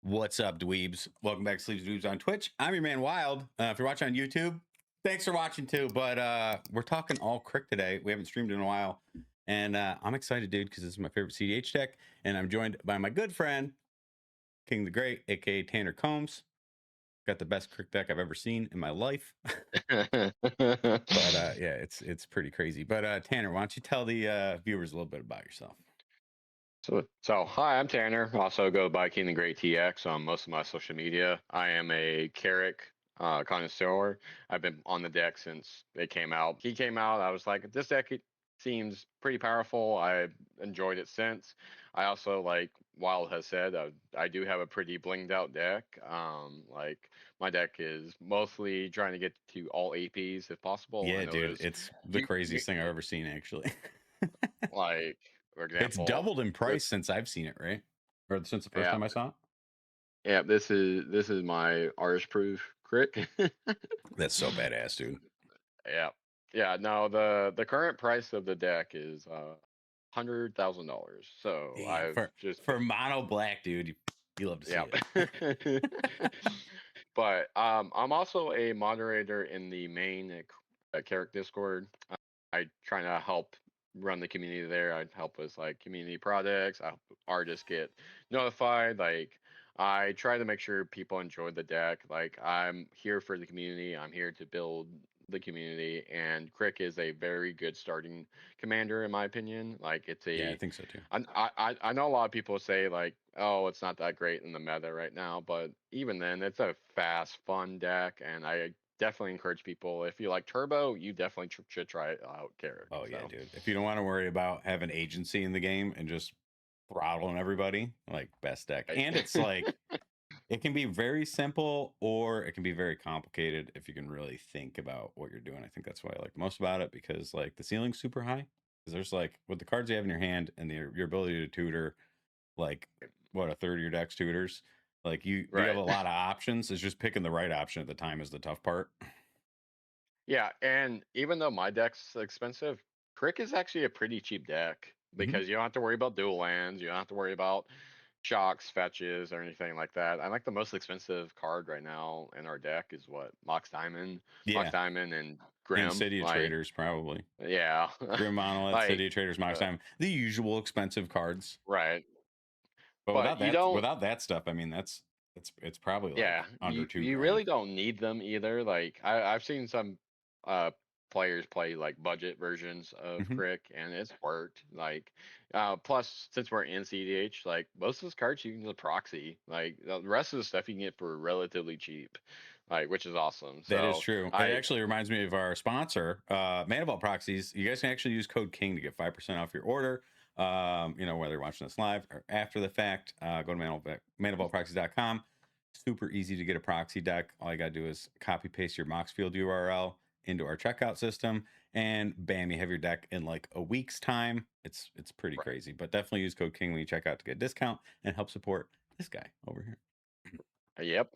What's up, dweebs? Welcome back to Sleeps Dweebs on Twitch. I'm your man Wild. If you're watching on YouTube, thanks for watching too. But we're talking all Crick today. We haven't streamed in a while, and I'm excited, dude, because this is my favorite cEDH deck, and I'm joined by my good friend King the Great, aka Tanner Combs. Got the best Crick deck I've ever seen in my life. But yeah, it's pretty crazy. But Tanner, why don't you tell the viewers a little bit about yourself? So hi, I'm Tanner. Also go by KingTheGreat TX on most of my social media. I am a Carrick connoisseur. I've been on the deck since it came out. He came out, I was like, this deck seems pretty powerful. I enjoyed it since. I also, like Wild has said, I do have a pretty blinged out deck. Like my deck is mostly trying to get to all APs if possible. I Yeah, know dude, there's it's the craziest thing I've ever seen, actually. like, for It's example, doubled in price since I've seen it, right? Or since the first yeah. time I saw it. Yeah, this is my artist proof crick. That's so badass, dude. Yeah. Yeah, no, the current price of the deck is $100,000. So Damn, I've for just mono black, dude, you love to see yeah. it. But I'm also a moderator in the main Carrick Discord. I try to help run the community there. I help with like community projects. I help artists get notified. Like I try to make sure people enjoy the deck. Like I'm here for the community. I'm here to build the community, and Crick is a very good starting commander in my opinion. Like it's Yeah, I a think so too. I know a lot of people say like, oh, it's not that great in the meta right now, but even then, it's a fast, fun deck, and I definitely encourage people, if you like Turbo, you definitely should try it out, Carrick. Oh yeah, So dude. If you don't want to worry about having agency in the game and just throttling everybody, like best deck. And it's like it can be very simple or it can be very complicated if you can really think about what you're doing. I think that's what I like the most about it, because like the ceiling's super high. Because there's like with the cards you have in your hand and your ability to tutor, like what a third of your deck's tutors. Like you have right, a lot of options. It's just picking the right option at the time is the tough part. yeah, and even though my deck's expensive, Crick is actually a pretty cheap deck Hmm. because you don't have to worry about dual lands, you don't have to worry about shocks, fetches, or anything like that. I like the most expensive card right now in our deck is what Mox Yeah, Diamond, and and Grim. City of Like, Traders probably. yeah, Grim Monolith, like, City of Traders, Mox uh, Time, the usual expensive cards. right. But But you don't, without that stuff, I mean, it's probably yeah, like under two you grand. really don't need them either. Like, I've seen some uh players play like budget versions of Hmm. Crick, and it's worked. Like, plus since we're in cEDH, like most of those cards you can just proxy. Like the rest of the stuff you can get for relatively cheap, like, which is awesome. That is So true. It actually reminds me of our sponsor, Man Proxies. You guys can actually use code King to get 5% off your order. Whether you're watching this live or after the fact, go to manaboltproxies.com. Super easy to get a proxy deck. All you got to do is copy paste your Moxfield URL into our checkout system, and bam, you have your deck in like a week's time. It's pretty right. crazy, but definitely use code King when you check out to get a discount and help support this guy over here. Yep.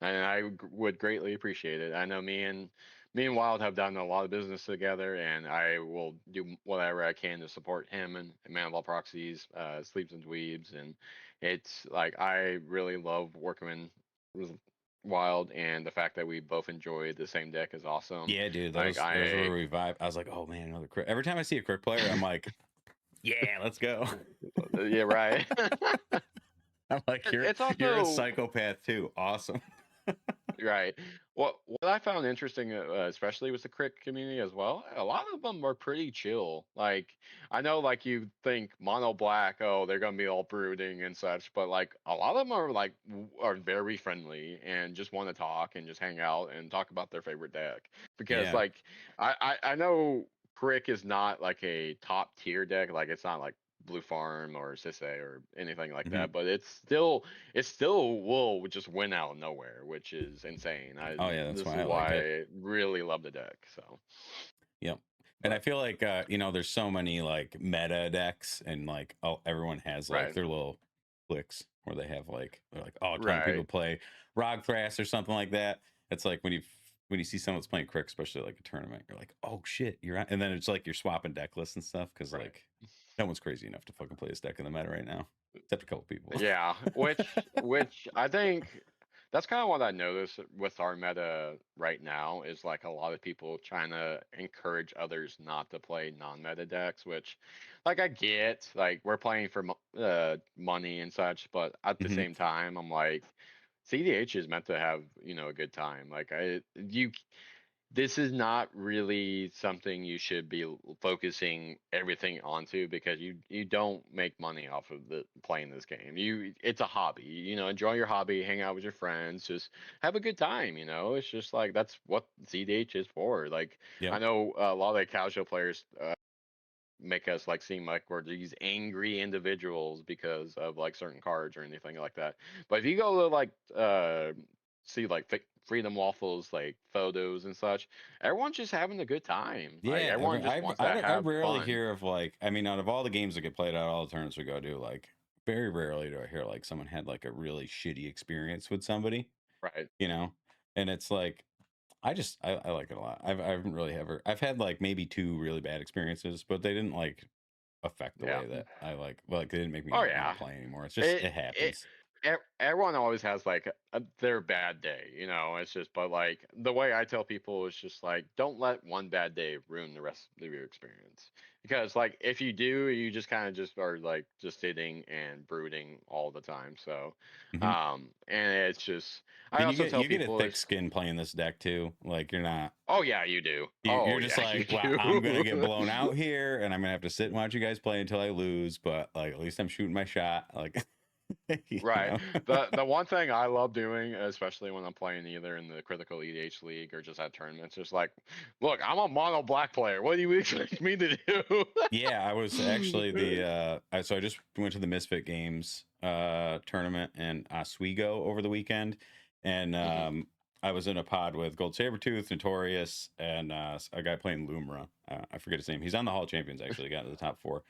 And would greatly appreciate it. I know me and Wild have done a lot of business together, and I will do whatever I can to support him and Man of All Proxies, Sleeps and Dweebs, and it's like I really love working with Wild, and the fact that we both enjoy the same deck is awesome. Yeah, dude, Like those were we vibe. I was like, oh man, another Crick. Every time I see a Crick player, I'm like, yeah, let's go. yeah, right. I'm like, And it's you're a also psychopath too. Awesome. right. What I found interesting, especially with the crick community as well, a lot of them are pretty chill. Like I know, like you think mono black, oh, they're gonna be all brooding and such, but like a lot of them are like are very friendly and just want to talk and just hang out and talk about their favorite deck. Because Yeah. like I know crick is not like a top tier deck, like it's not like Blue Farm or Sisay or anything like Hmm. that, but it still will just win out of nowhere, which is insane. Oh yeah, that's This why is I like why it. I really love the deck. So, Yep. And I but feel like there's so many like meta decks, and like everyone has like right, their little clicks where they're like, oh, a ton of people right, play Rog Thras or something like that. It's like when you see someone that's playing Crick, especially like a tournament, you're like, oh shit, you're on. And then it's like you're swapping deck lists and stuff because right. like no one's crazy enough to fucking play this deck in the meta right now. except a couple people. Yeah, which I think that's kind of what I notice with our meta right now is like a lot of people trying to encourage others not to play non-meta decks, which like I get, like we're playing for money and such, but at the Hmm. same time, I'm like cEDH is meant to have, a good time. Like this is not really something you should be focusing everything onto because you don't make money off of the playing this game. It's a hobby. Enjoy your hobby, hang out with your friends, just have a good time. It's just like that's what cEDH is for. Like I Yep. know a lot of the casual players make us like seem like we're these angry individuals because of like certain cards or anything like that. But if you go to like see like Freedom Waffles like photos and such, everyone's just having a good time. Like Yeah, everyone just wants to I have rarely fun. hear of like, I mean, out of all the games that get played out, all the tournaments we go to, like, very rarely do I hear like someone had like a really shitty experience with somebody, Right. you know? And it's like, I like it a lot. I haven't really ever, I've had like maybe two really bad experiences, but they didn't like affect the Yeah. way that I like, they didn't make me Oh want to yeah. play anymore. It's just, It it it happens. everyone always has like their bad day, it's just but like the way I tell people is just like don't let one bad day ruin the rest of your experience. Because like if you do, you just kind of just are like just sitting and brooding all the time. So Hmm. and it's just I And also tell you get a people thick is skin playing this deck too. Like you're not, oh yeah, you do. you're Oh just yeah, you like, well, I'm gonna get do. blown out here, and I'm gonna have to sit and watch you guys play until I lose. But like, at least I'm shooting my shot. Like, you Right. know. The one thing I love doing, especially when I'm playing either in the critical EDH league or just at tournaments, is like, look, I'm a mono black player. What do you expect me to do? Yeah, I was actually so I just went to the Misfit Games tournament in Oswego over the weekend, and Hmm. I was in a pod with Gold Sabretooth, Notorious, and a guy playing Lumra. I forget his name. He's on the Hall of Champions actually, got to the top four.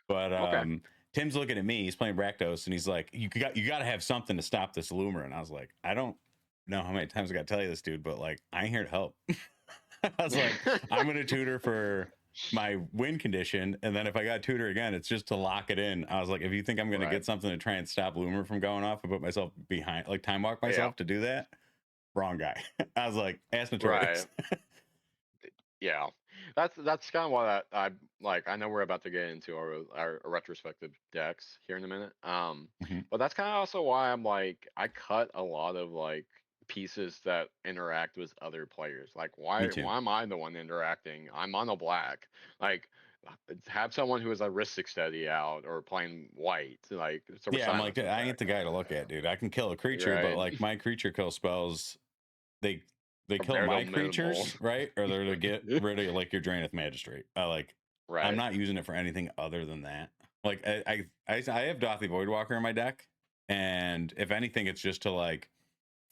But Okay. Tim's looking at me. He's playing Rakdos, and he's like, you got to have something to stop this Lumra." And I was like, "I don't know how many times I got to tell you this, dude, but like, I ain't here to help." I was like, "I'm gonna tutor for my win condition, and then if I got tutor again, it's just to lock it in." I was like, "If you think I'm gonna Right. get something to try and stop Loomer from going off and put myself behind, like time walk Yeah. myself to do that, wrong guy." I was like, "Ask Right. Notorious." Yeah. That's kind of what I like. I know we're about to get into our retrospective decks here in a minute. Mhm. But that's kind of also why I'm like I cut a lot of like pieces that interact with other players. Like Me why too. why am I the one interacting? I'm on a black. Like have someone who is a Ristic Steady out or playing white. Like so we're Yeah, I'm like, silencing I ain't attack. the guy to look at, dude. I can kill a creature, but Right. like my creature kill spells, they they kill Very my minimal. creatures, right? Or they're to get rid of like your Draenith Magistrate. I'm Right. not using it for anything other than that. Like I have Dothy Voidwalker in my deck, and if anything, it's just to like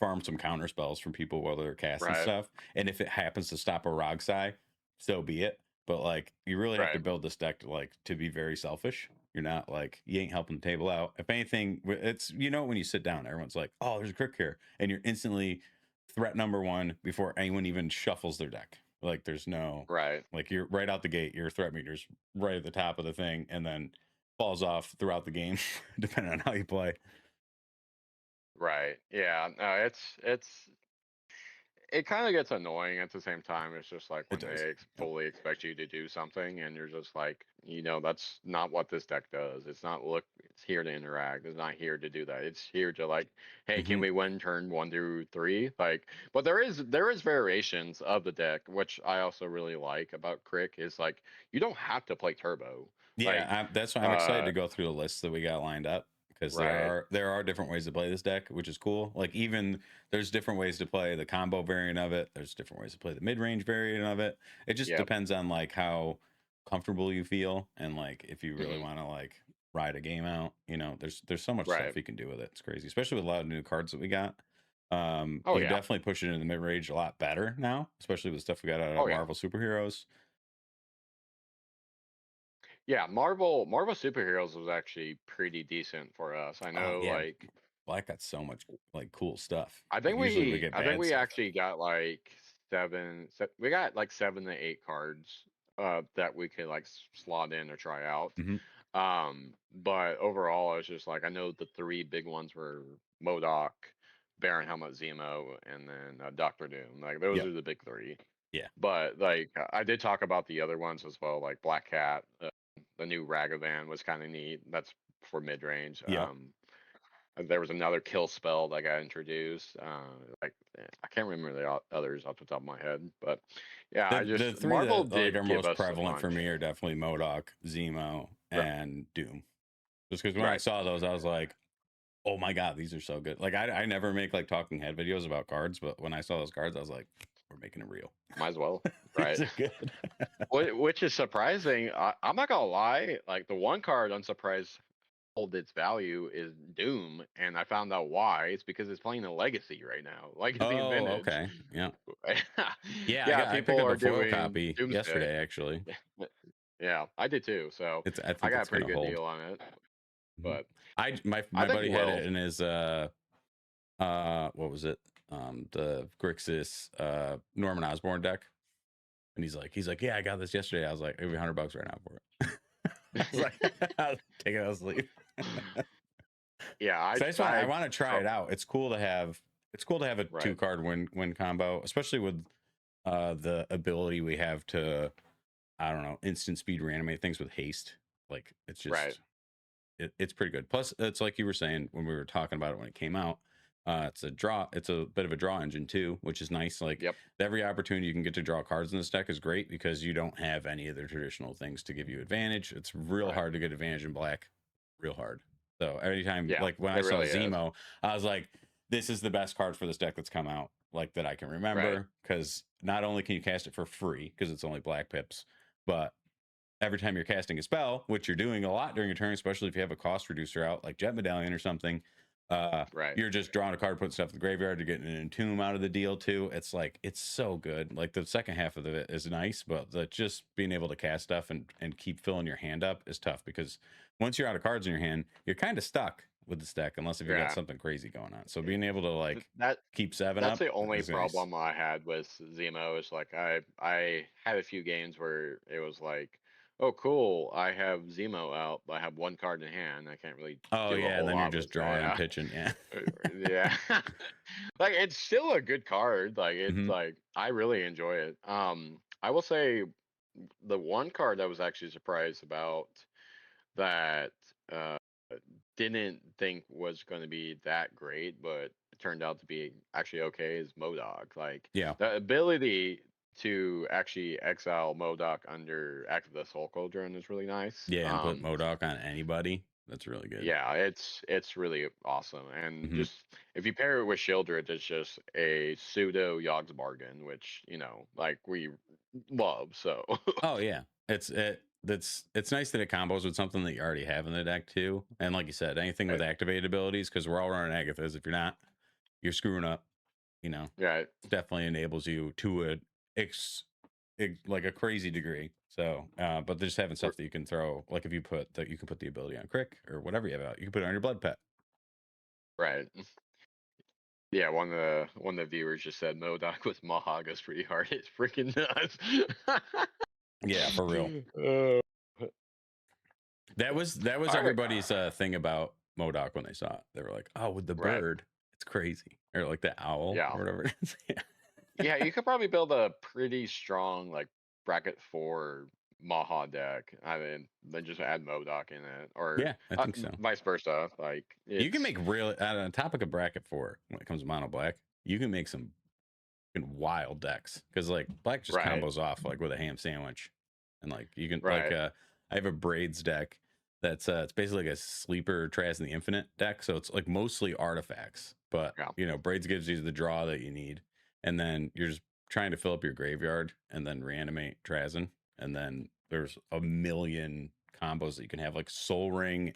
farm some counter spells from people while they're casting Right. stuff. And if it happens to stop a Rogsai, so be it. But like you really have to Right. build this deck to be very selfish. You're not like you ain't helping the table out. If anything, it's when you sit down, everyone's like, "Oh, there's a crick here," and you're instantly threat number one before anyone even shuffles their deck. Like there's no Right. like you're right out the gate, your threat meter's right at the top of the thing, and then falls off throughout the game, depending on how you play. Right. Yeah. No, it kind of gets annoying at the same time. It's just like It when does. they Yep. fully expect you to do something, and you're just like, that's not what this deck does. It's not look. It's here to interact. It's not here to do that. It's here to like, hey, can Hmm. we win turn 1 through 3? Like, but there is variations of the deck, which I also really like about Crick. Is like you don't have to play turbo. Like, Yeah, that's why I'm excited uh, to go through the lists that we got lined up because right. there are different ways to play this deck, which is cool. Like even there's different ways to play the combo variant of it. There's different ways to play the mid range variant of it. It just Yep. depends on like how comfortable you feel and like if you really Hmm. want to like ride a game out. There's so much Right. stuff you can do with it. It's crazy, especially with a lot of new cards that we got. Oh You can yeah. definitely push it into the mid range a lot better now, especially with stuff we got out of Oh yeah. Marvel superheroes. Yeah, Marvel Superheroes was actually pretty decent for us. I Oh know, yeah, like Black got so much like cool stuff. Like usually we get I think bad we stuff. actually got like we got like 7 to 8 cards that we could like slot in or try out. Mhm. But overall, I was just like, I know the three big ones were Modoc, Baron Helmet Zemo, and then Doctor Doom. Like those Yep. are the big three. Yeah. But like I did talk about the other ones as well, like Black Cat. The new Ragavan was kind of neat. That's for mid range. Yep. There was another kill spell that got introduced. I can't remember the others off the top of my head, but yeah, I The just three Marvel that like are did give most us a prevalent for bunch. me are definitely Modoc, Zemo, Right, and Doom. Just because when I right. saw those, I was like, "Oh my god, these are so good!" Like I never make like talking head videos about cards, but when I saw those cards, I was like, "We're making it real. Might as well. These Right. are good." Which is surprising. I'm not gonna lie. Like the one card, unsurprised, hold its value is Doom, and I found out why. It's because it's playing a Legacy right now, Legacy and Oh, Vintage. okay. Yeah. Yeah, Yeah, I picked people up are a foil doing copy Doomsday. yesterday actually. Yeah, I did too. So I I think got a it's pretty gonna good hold. deal on it. Mhm. But I My think buddy it had will. it in his what was it? The Grixis Norman Osborn deck. And he's like, yeah, I got this yesterday. I was like, maybe $100 right now for it. I was like, I'll take it out of sleep. Yeah, So I I want to try it out. It's cool to have a right, 2-card win combo, especially with the ability we have to, I don't know, instant speed reanimate things with haste. Like it's right. just it's pretty good. Plus, it's like you were saying when we were talking about it when it came out. It's a bit of a draw engine too, which is nice. Like Yep. every opportunity you can get to draw cards in this deck is great because you don't have any of the traditional things to give you advantage. It's real Right. hard to get advantage in black, real hard. So anytime, Yeah, like when I it saw really is. Zemo, I was like, this is the best card for this deck that's come out, like that I can Right. remember. Because not only can you cast it for free because it's only black pips, but every time you're casting a spell, which you're doing a lot during a turn, especially if you have a cost reducer out like Jet Medallion or something, Right. you're just drawing a card, putting stuff in the graveyard, you're getting an entomb out of the deal too. It's like it's so good. Like the second half of it is nice, but just being able to cast stuff and keep filling your hand up is tough because once you're out of cards in your hand, you're kind of stuck with this deck unless if you got Yeah. something crazy going on. So being able to like That keep 7 that's up the only is nice. problem I had with Zemo is like I had a few games where it was like, oh cool, I have Zemo out, but I have one card in hand. I can't really Oh do a yeah, and whole then you're lot just with drawing and that. pitching. Yeah. Yeah. Like it's still a good card. Like it's Hmm. like I really enjoy it. I will say the one card I was actually surprised about that uh didn't think was going to be that great, but it turned out to be actually okay is Modoc. Like Yeah. the ability to actually exile Modoc under Act of the Soul Cauldron is really nice. Yeah, and put Modoc on anybody. That's really good. Yeah, it's really awesome. And Hmm. just if you pair it with Shieldred, it's just a pseudo Yogg's bargain, which, like we love. So Oh yeah, it's nice that it combos with something that you already have in the deck too. And like you said, anything with right, activated abilities, because we're all running Agathas. If you're not, you're screwing up. You know, right. definitely enables you to like a crazy degree. So, but just having r- stuff that you can throw, like if you put that you can put the ability on Crick or whatever you have out, you can put it on your Blood Pet. Right. Yeah, one of the viewers just said Modoc with Mahag is pretty hard. It's freaking nuts. Yeah, for real. Uh, That was all right. everybody's thing about Modoc when they saw it. They were like, "Oh, with the Right. bird, it's crazy," or like the owl Yeah. or whatever it is. Yeah. Yeah, you could probably build a pretty strong like bracket 4 Maha deck. I mean, then just add Modoc in it, or Yeah, I think so. vice versa. Like You can it's make really on topic of bracket 4 when it comes to mono black. You can make some fucking wild decks because like black just right, combos off like with a ham sandwich, and like you can like right, I have a braids deck that's it's basically like a sleeper Traz in the Infinite deck, so it's like mostly artifacts, but yeah, braids gives you the draw that you need, and then you're just trying to fill up your graveyard and then reanimate Trazin, and then there's a million combos that you can have like Soul Ring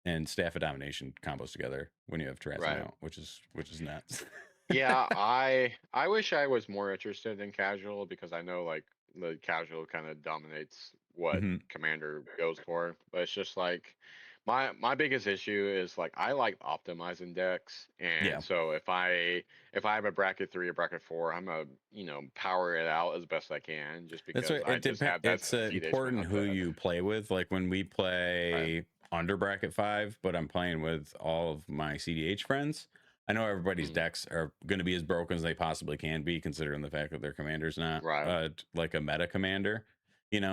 and Staff of Domination combos together when you have Trazin right. out, which is nuts. Yeah, I wish I was more interested in casual because I know like the casual kind of dominates what Hmm. commander goes for, but it's just like My biggest issue is like I like optimizing decks, Yeah, and so if I have a bracket 3 or bracket 4, I'm gonna power it out as best I can, just that's because what I it just depends. have that It's cEDH important who mindset. you play with. Like when we Right. play under bracket 5, but I'm playing with all of my cEDH friends. I know everybody's Mhm. decks are going to be as broken as they possibly can be, considering the fact that their commander's not Right. like a meta commander.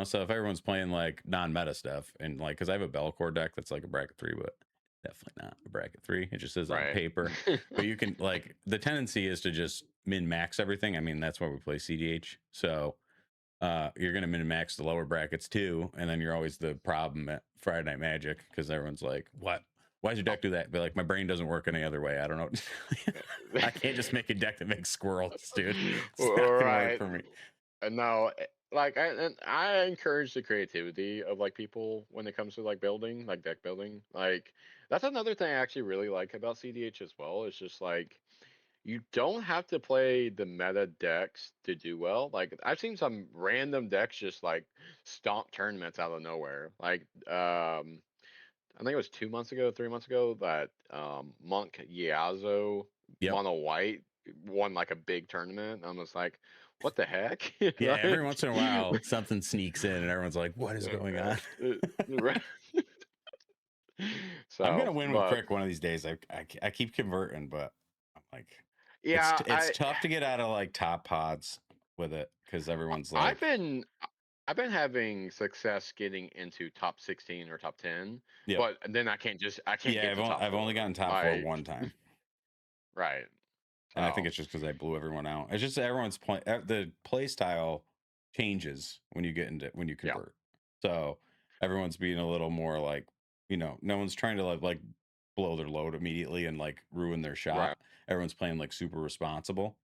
So if everyone's playing like non-meta stuff, and like, because I have a Belcore deck that's like a bracket 3, but definitely not a bracket 3. It just says on Right. paper. But you can, like, the tendency is to just min max everything. I mean, that's why we play cEDH. So you're going to min max the lower brackets too, and then you're always the problem at Friday Night Magic because everyone's like, "What? Why does your deck do that?" But like, my brain doesn't work any other way. I don't know. I can't just make a deck that makes squirrels, dude. It's not going to work Right. for me. No, like I encourage the creativity of like people when it comes to like building, like deck building. Like that's another thing I actually really like about cEDH as well. It's just like you don't have to play the meta decks to do well. Like I've seen some random decks just like stomp tournaments out of nowhere. Like I think it was 2 months ago, 3 months ago that Monk Yazo Yep. mono white won like a big tournament. I was like, what the heck? Yeah. Every Like, once in a while, something sneaks in, and everyone's like, "What is going on?" right. I'm gonna So, win with but Crick one of these days. I keep converting, but I'm like, yeah, it's tough to get out of like top pods with it because everyone's I've like, been I've been having success getting into top 16 or top 10, "Yep, but then I can't yeah." get to top I've only 4. gotten top 4 Like, one time. right. And I think So, it's just because I blew everyone out. It's just that everyone's the play style changes when you get into when you yeah. convert. So everyone's being a little more like, no one's trying to like blow their load immediately and like ruin their Right. shot. Everyone's playing like super responsible.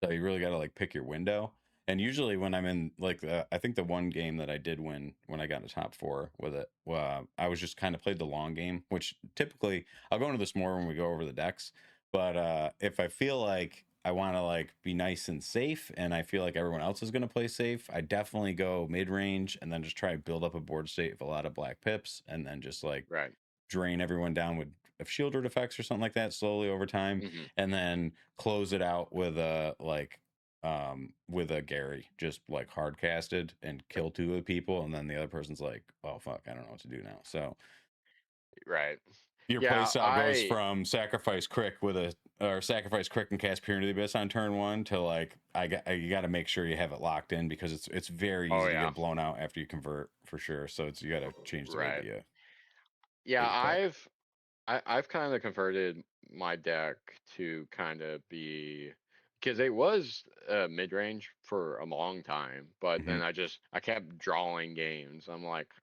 So you really got to like pick your window. And usually when I'm in like I think the one game that I did win when I got into top 4 with it, I was just kind of played the long game, which typically I'll go into this more when we go over the decks. But if I feel like I want to like be nice and safe, and I feel like everyone else is going to play safe, I definitely go mid range and then just try to build up a board state of a lot of black pips, and then just like Right. drain everyone down with shielded effects or something like that slowly over time, Hmm. and then close it out with a with a Gary, just like hard casted and kill 2 of the people, and then the other person's like, oh fuck, I don't know what to do now. So Right. your Yeah, playstyle goes from sacrifice Crick with a or sacrifice Crick and cast Peer into the Abyss on turn 1 to like you got to make sure you have it locked in because it's very oh easy to yeah. get blown out after you convert for sure. So it's you got to change the way Right. that Yeah, you play. I've kind of converted my deck to kind of be because it was mid range for a long time, but Hmm. then I kept drawing games. I'm like,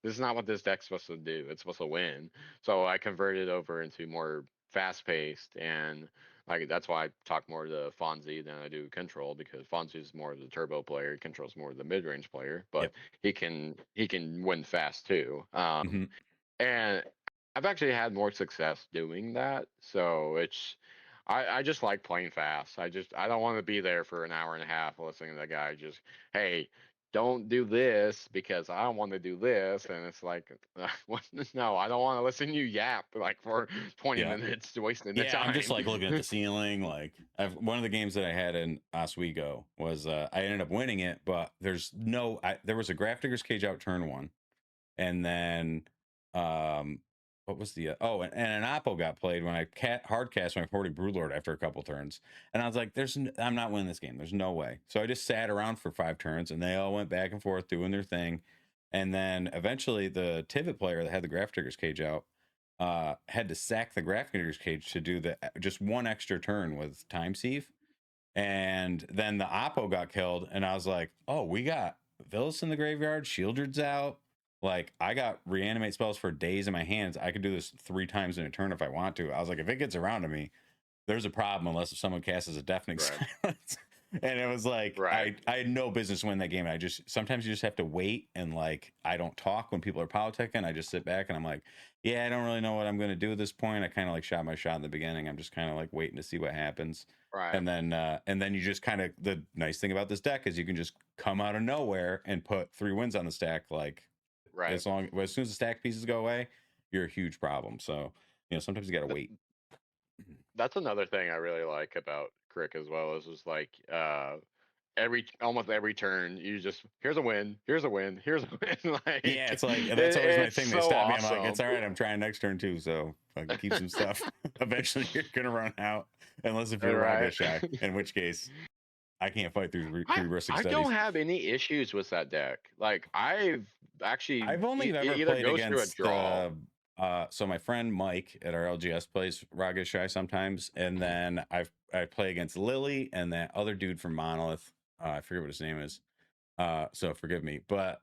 this is not what this deck's supposed to do. It's supposed to win. So I converted over into more fast paced, and like that's why I talk more to Fonzie than I do Kntrell, because Fonzie is more of the turbo player, Kntrell's more of the mid range player, but Yep. he can win fast too. Hmm. And I've actually had more success doing that. So I just like playing fast. I don't want to be there for an hour and a half listening to the guy just, hey, don't do this because I want to do this. And it's like, no, I don't want to listen to you yap like for 20 Yeah. minutes wasting the Yeah, I'm just time. like looking at the ceiling. Like one of the games that I had in Oswego was I ended up winning it, but there was a Graph Digger's Cage out turn 1, and then um what was the and an Oppo got played when I hard cast my 40 Broodlord after a couple turns, and I was like, I'm not winning this game, there's no way. So I just sat around for 5 turns, and they all went back and forth doing their thing, and then eventually the Tivit player that had the Graph Digger's Cage out had to sack the Graph Digger's Cage to do the just one extra turn with time sieve, and then the Oppo got killed, and I was like, oh, we got Villas in the graveyard, Shieldred's out. Like, I got reanimate spells for days in my hands. I could do this 3 times in a turn if I want to. I was like, if it gets around to me, there's a problem unless if someone casts a deafening Right. silence. And it was like Right. I had no business winning that game. I just sometimes you just have to wait, and like I don't talk when people are politicking. I just sit back and I'm like, yeah, I don't really know what I'm gonna do at this point. I kind of like shot my shot in the beginning. I'm just kind of like waiting to see what happens. Right. And then you just kind of the nice thing about this deck is you can just come out of nowhere and put 3 wins on the stack. Like Right. as soon as the stack pieces go away, you're a huge problem. So, sometimes you got to wait. That's another thing I really like about Crick as well is just like almost every turn you just here's a win, here's a win, here's a win. Yeah, Like it's like that's always my it's thing. They so stop me. I'm like, it's awesome. all right. I'm trying next turn too. So I can keep some stuff. Eventually, you're gonna run out, unless if All you're right. Raga shy, in which case I can't fight through Rustic I don't Studies. have any issues with that deck. Like I've actually I've only it ever either played goes through a against draw. so my friend Mike at our LGS plays Raga Shy sometimes, and then I play against Lily and that other dude from Monolith. I forget what his name is. So forgive me, but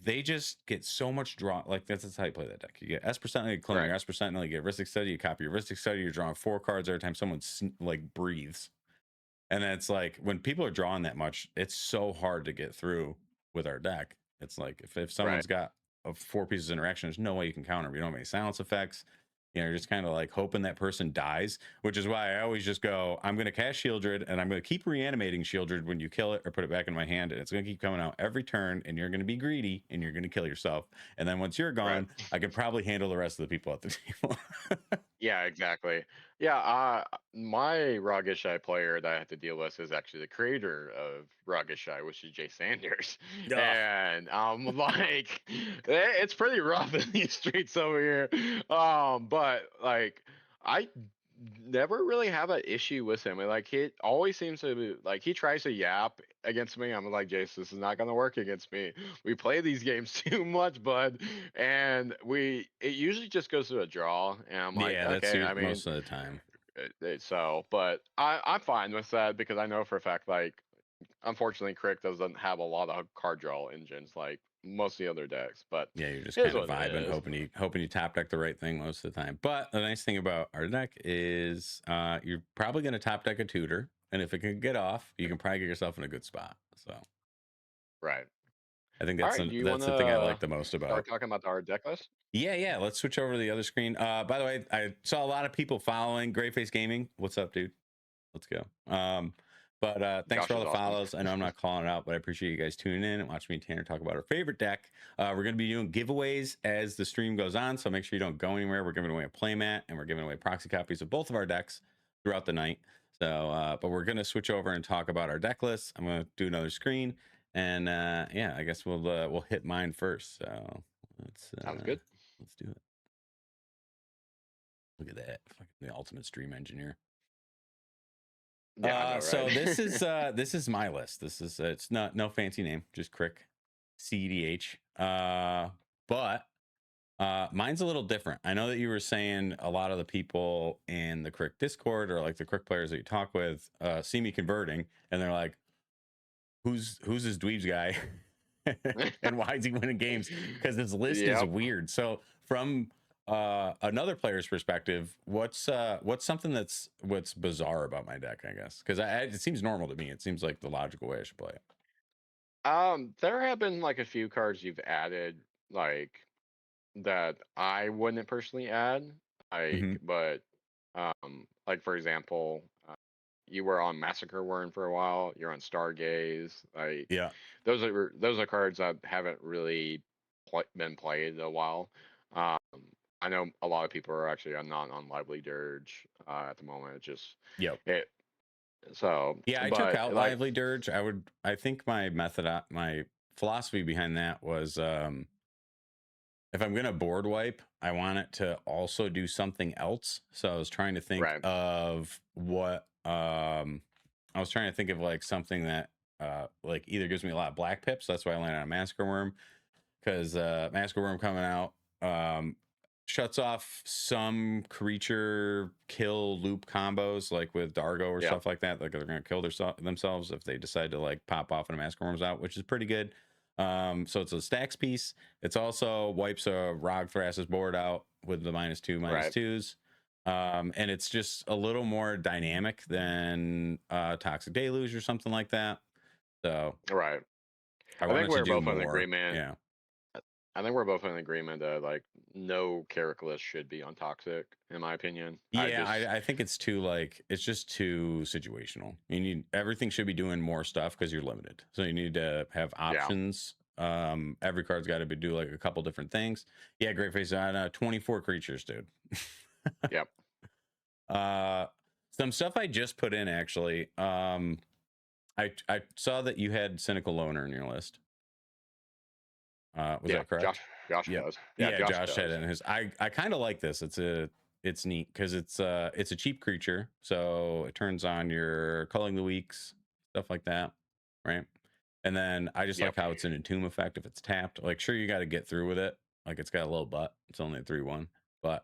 they just get so much draw. Like that's how you play that deck. You get S%, you clone Right. your S%, you get Ristic Study, you copy your Ristic Study, you're drawing 4 cards every time someone like breathes. And then it's like when people are drawing that much, it's so hard to get through with our deck. It's like if Right. someone's got 4 pieces of interaction, there's no way you can counter them. You don't have any silence effects. You're just kind of like hoping that person dies, which is why I always just go, I'm going to cast Shieldred and I'm going to keep reanimating Shieldred when you kill it or put it back in my hand. And it's going to keep coming out every turn and you're going to be greedy and you're going to kill yourself. And then once you're Right. gone, I can probably handle the rest of the people at the table. Yeah, exactly. Yeah, my Raga player that I have to deal with is actually the creator of Raga, which is Jay Sanders. Ugh. And like, it's pretty rough in these streets over here. But like, I never really have an issue with him. And like, he always seems to be like he tries to yap against me. I'm like, Jace, this is not gonna work against me. We play these games too much, bud, and it usually just goes to a draw. And I'm like, Yeah, that's okay, I mean, most of the time. but I'm fine with that because I know for a fact, like, unfortunately, Crick doesn't have a lot of card draw engines like most of the other decks, but Yeah, you're just it is kind of what it vibing, is. hoping you top deck the right thing most of the time. But the nice thing about our deck is you're probably going to top deck a tutor, and if it can get off, you can probably get yourself in a good spot. So Right. I think All right. Do you want that's the thing I to like the most start about. talking about our deck list? Yeah. Let's switch over to the other screen. By the way, I saw a lot of people following Greyface Gaming. What's up, dude? Let's go. But thanks for Josh all is the awesome. follows. I know I'm not calling it out, but I appreciate you guys tuning in and watching me and Tanner talk about our favorite deck. We're going to be doing giveaways as the stream goes on, so make sure you don't go anywhere. We're giving away a playmat, and we're giving away proxy copies of both of our decks throughout the night. So, but we're going to switch over and talk about our deck lists. I'm going to do another screen, and yeah, I guess we'll hit mine first. So Sounds good. let's do it. Look at that, fucking the ultimate stream engineer. Yeah, I know, So this right? is this is my list. This is it's not no fancy name, just Crick cEDH. But mine's a little different. I know that you were saying a lot of the people in the Crick Discord or like the Crick players that you talk with see me converting and they're like, who's this dweebs guy? And why is he winning games? Because his list is Yep. weird. So from another player's perspective, what's something what's bizarre about my deck, I guess? Because it seems normal to me. It seems like the logical way I should play it. There have been like a few cards you've added, like that I wouldn't personally add, Mm-hmm. but like for example, you were on Massacre Worm for a while. You're on Stargaze. Like Yeah. those are cards that haven't really been played in a while. Um, I know a lot of people are actually not on Lively Dirge at the moment. It just Yep. it so, Yeah, I took but out like Lively Dirge. I think my philosophy behind that was if I'm gonna board wipe, I want it to also do something else. So I was trying to think right, of what I was trying to think of like something that like either gives me a lot of black pips. That's why I landed on Massacre Worm, because Massacre Worm coming out shuts off some creature kill loop combos like with Dargo or yeah, stuff like that. Like they're gonna kill themselves if they decide to like pop off and a Massacre Worm's out, which is pretty good. So it's a stacks piece. It's also wipes a Rog Thras's board out with the -2 right. -2s. And it's just a little more dynamic than Toxic Deluge or something like that. So Right. I I think wanted to we're do both in more. agreement. Yeah. I think we're both in agreement that like no character list should be on toxic, in my opinion. Yeah, I think it's too like it's just too situational. You need everything should be doing more stuff because you're limited. So you need to have Yeah, options Every card's got to do like a couple different things. Yeah, great face on 24 creatures, dude. Yep. Some stuff I just put in actually. I saw that you had Cynical Loner in your list. Was that correct? Josh does. Yeah, Josh does. had it in his. I kind of like this. It's neat because it's a cheap creature, so it turns on your Culling the Weeks, stuff like that, right? And then I just like how it's an entomb effect if it's tapped. Like, sure, you got to get through with it. Like, it's got a little butt. It's only a 3/1, but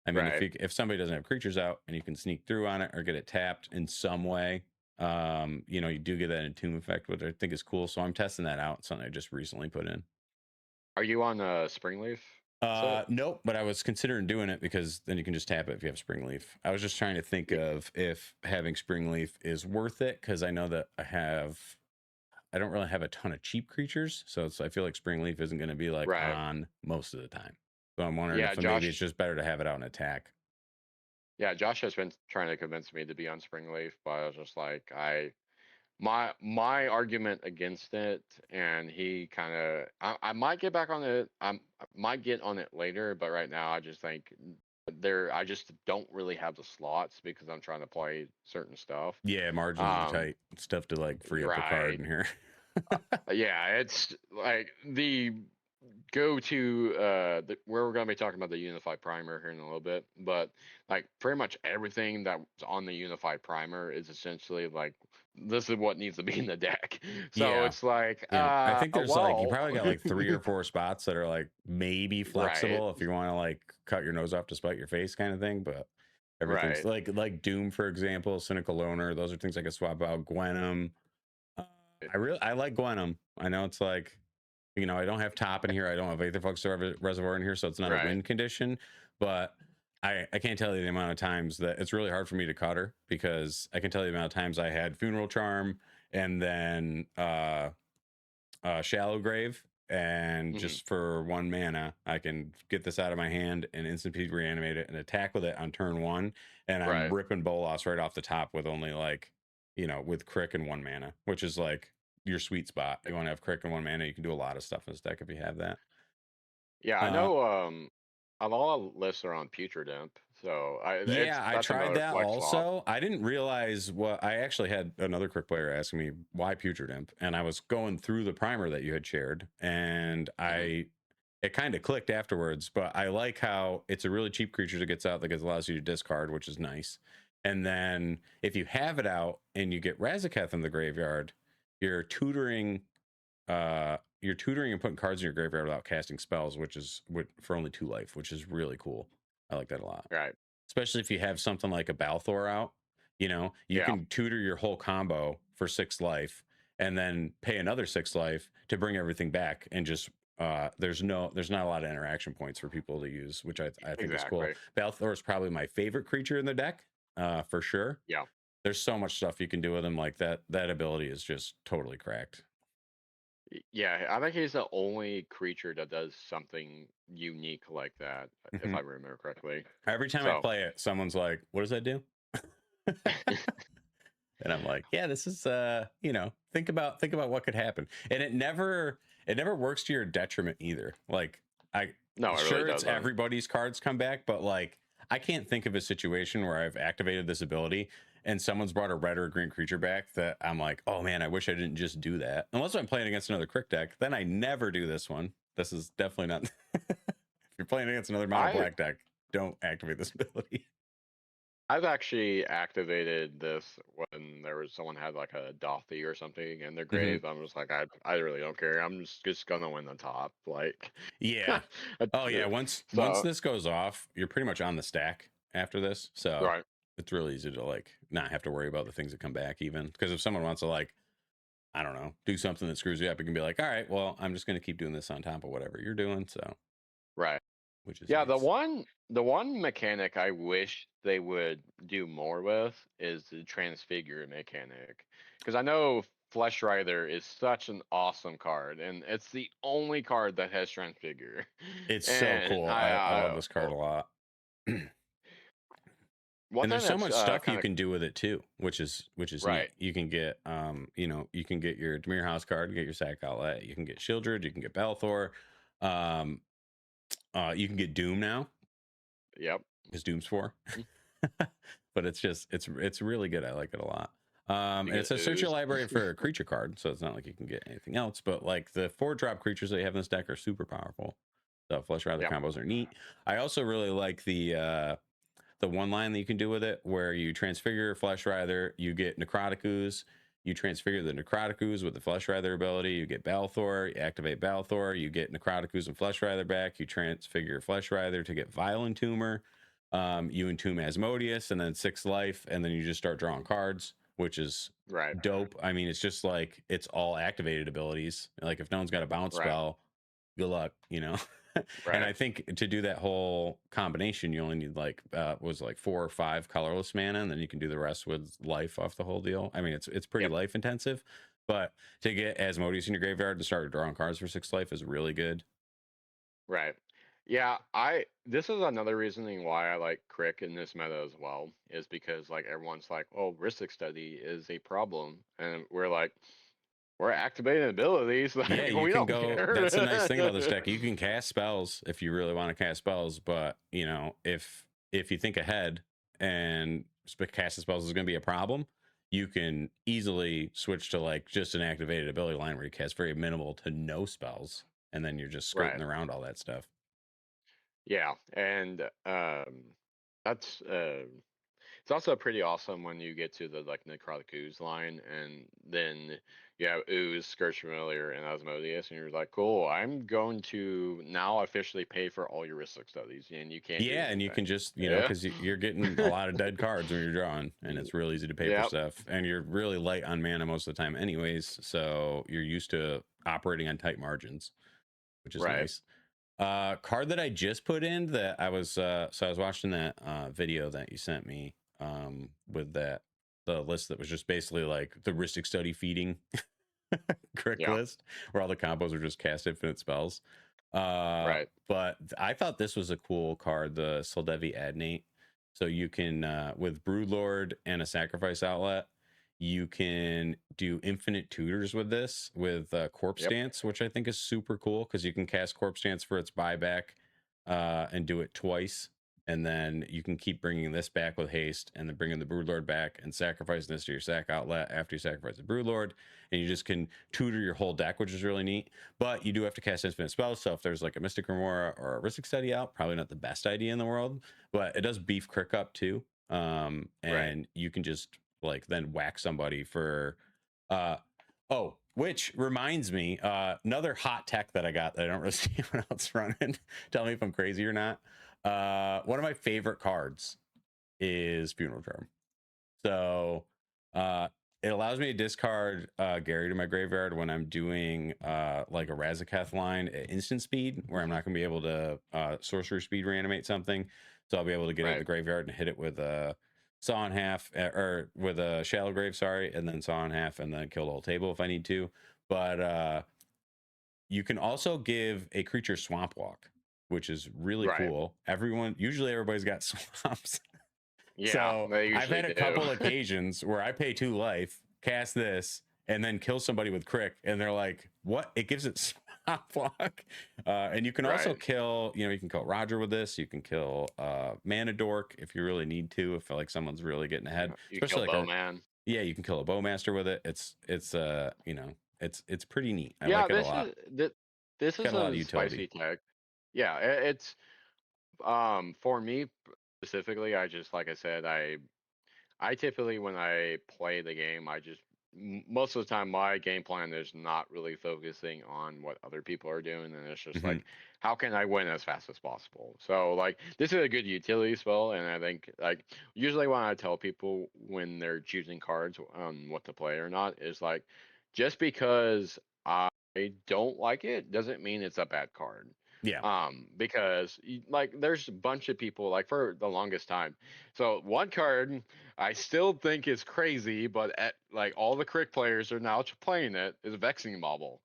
I mean, if somebody doesn't have creatures out and you can sneak through on it or get it tapped in some way, you know, you do get that entomb effect, which I think is cool. So I'm testing that out. Something I just recently put in. Are you on Springleaf? Nope, but I was considering doing it because then you can just tap it if you have Springleaf. I was just trying to think of if having Springleaf is worth it because I know that I don't really have a ton of cheap creatures, so I feel like Springleaf isn't going to be like on most of the time. So I'm wondering if maybe it's just better to have it out in attack. Yeah, Josh has been trying to convince me to be on Springleaf, but I was just like, my argument against it, and he kind of, I might get back on it. I might get on it later, but right now I just think I just don't really have the slots because I'm trying to play certain stuff. Yeah, margins are tight. It's tough to like free up a card in here. Yeah, it's like the go to where we're going to be talking about the unified primer here in a little bit, but like pretty much everything that's on the unified primer is essentially like this is what needs to be in the deck. So it's like I think there's like you probably got like 3 or 4 spots that are like maybe flexible if you want to like cut your nose off to spite your face kind of thing, but everything's like Doom, for example, Cynical Loner, those are things I can swap out. Gwenum, I like Gwenum. I know it's like, you know, I don't have top in here. I don't have Aetherflux Reservoir in here, so it's not a win condition. But I can't tell you the amount of times that it's really hard for me to cut her because I can tell you the amount of times I had Funeral Charm and then Shallow Grave, and just for 1 mana, I can get this out of my hand and instantly reanimate it and attack with it on turn 1, and I'm ripping Bolas right off the top with only like, you know, with Crick and 1 mana, which is like your sweet spot. You want to have Crick and 1 mana, you can do a lot of stuff in this deck if you have that. Yeah, I know a lot of lists are on Putrid Imp, so I tried that also. I didn't realize I actually had another Crick player asking me why Putrid Imp, and I was going through the primer that you had shared, and it kind of clicked afterwards. But I like how it's a really cheap creature that gets out that allows you to discard, which is nice. And then if you have it out and you get Razaketh in the graveyard, you're tutoring and putting cards in your graveyard without casting spells, which is for only 2 life, which is really cool. I like that a lot. Right. Especially if you have something like a Balthor out, you know, you can tutor your whole combo for 6 life and then pay another 6 life to bring everything back, and just there's not a lot of interaction points for people to use, which I think is cool. Balthor is probably my favorite creature in the deck, for sure. Yeah. There's so much stuff you can do with him. Like that ability is just totally cracked. Yeah, I think he's the only creature that does something unique like that, if I remember correctly. Every time I play it, someone's like, "What does that do?" And I'm like, "Yeah, this is you know, think about what could happen." And it never works to your detriment either. Like sure, it's everybody's cards come back, but like I can't think of a situation where I've activated this ability and someone's brought a red or green creature back that I'm like, oh man, I wish I didn't just do that. Unless I'm playing against another Crick deck, then I never do this one. This is definitely not. If you're playing against another mono black deck, don't activate this ability. I've actually activated this when someone had like a Dothy or something in their grave. I'm just like, I really don't care. I'm just gonna win the top. Like, yeah. Oh yeah. Once this goes off, you're pretty much on the stack after this. So it's really easy to like not have to worry about the things that come back, even because if someone wants to like, I don't know, do something that screws you up, you can be like, all right, well, I'm just going to keep doing this on top of whatever you're doing. So, which is nice. the one mechanic I wish they would do more with is the transfigure mechanic, because I know Flesh Rider is such an awesome card, and it's the only card that has transfigure. It's so cool. I love this card a lot. One And thing there's so that's much stuff you kind of can do with it too, which is neat. right. You can get you can get your Demir House card, get your sack outlet, you can get Shieldred, you can get Balthor, um, you can get Doom now Yep. because Doom's 4. Mm. But it's really good. I like it a lot. You And it's get a search your ooze. library for a creature card, so it's not like you can get anything else. But like the 4-drop creatures that you have in this deck are super powerful. So Flesh Rider Yep. combos are neat. I also really like the one line that you can do with it where you transfigure Flesh Rider, you get Necrotic Ooze, you transfigure the Necrotic Ooze with the Flesh Rider ability, you get Balthor, you activate Balthor, you get Necrotic Ooze and Flesh Rider back, you transfigure Flesh Rider to get Vile Entomber, you entomb Asmodeus, and then 6 life, and then you just start drawing cards, which is Right. dope. I mean, it's just like, it's all activated abilities. Like if no one's got a bounce Right. spell, good luck, you know? And I Right. think to do that whole combination, you only need like was like 4 or 5 colorless mana, and then you can do the rest with life off the whole deal. I mean, it's pretty Yep. life intensive, but to get Asmodeus in your graveyard to start drawing cards for 6 life is really good. Right. Yeah, this is another reasoning why I like Crick in this meta as well, is because like everyone's like, oh, Ristic Study is a problem. And we're like, we're activating abilities, Yeah, like you we can don't go. care. That's the nice thing about this deck. You can cast spells if you really want to cast spells, but you know, if you think ahead and casting spells is going to be a problem, you can easily switch to like just an activated ability line where you cast very minimal to no spells, and then you're just skirting Right. around all that stuff. Yeah. And that's it's also pretty awesome when you get to the like Necrotic Ooze line, and then you have Ooze, Scourge Familiar, and Asmodeus, and you're like, cool, I'm going to now officially pay for all your Ristic Studies, and you can't do Yeah, and you can anything. just, you know, Yeah. because you're getting a lot of dead cards when you're drawing, and it's real easy to pay for Yep. stuff. And you're really light on mana most of the time, anyways. So you're used to operating on tight margins, which is Right. nice. Card that I just put in that I was so I was watching that video that you sent me with the list that was just basically like the Ristic Study feeding Crick Yeah. list where all the combos are just cast infinite spells. Right. But I thought this was a cool card, the Soldevi Adnate. So you can with Broodlord and a sacrifice outlet, you can do infinite tutors with this with Corpse Yep. Dance, which I think is super cool because you can cast Corpse Dance for its buyback and do it twice. And then you can keep bringing this back with haste and then bringing the Broodlord back and sacrificing this to your sack outlet after you sacrifice the Broodlord. And you just can tutor your whole deck, which is really neat. But you do have to cast infinite spells. So if there's like a Mystic Remora or a Ristic Study out, probably not the best idea in the world. But it does beef Crick up too. Right. And you can just like then whack somebody for oh, which reminds me, another hot tech that I got that I don't really see anyone else running. Tell me if I'm crazy or not. One of my favorite cards is Funeral Charm. So it allows me to discard Gary to my graveyard when I'm doing like a Razaketh line at instant speed, where I'm not going to be able to sorcerer speed reanimate something. So I'll be able to get it in Right. the graveyard and hit it with a Saw in Half, or with a Shallow Grave, sorry, and then Saw in Half, and then kill the whole table if I need to. But you can also give a creature Swamp Walk, which is really Right. cool. Usually everybody's got swamps. Yeah, So they I've usually had a do. couple occasions where I pay 2 life, cast this, and then kill somebody with Crick, and they're like, "What?" It gives it Swamp Walk. And you can also Right. kill, you know, you can kill Roger with this. You can kill Mana Dork if you really need to, if like someone's really getting ahead, You kill especially like a Bowman. yeah, you can kill a Bowmaster with it. It's you know, it's pretty neat. I Yeah, like it a lot. this Got is a lot of a utility. spicy tech. Yeah, it's for me specifically, I just like I said, I typically when I play the game, I just most of the time my game plan is not really focusing on what other people are doing, and it's just Hmm. like how can I win as fast as possible. So like this is a good utility spell, and I think like usually when I tell people when they're choosing cards on what to play or not is like just because I don't like it doesn't mean it's a bad card. Yeah. Because like there's a bunch of people like for the longest time. So one card I still think is crazy, but like all the Crick players are now playing it is Vexing Bauble.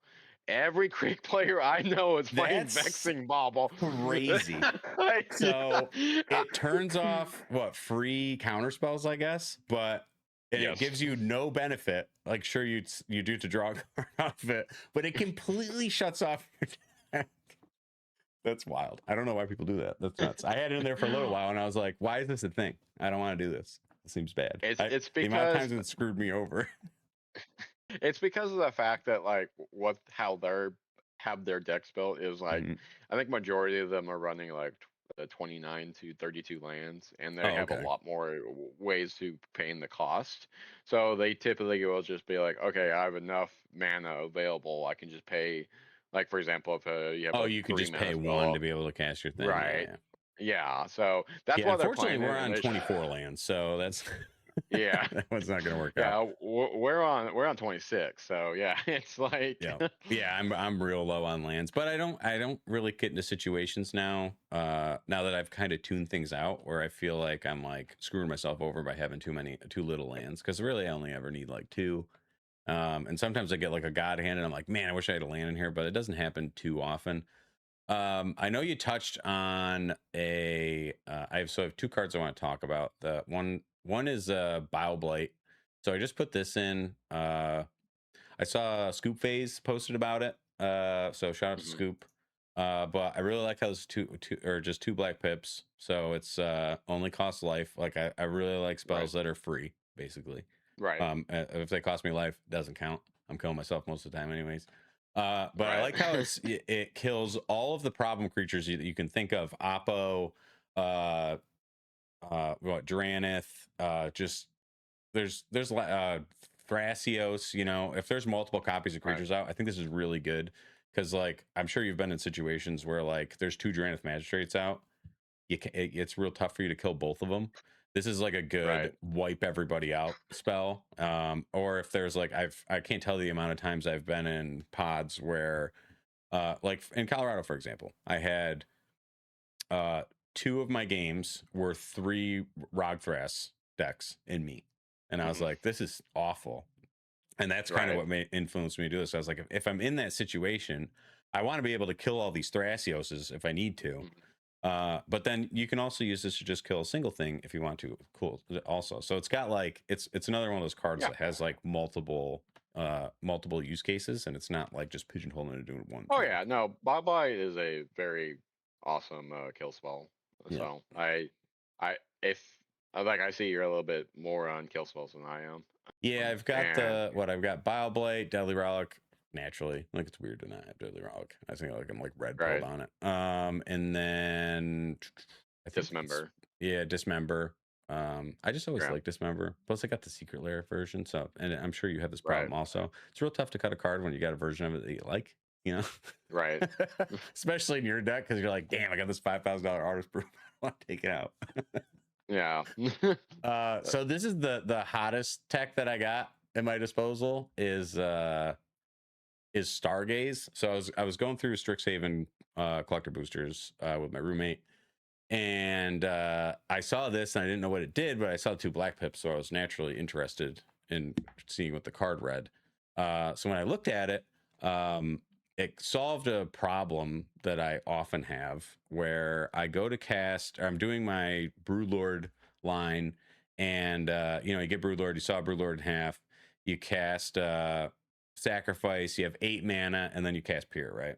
every Creek player I know is playing That's Vexing Bauble. crazy. Like, So yeah. it turns off what free counter spells, I guess, but and it Yes. gives you no benefit. Like, sure, you do to draw a card off it, but it completely shuts off your deck. That's wild. I don't know why people do that. That's nuts. I had it in there for a little while, and I was like, "Why is this a thing? I don't want to do this. It seems bad." It's The amount of because times it screwed me over. it's because of the fact that like how they're have their decks built is like Mhm. I think majority of them are running like 29 to 32 lands, and they Oh, have a okay. lot more ways to paying the cost. So they typically will just be like, okay, I have enough mana available. I can just pay, like for example, if you have Oh, a you could 3 just pay mana one spell, to be able to cast your thing. Yeah, right? yeah. Yeah, so that's Yeah, why they're unfortunately, playing we're it, and on they 24 lands, so that's yeah. that one's not going to work out. Yeah, we're on 26, so yeah, it's like Yeah, yeah, I'm real low on lands, but I don't really get into situations now. Now that I've kind of tuned things out, where I feel like I'm like screwing myself over by having too little lands, because really I only ever need like two. And sometimes I get like a god hand, and I'm like, man, I wish I had a land in here, but it doesn't happen too often. I know you touched on I have two cards I want to talk about. The one is Bile Blight. So I just put this in. I saw Scoop Phase posted about it. So shout out to Mhm, Scoop. But I really like how it's two or just two black pips. So it's only costs life. Like I really like right, spells that are free, basically. right, If they cost me life, it doesn't count. I'm killing myself most of the time, anyways. But I right, like how it kills all of the problem creatures you can think of. Oppo, uh, what Dranith, just there's Thrasios. You know, if there's multiple copies of right. creatures out, I think this is really good because like I'm sure you've been in situations where like there's two Dranith magistrates out. It's real tough for you to kill both of them. This is like a good Right. wipe everybody out spell. Or if there's like I can't tell the amount of times I've been in pods where like in Colorado, for example, I had uh two of my games were three Rogthras decks in me. And I was Mhm, like, this is awful. And that's kind of right. what influenced me to do this. I was like, if I'm in that situation, I want to be able to kill all these Thrasioses if I need to. Mhm. But then you can also use this to just kill a single thing if you want to. Cool. Also, so it's got like it's another one of those cards Yeah. that has like multiple use cases, and it's not like just pigeonholing it doing one Oh thing. yeah, no, Bye Bye is a very awesome kill spell. Yeah. So I if like I see you're a little bit more on kill spells than I am. Yeah, I've got And I've got Bile Blight, Deadly Relic, naturally. Like it's weird to not have Deadly Relic. I think like I'm like red pilled right, on it. And then I think it's Dismember. yeah, Dismember. I just always Yeah, like Dismember. Plus I got the Secret Lair version, so and I'm sure you have this right, problem also. It's real tough to cut a card when you got a version of it that you like, you right. know? Especially in your deck, because you're like, damn, I got this $5,000 artist proof. I want to take it out. Yeah. So this is the hottest tech that I got at my disposal is Stargaze. So I was going through Strixhaven collector boosters with my roommate, and I saw this and I didn't know what it did, but I saw two black pips, so I was naturally interested in seeing what the card read. So when I looked at it, it solved a problem that I often have where I go to cast, or I'm doing my Broodlord line, and you get Broodlord, you saw Broodlord in half, you cast Sacrifice, you have 8 mana, and then you cast Peer, right?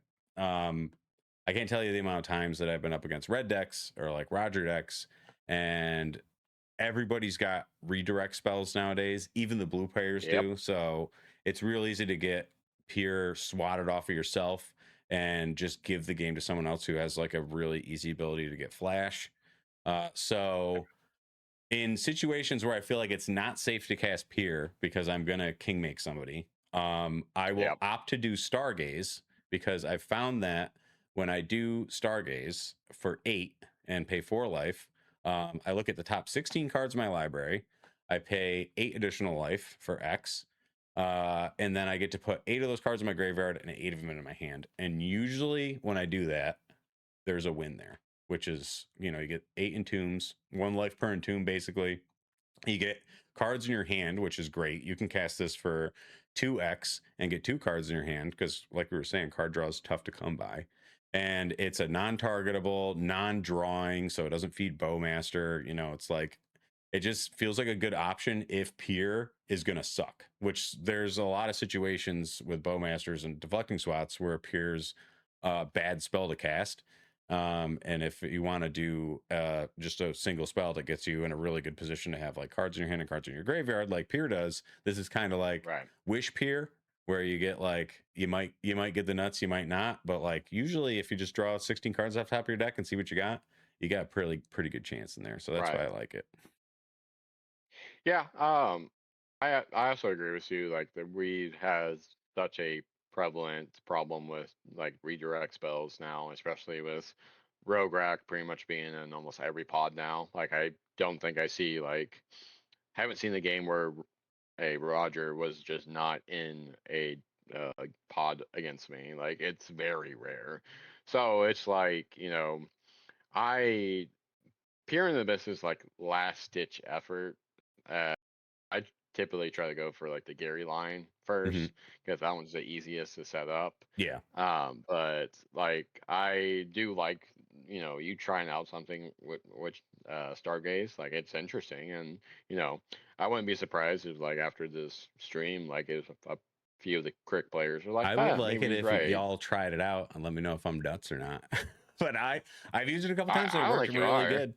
I can't tell you the amount of times that I've been up against red decks or like Roger decks, and everybody's got redirect spells nowadays. Even the blue players Yep. do. So it's real easy to get Peer swatted off of yourself and just give the game to someone else who has like a really easy ability to get flash. So in situations where I feel like it's not safe to cast Peer because I'm gonna king make somebody, I will Yep. opt to do Stargaze because I've found that when I do Stargaze for 8 and pay 4 life, I look at the top 16 cards in my library. I pay 8 additional life for X, and then I get to put 8 of those cards in my graveyard and 8 of them in my hand. And usually when I do that, there's a win there, which is, you get 8 entombs, 1 life per entomb, basically. You get cards in your hand, which is great. You can cast this for 2x and get 2 cards in your hand, because like we were saying, card draw is tough to come by, and it's a non-targetable, non-drawing, so it doesn't feed Bowmaster. You know, it's like, it just feels like a good option if Peer is going to suck, which there's a lot of situations with Bowmasters and deflecting swats where Peer's a bad spell to cast. And if you want to do just a single spell that gets you in a really good position to have like cards in your hand and cards in your graveyard, like Peer does, this is kind of like Wish Peer, where you get like, you might get the nuts, you might not, but like usually if you just draw 16 cards off the top of your deck and see what you got a pretty good chance in there. So that's why I like it. Yeah, I also agree with you. Like the weed has such a prevalent problem with like redirect spells now, especially with Rogue Rack pretty much being in almost every pod now. Like I don't think I see like haven't seen the game where a Roger was just not in a pod against me. Like it's very rare. So it's like, you know, I Peer in the Abyss is like last ditch effort. I typically try to go for like the Gary line first because that one's the easiest to set up. Yeah. But like I do like, you know, you trying out something with which Stargaze, like it's interesting, and you know, I wouldn't be surprised if like after this stream, like if a few of the Crick players are like, I would like maybe it he's if right. y'all tried it out and let me know if I'm nuts or not. But I've used it a couple I times and it don't worked think you really are. good.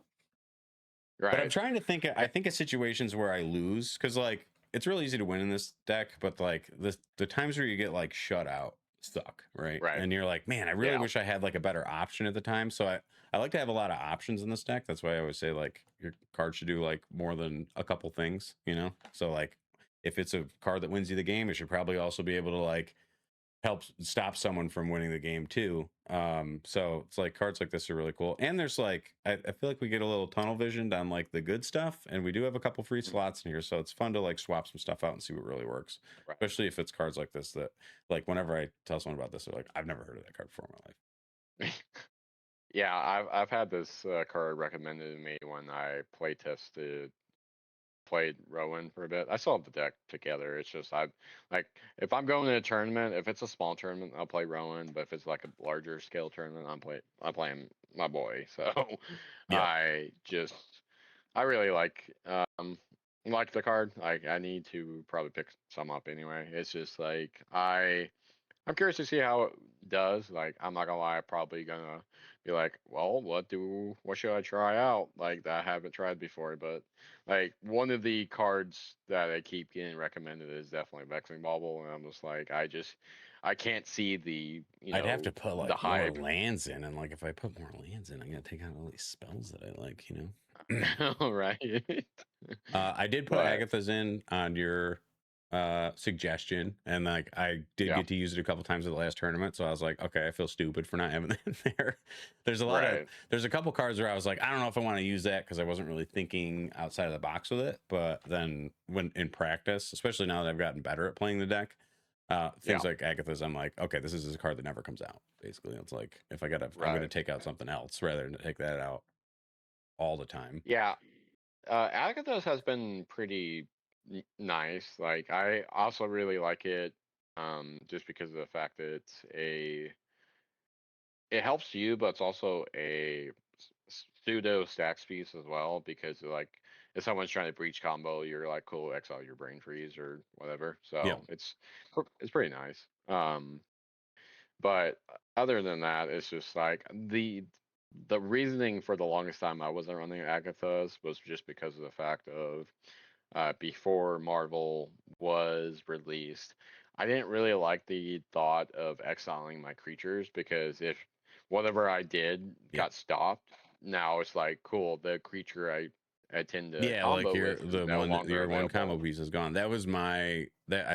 Right. But I'm trying to think. I think of situations where I lose, because like it's really easy to win in this deck, but like the times where you get like shut out suck, right? And you're like, man, I really wish I had like a better option at the time. So I like to have a lot of options in this deck. That's why I always say like your card should do like more than a couple things, you know? So like if it's a card that wins you the game, it should probably also be able to like help stop someone from winning the game too. So it's like cards like this are really cool. And there's like, I feel like we get a little tunnel visioned on like the good stuff, and we do have a couple free slots in here. So it's fun to like swap some stuff out and see what really works, especially if it's cards like this that like whenever I tell someone about this, they're like, I've never heard of that card before in my life. Yeah, I've had this card recommended to me when I played Rowan for a bit. I still have the deck together. It's just I like if I'm going to a tournament, if it's a small tournament, I'll play Rowan. But if it's like a larger scale tournament, I'm playing my boy. So I really like the card. I need to probably pick some up anyway. It's just like I'm curious to see how it does. Like, I'm not gonna lie, I'm probably gonna be like, well, what should I try out? Like that I haven't tried before. But like one of the cards that I keep getting recommended is definitely Vexing Bauble, and I'm just like, I can't see the I'd have to put like the more hype. lands in, and like if I put more lands in, I'm gonna take out all these spells that I like, you know. Right. I did put Agatha's in on your suggestion, and like I did get to use it a couple times at the last tournament, so I was like, okay, I feel stupid for not having that in there. There's a couple cards where I was like, I don't know if I want to use that, because I wasn't really thinking outside of the box with it. But then when in practice, especially now that I've gotten better at playing the deck, things like Agatha's, I'm like, okay, this is a card that never comes out. Basically, it's like if I'm gonna take out something else rather than take that out all the time. Yeah. Agatha's has been pretty nice. Like I also really like it, just because of the fact that it helps you, but it's also a pseudo stacks piece as well, because like if someone's trying to breach combo, you're like, cool, exile your brain freeze or whatever. So it's pretty nice. But other than that, it's just like the reasoning for the longest time I wasn't running Agatha's was just because of the fact of before Marvel was released, I didn't really like the thought of exiling my creatures, because if whatever I did got stopped, now it's like, cool, the creature I tend to combo like with is no longer your one available. combo piece is gone. That was I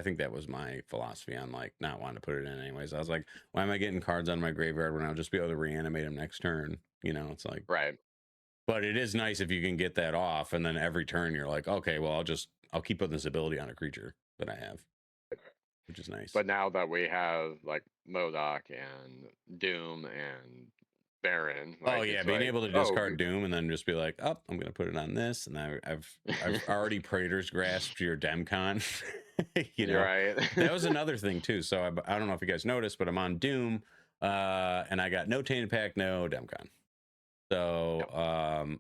think that was my philosophy on like not wanting to put it in anyways. I was like, why am I getting cards on my graveyard when I'll just be able to reanimate them next turn? You know, it's like, right. But it is nice if you can get that off, and then every turn you're like, okay, well, I'll keep putting this ability on a creature that I have, which is nice. But now that we have like MODOK and Doom and barren. Oh Like yeah, it's being like, able to oh, discard Doom and then just be like, oh, I'm gonna put it on this, and I've already Praetor's grasped your Demcon. You you're know, right. that was another thing too. So I don't know if you guys noticed, but I'm on Doom, and I got no Tainted Pack, no Demcon. So Yep.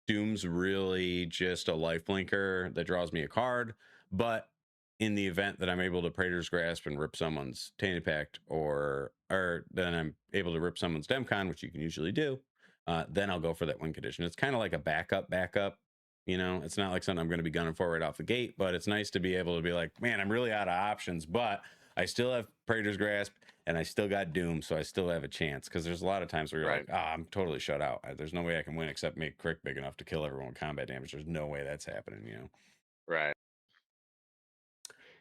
Doom's really just a life blinker that draws me a card, but in the event that I'm able to Praetor's Grasp and rip someone's Tainted Pact, or then I'm able to rip someone's Demcon, which you can usually do, then I'll go for that win condition. It's kind of like a backup. You know, it's not like something I'm going to be gunning for right off the gate, but it's nice to be able to be like, man, I'm really out of options, but I still have Praetor's Grasp and I still got Doom, so I still have a chance. Because there's a lot of times where you're Right. like, I'm totally shut out. There's no way I can win except make Crick big enough to kill everyone with combat damage. There's no way that's happening, you know. Right.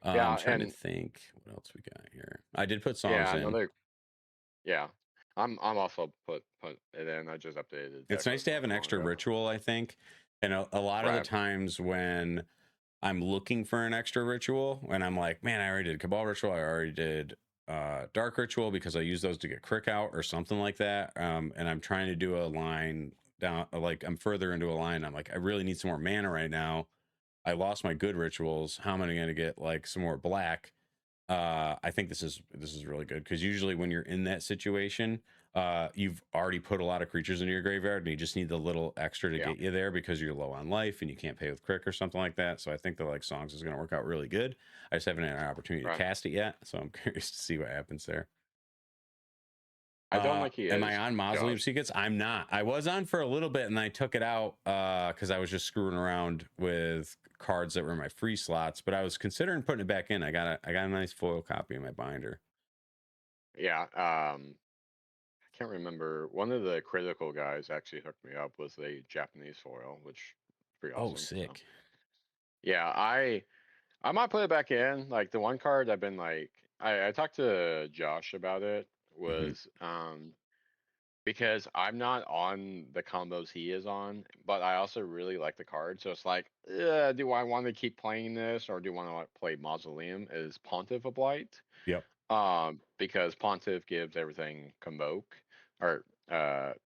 I'm Yeah. trying to And think what else we got here. I did put songs yeah, in. another. Yeah. I'm also put it in. I just updated the It's deck nice list to have not an too long extra ago. ritual, I think. And a lot of the Right. times when I'm looking for an extra ritual, and I'm like, man, I already did Cabal Ritual, I already did Dark Ritual, because I use those to get Crick out or something like that. And I'm trying to do a line down, like I'm further into a line. I'm like, I really need some more mana right now. I lost my good rituals. How am I going to get like some more black? I think this is really good, because usually when you're in that situation, you've already put a lot of creatures into your graveyard, and you just need the little extra to Yeah. get you there because you're low on life and you can't pay with Crick or something like that. So I think the like songs is going to work out really good. I just haven't had an opportunity to Right. cast it yet, so I'm curious to see what happens there. I don't like he Am I is on Mausoleum Josh. Secrets? I'm not. I was on for a little bit, and I took it out because I was just screwing around with cards that were in my free slots. But I was considering putting it back in. I got a nice foil copy in my binder. Yeah. I can't remember. One of the critical guys actually hooked me up with a Japanese foil, which is pretty Oh, awesome. So sick. yeah, I might put it back in. Like the one card I've been like, I talked to Josh about it, Hmm. was because I'm not on the combos he is on, but I also really like the card. So it's like, do I want to keep playing this, or do I want to play Mausoleum? Is Pontiff a blight? Yep. Because Pontiff gives everything convoke or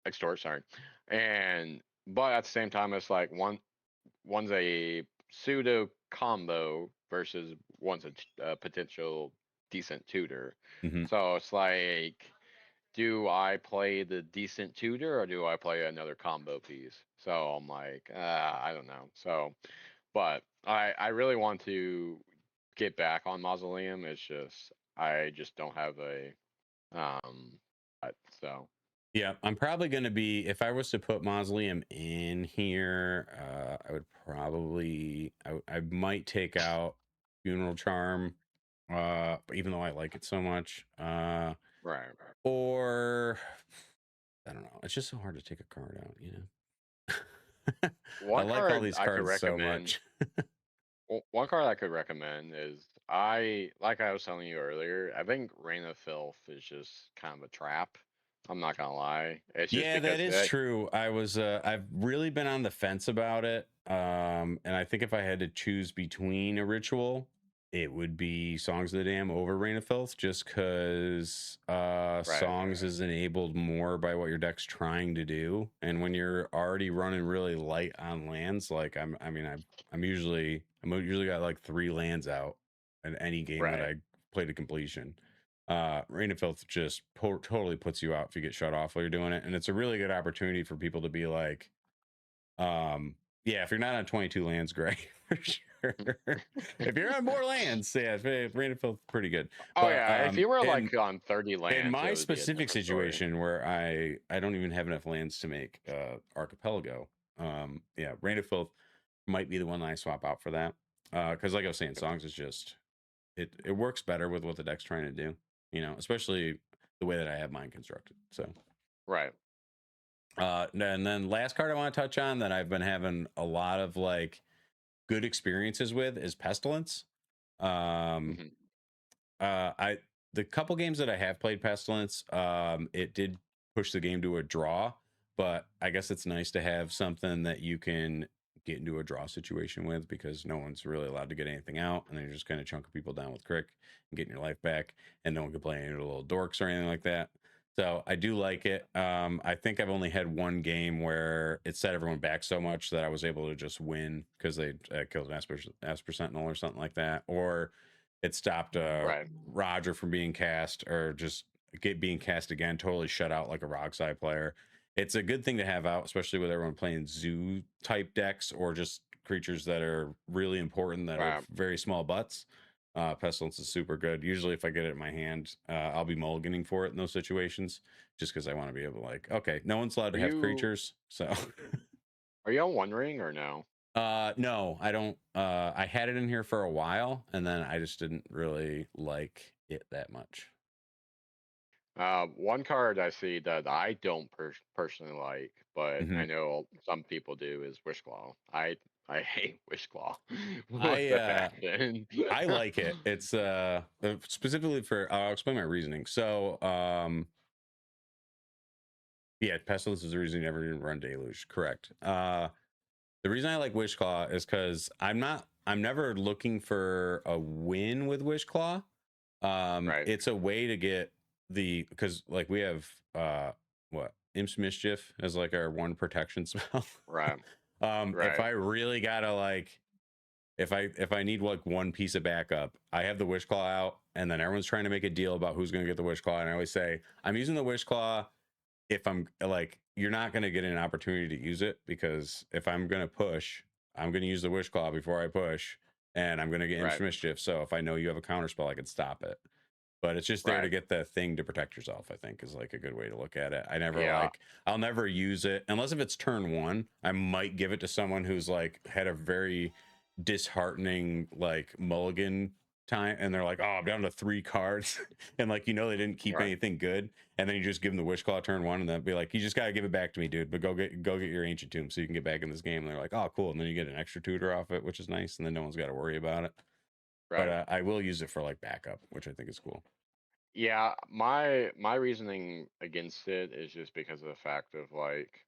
extort, sorry, and but at the same time, it's like one's a pseudo combo versus one's a potential decent tutor. Hmm. So it's like, do I play the decent tutor or do I play another combo piece? So I'm like, I don't know. So, but I really want to get back on Mausoleum. It's just I just don't have a so Yeah, I'm probably going to be, if I was to put Mausoleum in here, I would probably, I might take out Funeral Charm, even though I like it so much. right. Or, I don't know. It's just so hard to take a card out, you know? I One like all card these I could cards so recommend. much. One card I could recommend is like I was telling you earlier. I think Reign of Filth is just kind of a trap. I'm not gonna lie. It's just Yeah, that because is true. I've really been on the fence about it. And I think if I had to choose between a ritual, it would be Songs of the Dam over Reign of Filth, just because right, Songs is enabled more by what your deck's trying to do. And when you're already running really light on lands, like I'm usually got like 3 lands out in any game that right, I play to completion. Rain of Filth just totally puts you out if you get shut off while you're doing it, and it's a really good opportunity for people to be like, yeah, if you're not on 22 lands, great for sure. If you're on more lands, yeah, Rain of Filth pretty good. Oh But yeah, if you were in like on 30 in lands, it my would be a specific different story. situation where I don't even have enough lands to make Archipelago, yeah, Rain of Filth might be the one that I swap out for that. Because like I was saying, Songs is just it works better with what the deck's trying to do, you know, especially the way that I have mine constructed. So Right. and then last card I want to touch on that I've been having a lot of like good experiences with is Pestilence. um Hmm. I the couple games that I have played Pestilence, it did push the game to a draw, but I guess it's nice to have something that you can get into a draw situation with, because no one's really allowed to get anything out, and then you're just kind of chunking people down with Crick and getting your life back, and no one can play any little dorks or anything like that. So I do like it. I think I've only had one game where it set everyone back so much that I was able to just win because they killed an Asper Sentinel or something like that, or it stopped Right. Roger from being cast, or just being cast again. Totally shut out like a Rogsai player. It's a good thing to have out, especially with everyone playing zoo type decks or just creatures that are really important that are Right. very small butts. Pestilence is super good. Usually, if I get it in my hand, I'll be mulliganing for it in those situations, just because I want to be able to, like, okay, no one's allowed to have creatures, so. Are you on One Ring or no? No, I don't. I had it in here for a while, and then I just didn't really like it that much. One card I see that I don't personally like, but I Mhm. know some people do is Wishclaw. I hate Wishclaw with a I passion. I like it. It's specifically for. I'll explain my reasoning. So yeah, Pestilence is the reason you never even run Deluge. Correct. The reason I like Wishclaw is because I'm never looking for a win with Wishclaw. Right. It's a way to get because like we have what Imps Mischief as like our one protection spell. Right. If Right. I really gotta like if I need like one piece of backup, I have the Wishclaw out, and then everyone's trying to make a deal about who's gonna get the Wishclaw, and I always say I'm using the Wishclaw if I'm like, you're not going to get an opportunity to use it, because if I'm going to push, I'm going to use the Wish Claw before I push, and I'm going to get Imps Right. Mischief. So if I know you have a counter spell, I can stop it. But it's just there to Right. get the thing to protect yourself, I think, is like a good way to look at it. Yeah. I'll never use it unless if it's turn one. I might give it to someone who's like had a very disheartening like mulligan time, and they're like, oh, I'm down to 3 cards. And like, they didn't keep Right. anything good, and then you just give them the Wish Claw turn one, and then be like, you just got to give it back to me, dude, but go get your Ancient Tomb so you can get back in this game. And they're like, oh, cool. And then you get an extra tutor off it, which is nice, and then no one's got to worry about it. But Right. I will use it for like backup, which I think is cool. Yeah. My reasoning against it is just because of the fact of like,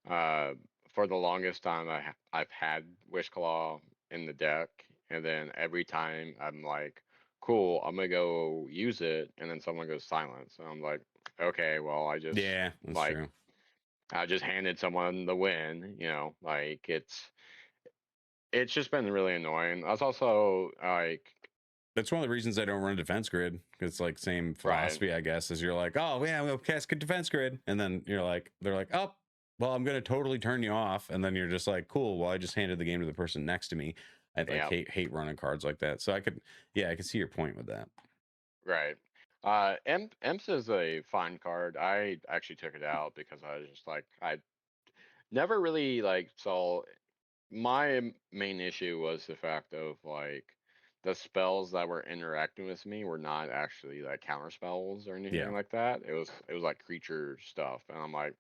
uh, for the longest time I've had Wishclaw in the deck, and then every time I'm like, cool, I'm gonna go use it, and then someone goes silence, and I'm like, okay, well, Yeah, that's like true. I just handed someone the win, like it's just been really annoying. I was also like, That's one of the reasons I don't run a defense grid. It's like same right, philosophy, I guess, as you're like, oh yeah, we'll cast a defense grid, and then they're like, oh, well, I'm gonna totally turn you off, and then you're just like, cool, well, I just handed the game to the person next to me. I like yeah, hate running cards like that. So I could see your point with that. right. Imps is a fine card. I actually took it out because I was just like, I never really like saw. My main issue was the fact of like the spells that were interacting with me were not actually like counter spells or Yeah. anything like that. It was like creature stuff, and I'm like,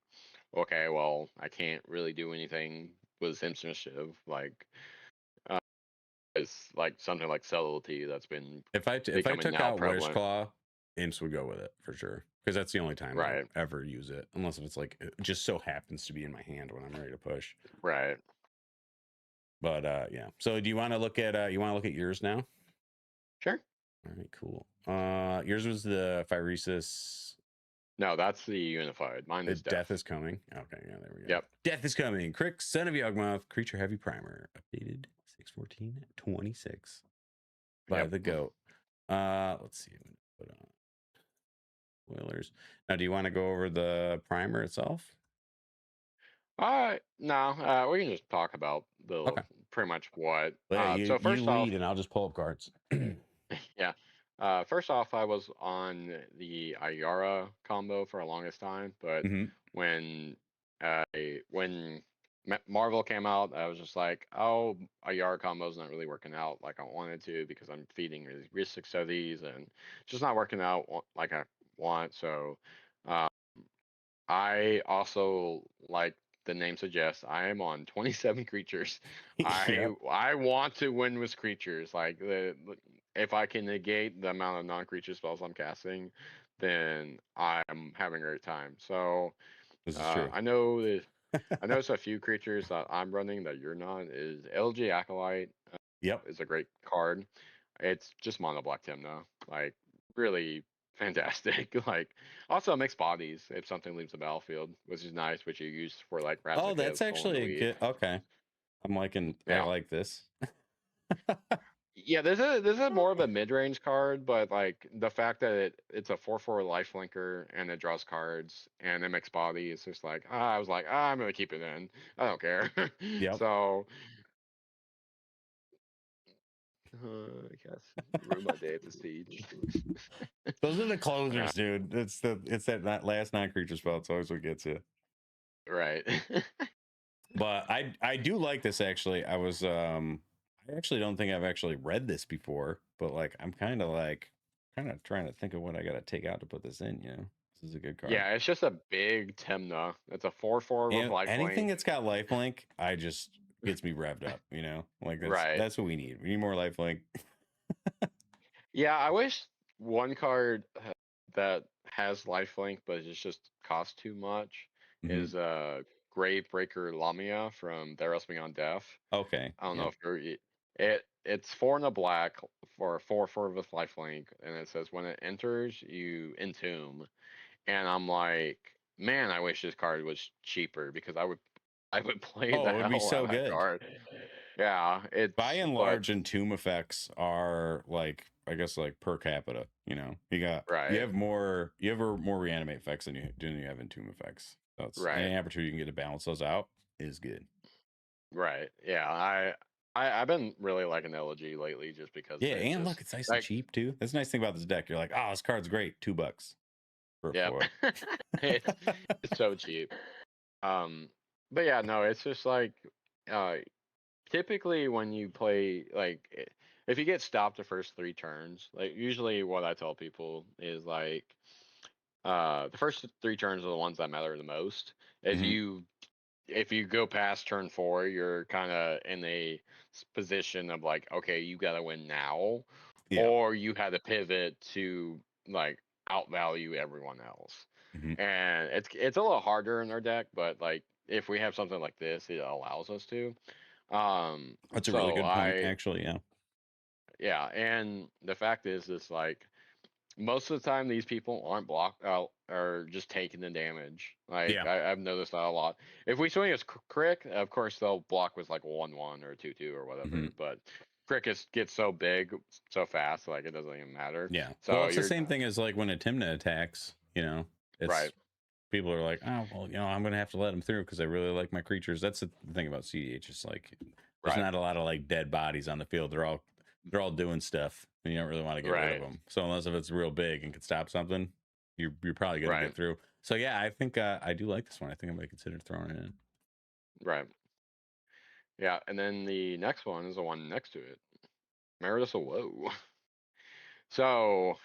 okay, well, I can't really do anything with Initiative. Like, uh, it's like something like subtlety that's been If I becoming took now out Wish prevalent. Claw, Imps would go with it for sure, because that's the only time I Right, ever use it, unless if it's like it just so happens to be in my hand when I'm ready to push. right. But yeah. So do you want to look at yours now? Sure. All right, cool. Yours was the Phyresis. No, that's the unified. Mine is Death death. is coming. Okay, yeah, there we go. Yep. Death is coming. Crick, son of Yawgmoth, creature heavy primer, updated 6/14/26 by Yep. the goat. Let's see. Put on spoilers. Now, do you want to go over the primer itself? No, we can just talk about the Okay. pretty much what. Well, yeah, So you first off, lead, and I'll just pull up cards. yeah. First off, I was on the Ayara combo for the longest time, but Hmm. when uh, when Marvel came out, I was just like, oh, Ayara combo's not really working out like I wanted to because I'm feeding really risk studies and it's just not working out like I want. So uh, I also, like the name suggests, I am on 27 creatures. I Yep. I want to win with creatures. Like if I can negate the amount of non-creature spells I'm casting, then I'm having a great time. So This is true. I know that I noticed a few creatures that I'm running that you're not. Is LG Acolyte Yep. is a great card. It's just mono black Tim though. Like really fantastic. Like, also mixed bodies if something leaves the battlefield, which is nice, which you use for like Oh, that's Razakis, Stolen actually a Elite. good. Okay, I Yeah. like this. Yeah, this is more of a mid-range card, but like the fact that it's a 4/4 lifelinker and it draws cards and it makes body, it's just like I was like, I'm gonna keep it in. I don't care. Yep. So I guess ruin my day at the siege. Those are the Uh, closers, dude. It's that last 9 creature spell. It's always what gets you. right. But I do like this actually. I actually don't think I've actually read this before, but like I'm kind of trying to think of what I got to take out to put this in. This is a good card. Yeah, it's just a big Timna. It's a 4/4 with And anything lifelink. that's got lifelink, I just gets me revved up. Like Right. that's what we need. We need more lifelink. Yeah, I wish one card that has lifelink but it just costs too much Mhm. is Gravebreaker Lamia from Theros Beyond Death. Okay. I don't know Yep. if it's 4 and a black for a 4/4 with lifelink, and it says when it enters you entomb. And I'm like, man, I wish this card was cheaper because I would play Oh, the it would be hell out so of that good. card. Yeah, By it's and but large, entomb effects are like, I guess, like per capita. You right, have more reanimate effects than you have entomb effects. So it's right. any opportunity you can get to balance those out is good. Right. Yeah. I've been really liking Elegy lately just because Yeah, it and look, just it's nice and like cheap too. That's the nice thing about this deck. You're like, oh, this card's great, $2 for a yep. foil. it's it's so cheap. But yeah, no, it's just like uh typically when you play if you get stopped the first 3 turns, like usually what I tell people is like the first 3 turns are the ones that matter the most. If Mhm. you if you go past turn 4, you're kind of in a position of like, okay, you got to win now, Yeah. or you had to pivot to like outvalue everyone else. Mhm. And it's a little harder in our deck, but like if we have something like this, it allows us to. That's a really So good point, actually. Yeah. yeah, and the fact is like most of the time these people aren't blocked out or just taking the damage. Like Yeah. I've noticed that a lot. If we swing as Crick, of course they'll block with like 1/1 or 2/2 or Mhm. whatever. But Crick gets so big so fast, like it doesn't even matter. Yeah. Well, So it's the you're same thing as like when a Timna attacks. right, It's people are like, oh, well, I'm going to have to let them through because I really like my creatures. That's the thing about cEDH. It's like there's right, not a lot of like dead bodies on the field. They're all doing stuff, and you don't really want to get rid of right, them. So unless if it's real big and can stop something, you're probably going to right, get through. So yeah, I think I do like this one. I think I'm going to consider throwing it in. right. Yeah, and then the next one is the one next to it. Meritus Woe. So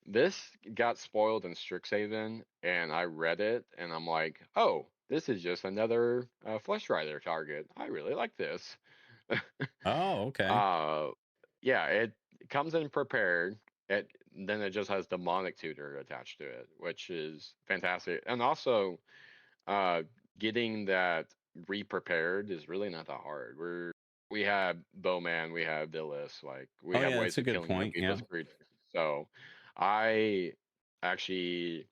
this got spoiled in Strixhaven, and I read it, and I'm like, oh, this is just another Flesh Rider target. I really like this. Oh, okay. uh, yeah, it comes in prepared. Then it just has demonic tutor attached to it, which is fantastic. And also, uh, getting that re-prepared is really not that hard. We have Bowman, we have Dillis, like we Oh have yeah, that's ways a of good killing other point. Yeah. people's creatures. So I actually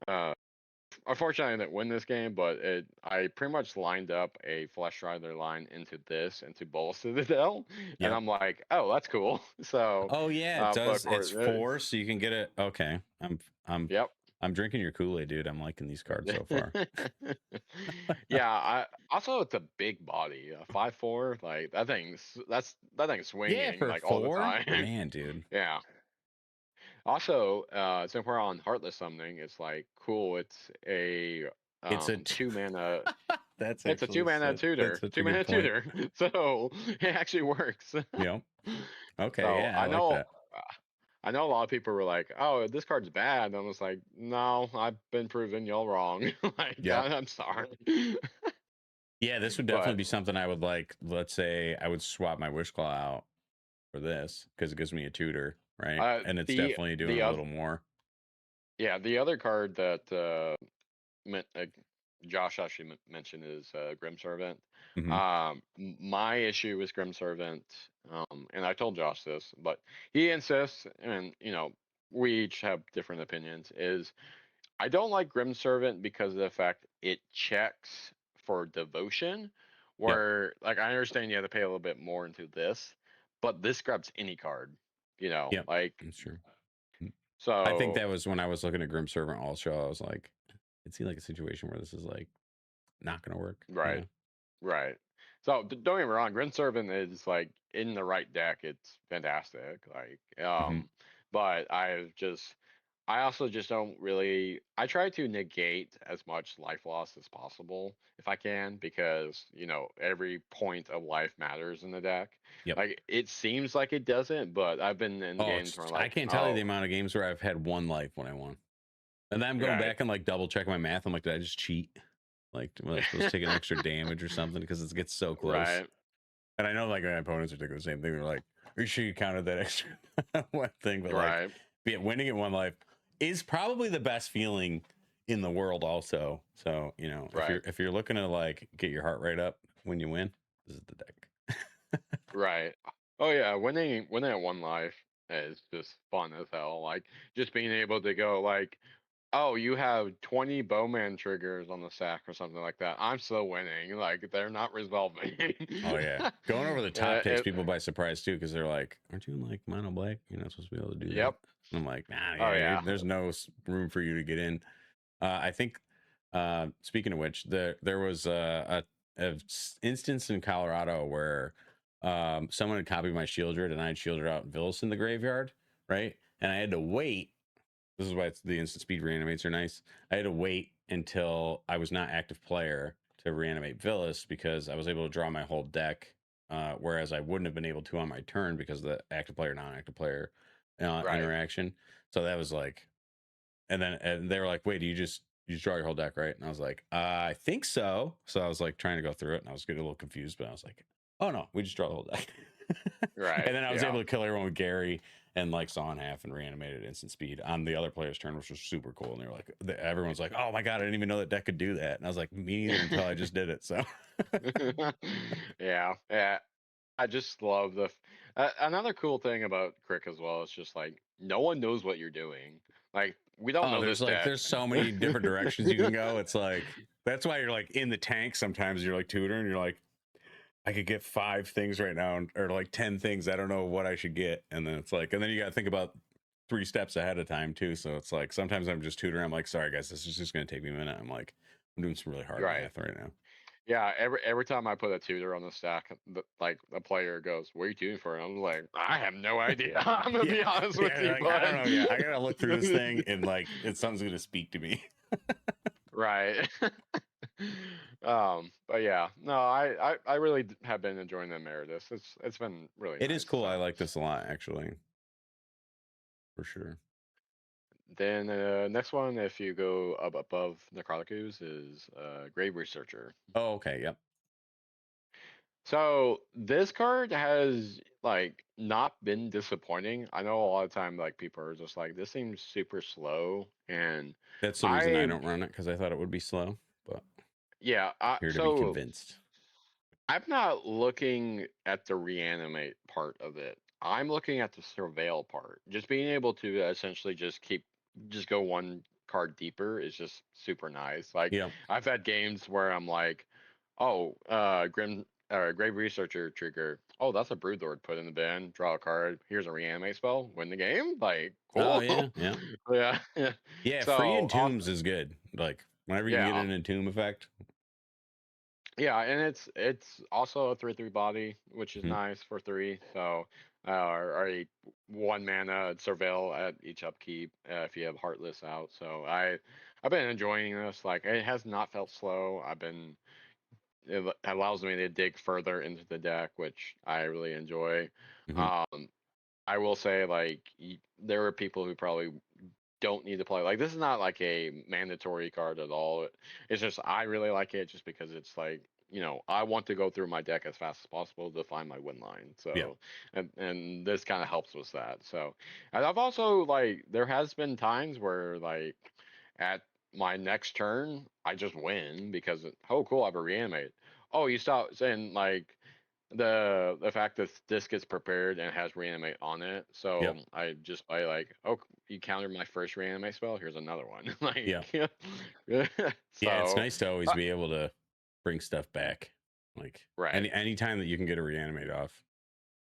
uh unfortunately I didn't win this game, but I pretty much lined up a Flesh Rider line into this into Bowl Citadel, and Yep. I'm like, oh, that's cool. So Oh yeah, it but of does. It's course 4, so you can get it. Okay. I'm yep. I'm drinking your Kool-Aid, dude. I'm liking these cards so far. Yeah, I also it's a big body, 5/4. Like that thing's Yeah, swinging for like all the 4, time. man, dude. Yeah. Also, since we're on Heartless Summoning, it's like cool. It's a 2 mana. that's It's a two actually mana that's tutor. such a Two good mana point. tutor. So it actually works. Yep. Okay, So yeah, I like that. I know a lot of people were like, "Oh, this card's bad." And I was like, "No, I've been proven y'all wrong. Like, Yep. I'm sorry." Yeah, this would definitely But be something I would like. Let's say I would swap my Wish Claw out for this because it gives me a tutor, right? And it's definitely doing the a other little more. yeah, the other card that Josh actually mentioned is Grim Servant. Hmm. My issue with Grim Servant, and I told Josh this, but he insists, and we each have different opinions. Is I don't like Grim Servant because of the fact it checks for devotion, Yep. where like I understand you have to pay a little bit more into this, but this grabs any card, Yep. like That's true. I think so that was when I was looking at Grim Servant also. I was like, it seemed like a situation where this is like not gonna work. right, right. So don't get me wrong, Grim Servant is like in the right deck, it's fantastic. Like Hmm. but I also just don't really. I try to negate as much life loss as possible if I can, because every point of life matters in the deck. Yep. Like it seems like it doesn't, but I've been in Oh, games where I'm I like, can't tell you oh, the amount of games where I've had one life when I won, and then I'm going right, back and like double checking my math. I'm like, did I just cheat? Like, was I supposed to take an extra damage or something? Because it gets so close. right, And I know like my opponents are thinking the same thing. They're like, "Are you sure you counted that extra one thing?" But like, right, winning at one life is probably the best feeling in the world. Also, so right, if you're looking to like get your heart rate up when you win, this is the deck. right. Oh yeah, winning at one life is just fun as hell. Like just being able to go like, oh, you have 20 bowman triggers on the stack or something like that. I'm still winning. Like they're not resolving. Oh yeah, going over the top takes It, people by surprise too, because they're like, "Aren't you in like mono black? You're not supposed to be able to do that." yep. And I'm like, "Nah, Oh yeah, yeah. there's no room for you to get in." I think. Speaking of which, there was instance in Colorado where someone had copied my shield red and I had shielded out Villis in the graveyard, right? And I had to wait. This is why the instant speed reanimates are nice. I had to wait until I was not active player to reanimate Villis because I was able to draw my whole deck, whereas I wouldn't have been able to on my turn because of the active player non-active player Right. interaction. So that was like, and they were like, "Wait, you just draw your whole deck, right?" And I was like, "I think so." So I was like trying to go through it, and I was getting a little confused, but I was like, "Oh no, we just draw the whole deck." Right. And then I was Yeah. able to kill everyone with Gary and like saw in half and reanimated instant speed on the other player's turn, which was super cool. And they were like, everyone's like, "Oh my god, I didn't even know that deck could do that." And I was like, "Me neither," until I just did it. So Yeah. Yeah. I just love another cool thing about Crick as well is just like no one knows what you're doing. Like we don't oh, know this deck. there's so many different directions you can go. It's like that's why you're like in the tank sometimes. You're like tutoring. You're like, I could get 5 things right now, or like 10 things. I don't know what I should get. And then it's like, and then you got to think about 3 steps ahead of time too. So it's like, sometimes I'm just tutoring. I'm like, sorry guys, this is just going to take me a minute. I'm like, I'm doing some really hard Right. math right now. Yeah, every time I put a tutor on the stack, like a player goes, "What are you tutoring for?" And I'm like, "I have no idea." I'm gonna Yeah. be honest with Yeah. you, Like, I don't bud. know. Yeah. I got to look through this thing and like, something's going to speak to me. Right. But yeah, no, I really have been enjoying the Emeritus. It's been really It is nice. cool. I So like this a lot, actually, for sure. then next one, if you go up above Necroticus, is Grave Researcher. Oh, okay. Yep. So this card has like not been disappointing. I know a lot of time like people are just like this seems super slow, and That's the reason I I don't run it, because I thought it would be slow, but yeah. here to be So convinced. I'm not looking at the reanimate part of it. I'm looking at the surveil part. Just being able to essentially just go one card deeper is just super nice. Like Yeah. I've had games where I'm like, oh, Grave Researcher trigger. Oh, that's a Broodlord. Put in the bin, draw a card. Here's a reanimate spell. Win the game. Like Oh cool. yeah. Yeah. Yeah. Yeah, free So entombs is good. Like whenever you can get yeah. an entomb effect. Yeah, and it's also a 3/3 body, which is Mhm. nice for 3. So, or a 1 mana surveil at each upkeep if you have Heartless out. So I've been enjoying this. Like it has not felt slow. It allows me to dig further into the deck, which I really enjoy. Mhm. Um, I will say like there are people who probably don't need to play. Like this is not like a mandatory card at all. It's just I really like it just because it's like I want to go through my deck as fast as possible to find my win line. Yeah. So and this kind of helps with that. So and I've also like there has been times where like at my next turn I just win because oh cool I have a reanimate. Oh you stop saying like the fact that this gets prepared and has reanimate on it, so Yep. I just buy like, oh, you countered my first reanimate spell. Here's another one. Yeah. Like, Yeah, it's so nice to always be able to bring stuff back. Like right, any time that you can get a reanimate off,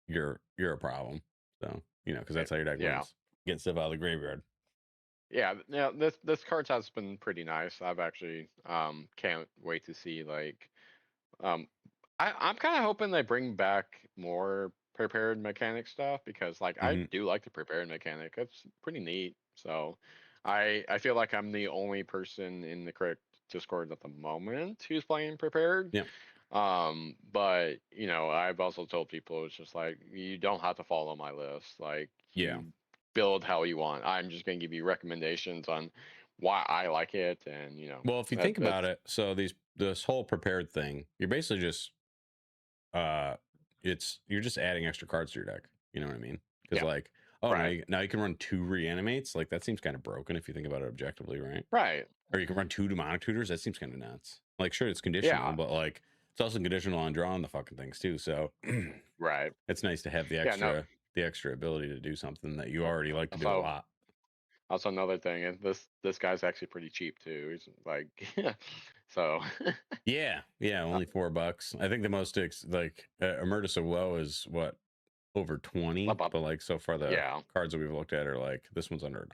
you're a problem. So, because that's how your deck yeah. wins. Get stuff out of the graveyard. Yeah, yeah. This card has been pretty nice. I've actually can't wait to see like um I'm kind of hoping they bring back more prepared mechanic stuff because like I Hmm. do like the prepared mechanic. It's pretty neat. So I feel like I'm the only person in the correct Discord at the moment who's playing prepared. Yeah. But I've also told people it's just like you don't have to follow my list. Like Yeah. you build how you want. I'm just gonna give you recommendations on why I like it, and Well, if you think about that's it, so this whole prepared thing, you're basically just uh you're just adding extra cards to your deck. You know what I mean? Because yeah, like, oh, right, now you can run 2 reanimates. Like that seems kind of broken if you think about it objectively, right? right, Or you can run 2 demonic tutors. That seems kind of nuts. Like, sure, it's yeah, conditional, but like it's also conditional on drawing the fucking things too. So right. it's nice to have Yeah, no. the extra ability to do something that you already like to do a Also, lot. also another thing, and this guy's actually pretty cheap too. He's like, so Yeah, yeah, uh, only $4. I think the most like Emeritus of Woe is what, over 20, about but like so far the yeah, cards that we've looked at are like this one's under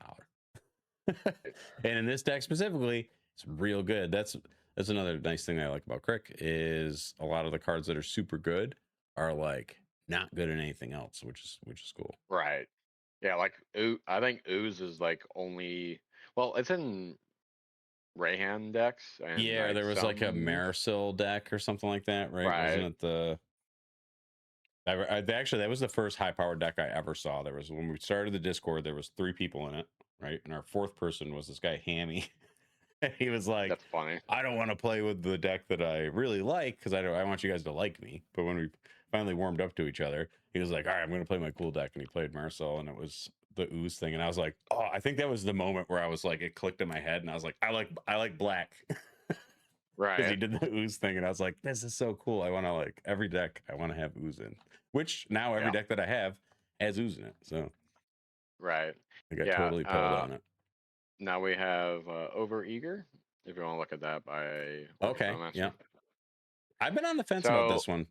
$1. And in this deck specifically, it's real good. That's another nice thing I like about Crick is a lot of the cards that are super good are like not good in anything else, which is cool. right, yeah. Like I think ooze is like only it's in Rayhan decks and Yeah, like there was like a some Marisil deck or something like that, right? Wasn't right. it the actually that was the first high powered deck I ever saw. There was when we started the Discord, there was 3 people in it, right? And our 4th person was this guy Hammy. And he was like, That's funny. I don't want to play with the deck that I really like because I want you guys to like me. But when we finally warmed up to each other, he was like, all right, I'm gonna play my cool deck. And he played Marcel, and it was the ooze thing. And I was like, oh, I think that was the moment where I was like, it clicked in my head, and I was like, I like black. Because he Right, did the ooze thing, and I was like, this is so cool. I want to like every deck I want to have ooze in. Which now every yeah, deck that I have has ooze in it. So right, I got yeah. totally pulled on it. Now we have Overeager. If you want to look at that by Okay. Yeah. Master. I've been on the fence about So this one.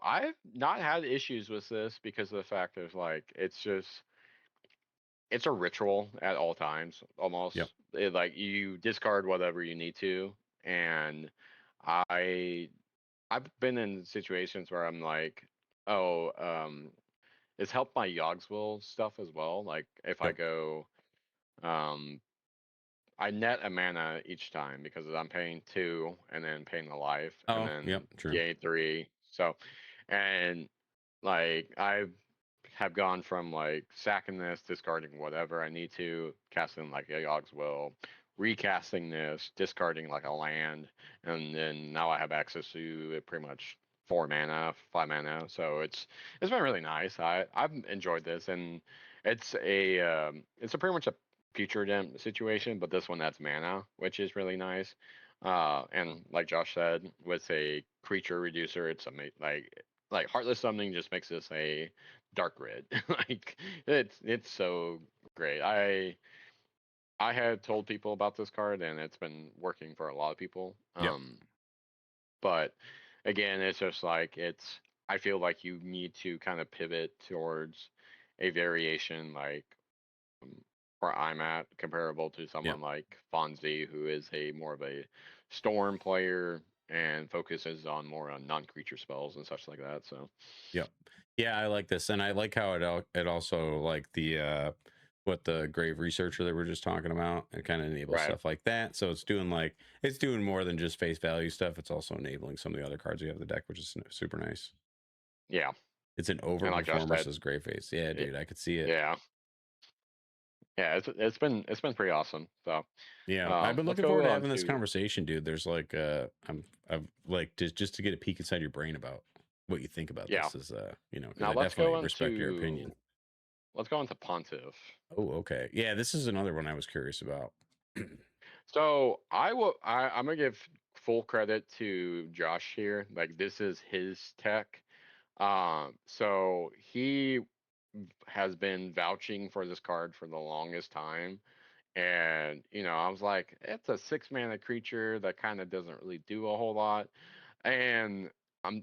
I've not had issues with this because of the fact of like it's a ritual at all times almost. Yep. Like you discard whatever you need to, and I I've been in situations where I'm like, oh, it's helped my Yogsville stuff as well. Like if I Yep. go, um, I net a mana each time because I'm paying 2 and then paying the life and Oh, yep. then True. gain 3. So, and like I have gone from like sacking this, discarding whatever I need to, casting like a Yog's Will, recasting this, discarding like a land, and then now I have access to pretty much 4 mana, 5 mana. So it's been really nice. I've enjoyed this, and it's a pretty much a future dem situation, but this one adds mana, which is really nice. And like Josh said, with a creature reducer, it's like Heartless Summoning just makes this a dark red. Like it's so great. I had told people about this card and it's been working for a lot of people. Yep. But again, it's just like I feel like you need to kind of pivot towards a variation like where I'm at, comparable to Yep. someone like Fonzie, who is a more of a storm player and focuses on more on non-creature spells and such like that. So Yep. Yeah, I like this, and I like how it also like the what the grave researcher that we're just talking about. It kind of enables right, stuff like that. So it's doing more than just face value stuff. It's also enabling some of the other cards you have in the deck, which is super nice. yeah, It's an and like Josh overperform said, versus grave face. Yeah, it, dude, I could see it. yeah, yeah, it's been pretty awesome. So Yeah, I've been let's looking forward go to on having this to conversation, dude. There's like I've like just to get a peek inside your brain about what you think about yeah. this is because Now I definitely respect your opinion. let's go into Pontiff. Oh, okay. Yeah, this is another one I was curious about. So I'm gonna give full credit to Josh here. Like this is his tech. So he has been vouching for this card for the longest time. And, I was like, it's a 6-mana creature that kind of doesn't really do a whole lot. And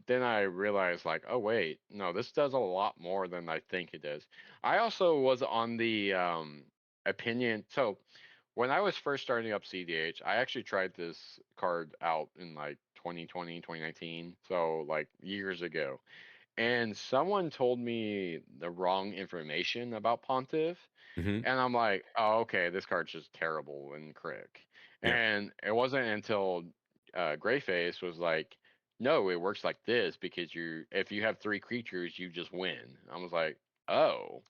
then I realized, like, oh, wait, no, this does a lot more than I think it does. I also was on the opinion. So when I was first starting up cEDH, I actually tried this card out in like 2020, 2019. So, like, years ago. And someone told me the wrong information about Pontiff. Mm-hmm. And I'm like, oh, okay, this card's just terrible in Crick. Yeah. And it wasn't until Greyface was like, no, it works like this because if you have 3 creatures, you just win. I was like, oh,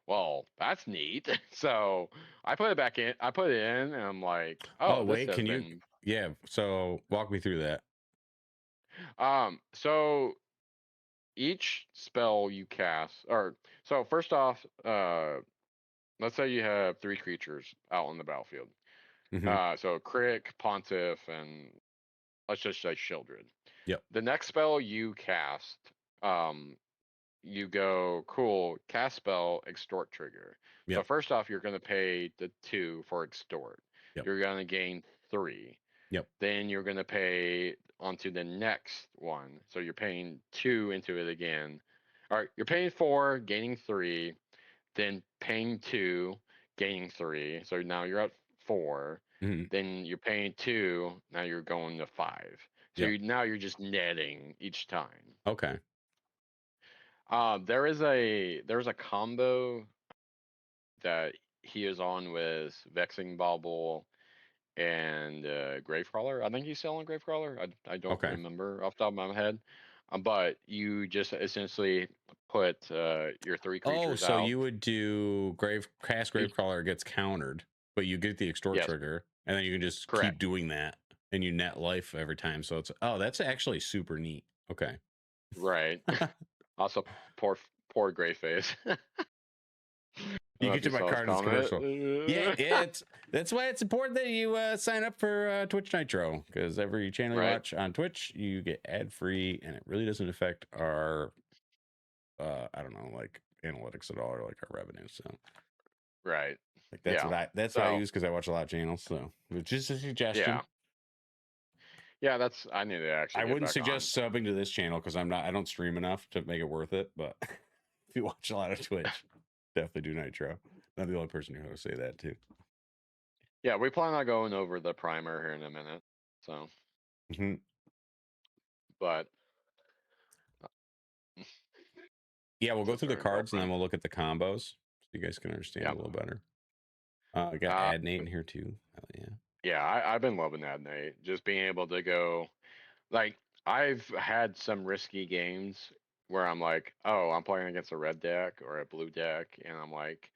well, that's neat. So I put it back in. I put it in, and I'm like, Oh, oh, this wait, has can you? been. Yeah. So walk me through that. So each spell you cast, or so first off, let's say you have 3 creatures out on the battlefield. Mm-hmm. So Crick, Pontiff, and let's just say Shieldred. Yep. The next spell you cast, you go, cool, cast spell, extort trigger. So Yep. first off, you're going to pay the 2 for extort. Yep. You're going to gain 3. Yep. Then you're going to pay onto the next one. So you're paying 2 into it again. All right, you're paying 4, gaining 3, then paying 2, gaining 3. So now you're at 4. Mm-hmm. Then you're paying 2. Now you're going to 5. So Yep. now you're just netting each time. Okay. There's a combo that he is on with Vexing Bauble and Gravecrawler. I think he's selling Gravecrawler. I don't Okay. remember off the top of my head. But you just essentially put your 3 Oh, creatures so out. you would do Gravecrawler gets countered, but you get the extort Yes, trigger, and then you can just keep correct. doing that, and you net life every time. So that's actually super neat. Okay. Right. Also, poor Greyface. I don't You know get if to you my saw his card in this comment. commercial. Yeah, that's why it's important that you sign up for Twitch Nitro, because every channel you Right. watch on Twitch, you get ad free, and it really doesn't affect our I don't know, like analytics at all, or like our revenue. So Right. like that's Yeah. what I use, because I watch a lot of channels. So it's just a suggestion. Yeah. I need to actually I get wouldn't back on. suggest subbing to this channel because I don't stream enough to make it worth it. But if you watch a lot of Twitch, definitely do Nitro. I'm the only person who will say that too. Yeah, we plan on going over the primer here in a minute. So, Mm-hmm. but Yeah, we'll go through the sorry, cards and then we'll look at the combos so you guys can understand Yeah. a little better. I got Ad Nate in here too. Hell yeah. Yeah, I've been loving that, Nate. Just being able to go, like, I've had some risky games where I'm like, oh, I'm playing against a red deck or a blue deck, and I'm like,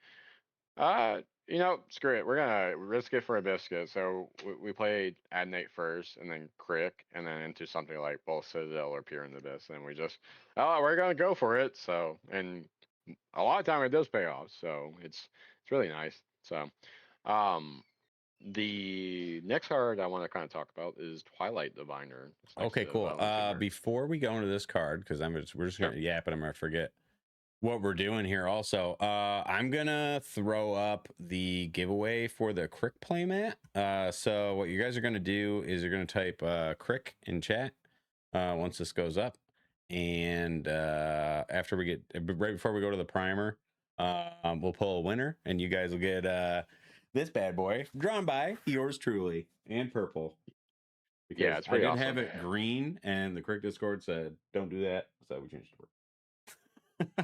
screw it. We're gonna risk it for a biscuit. So we played Adnate first, and then Crick, and then into something like both Citadel or Pure in the Abyss, and we're gonna go for it. So, and a lot of time it does pay off. So it's really nice. So, the next card I want to kind of talk about is Twilight Diviner. It's next Okay, to cool. Violent Tumor. Before we go into this card, because we're just gonna yap and I'm gonna forget what we're doing here. Also, I'm gonna throw up the giveaway for the Crick playmat. So what you guys are gonna do is you're gonna type Crick in chat once this goes up, and after we get right before we go to the primer, we'll pull a winner, and you guys will get this bad boy drawn by yours truly and purple. Because Yeah, it's I pretty did awesome. have it green, and the Crick Discord said don't do that, so we changed it.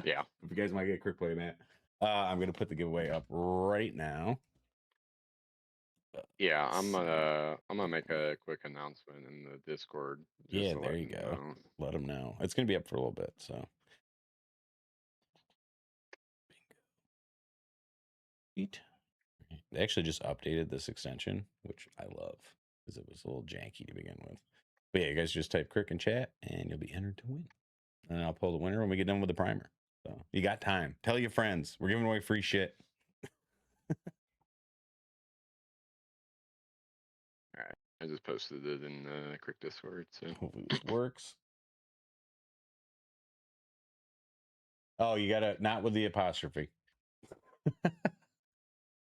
Yeah. If you guys might get a Crick play, Matt, I'm gonna put the giveaway up right now. Yeah, I'm gonna make a quick announcement in the Discord. Yeah, there you go. Let them know. It's gonna be up for a little bit, so. Bingo. They actually just updated this extension, which I love because it was a little janky to begin with. But yeah, you guys just type Crick in chat, and you'll be entered to win. And I'll pull the winner when we get done with the primer. So you got time. Tell your friends. We're giving away free shit. All right. I just posted it in the Crick Discord. So Hopefully this works. Oh, you gotta not with the apostrophe.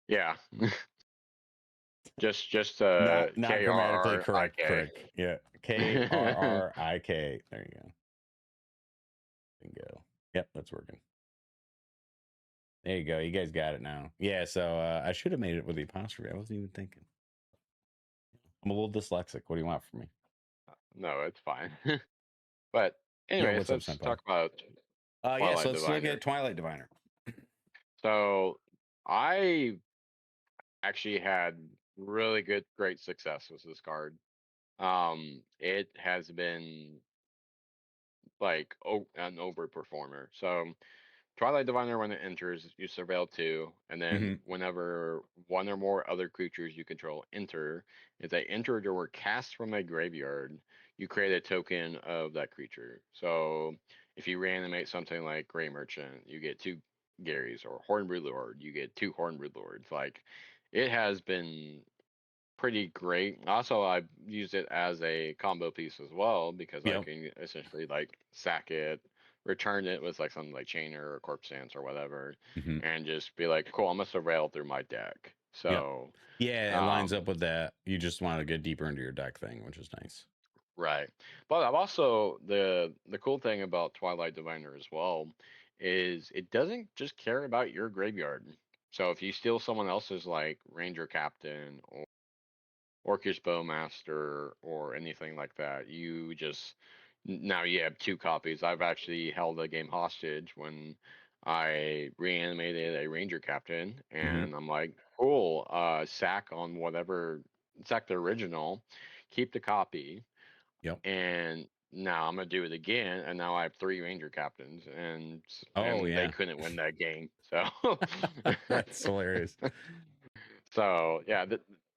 yeah, just Not grammatically correct. KRRIK. Correct. Yeah. KRRIK. There you go. Bingo. Yep, that's working. There you go. You guys got it now. Yeah, so I should have made it with the apostrophe. I wasn't even thinking. I'm a little dyslexic. What do you want from me? No, it's fine. But Yo, anyways, what's up, let's Senpai? talk about Yeah, so Twilight let's look Diviner. at Twilight Diviner. So I actually had really great success with this card. It has been like an overperformer. So Twilight Diviner, when it enters, you surveil 2, and then Mm-hmm. whenever one or more other creatures you control enter, if they entered or were cast from a graveyard, you create a token of that creature. So if you reanimate something like Grey Merchant, you get 2 Garys, or Hornbrood Lord, you get 2 Hornbrood Lords. Like, it has been pretty great. Also, I used it as a combo piece as well because I Yep. can essentially like sack it, return it with like something like Chainer or Corpse Dance or whatever, Mm-hmm. and just be like, cool, I'm gonna surveil through my deck. Yep. So Yeah, it lines up with that. You just want to get deeper into your deck thing, which is nice. right. But I've also the cool thing about Twilight Diviner as well is it doesn't just care about your graveyard. So if you steal someone else's like Ranger Captain or Orcish Bowmaster or anything like that. You just now you have 2 copies. I've actually held a game hostage when I reanimated a Ranger Captain, Mm-hmm. and I'm like, cool, sack on whatever, sack the original, keep the copy, Yep. and now I'm gonna do it again, and now I have 3 Ranger Captains, and Oh they yeah. couldn't win that game. So That's hilarious. So yeah,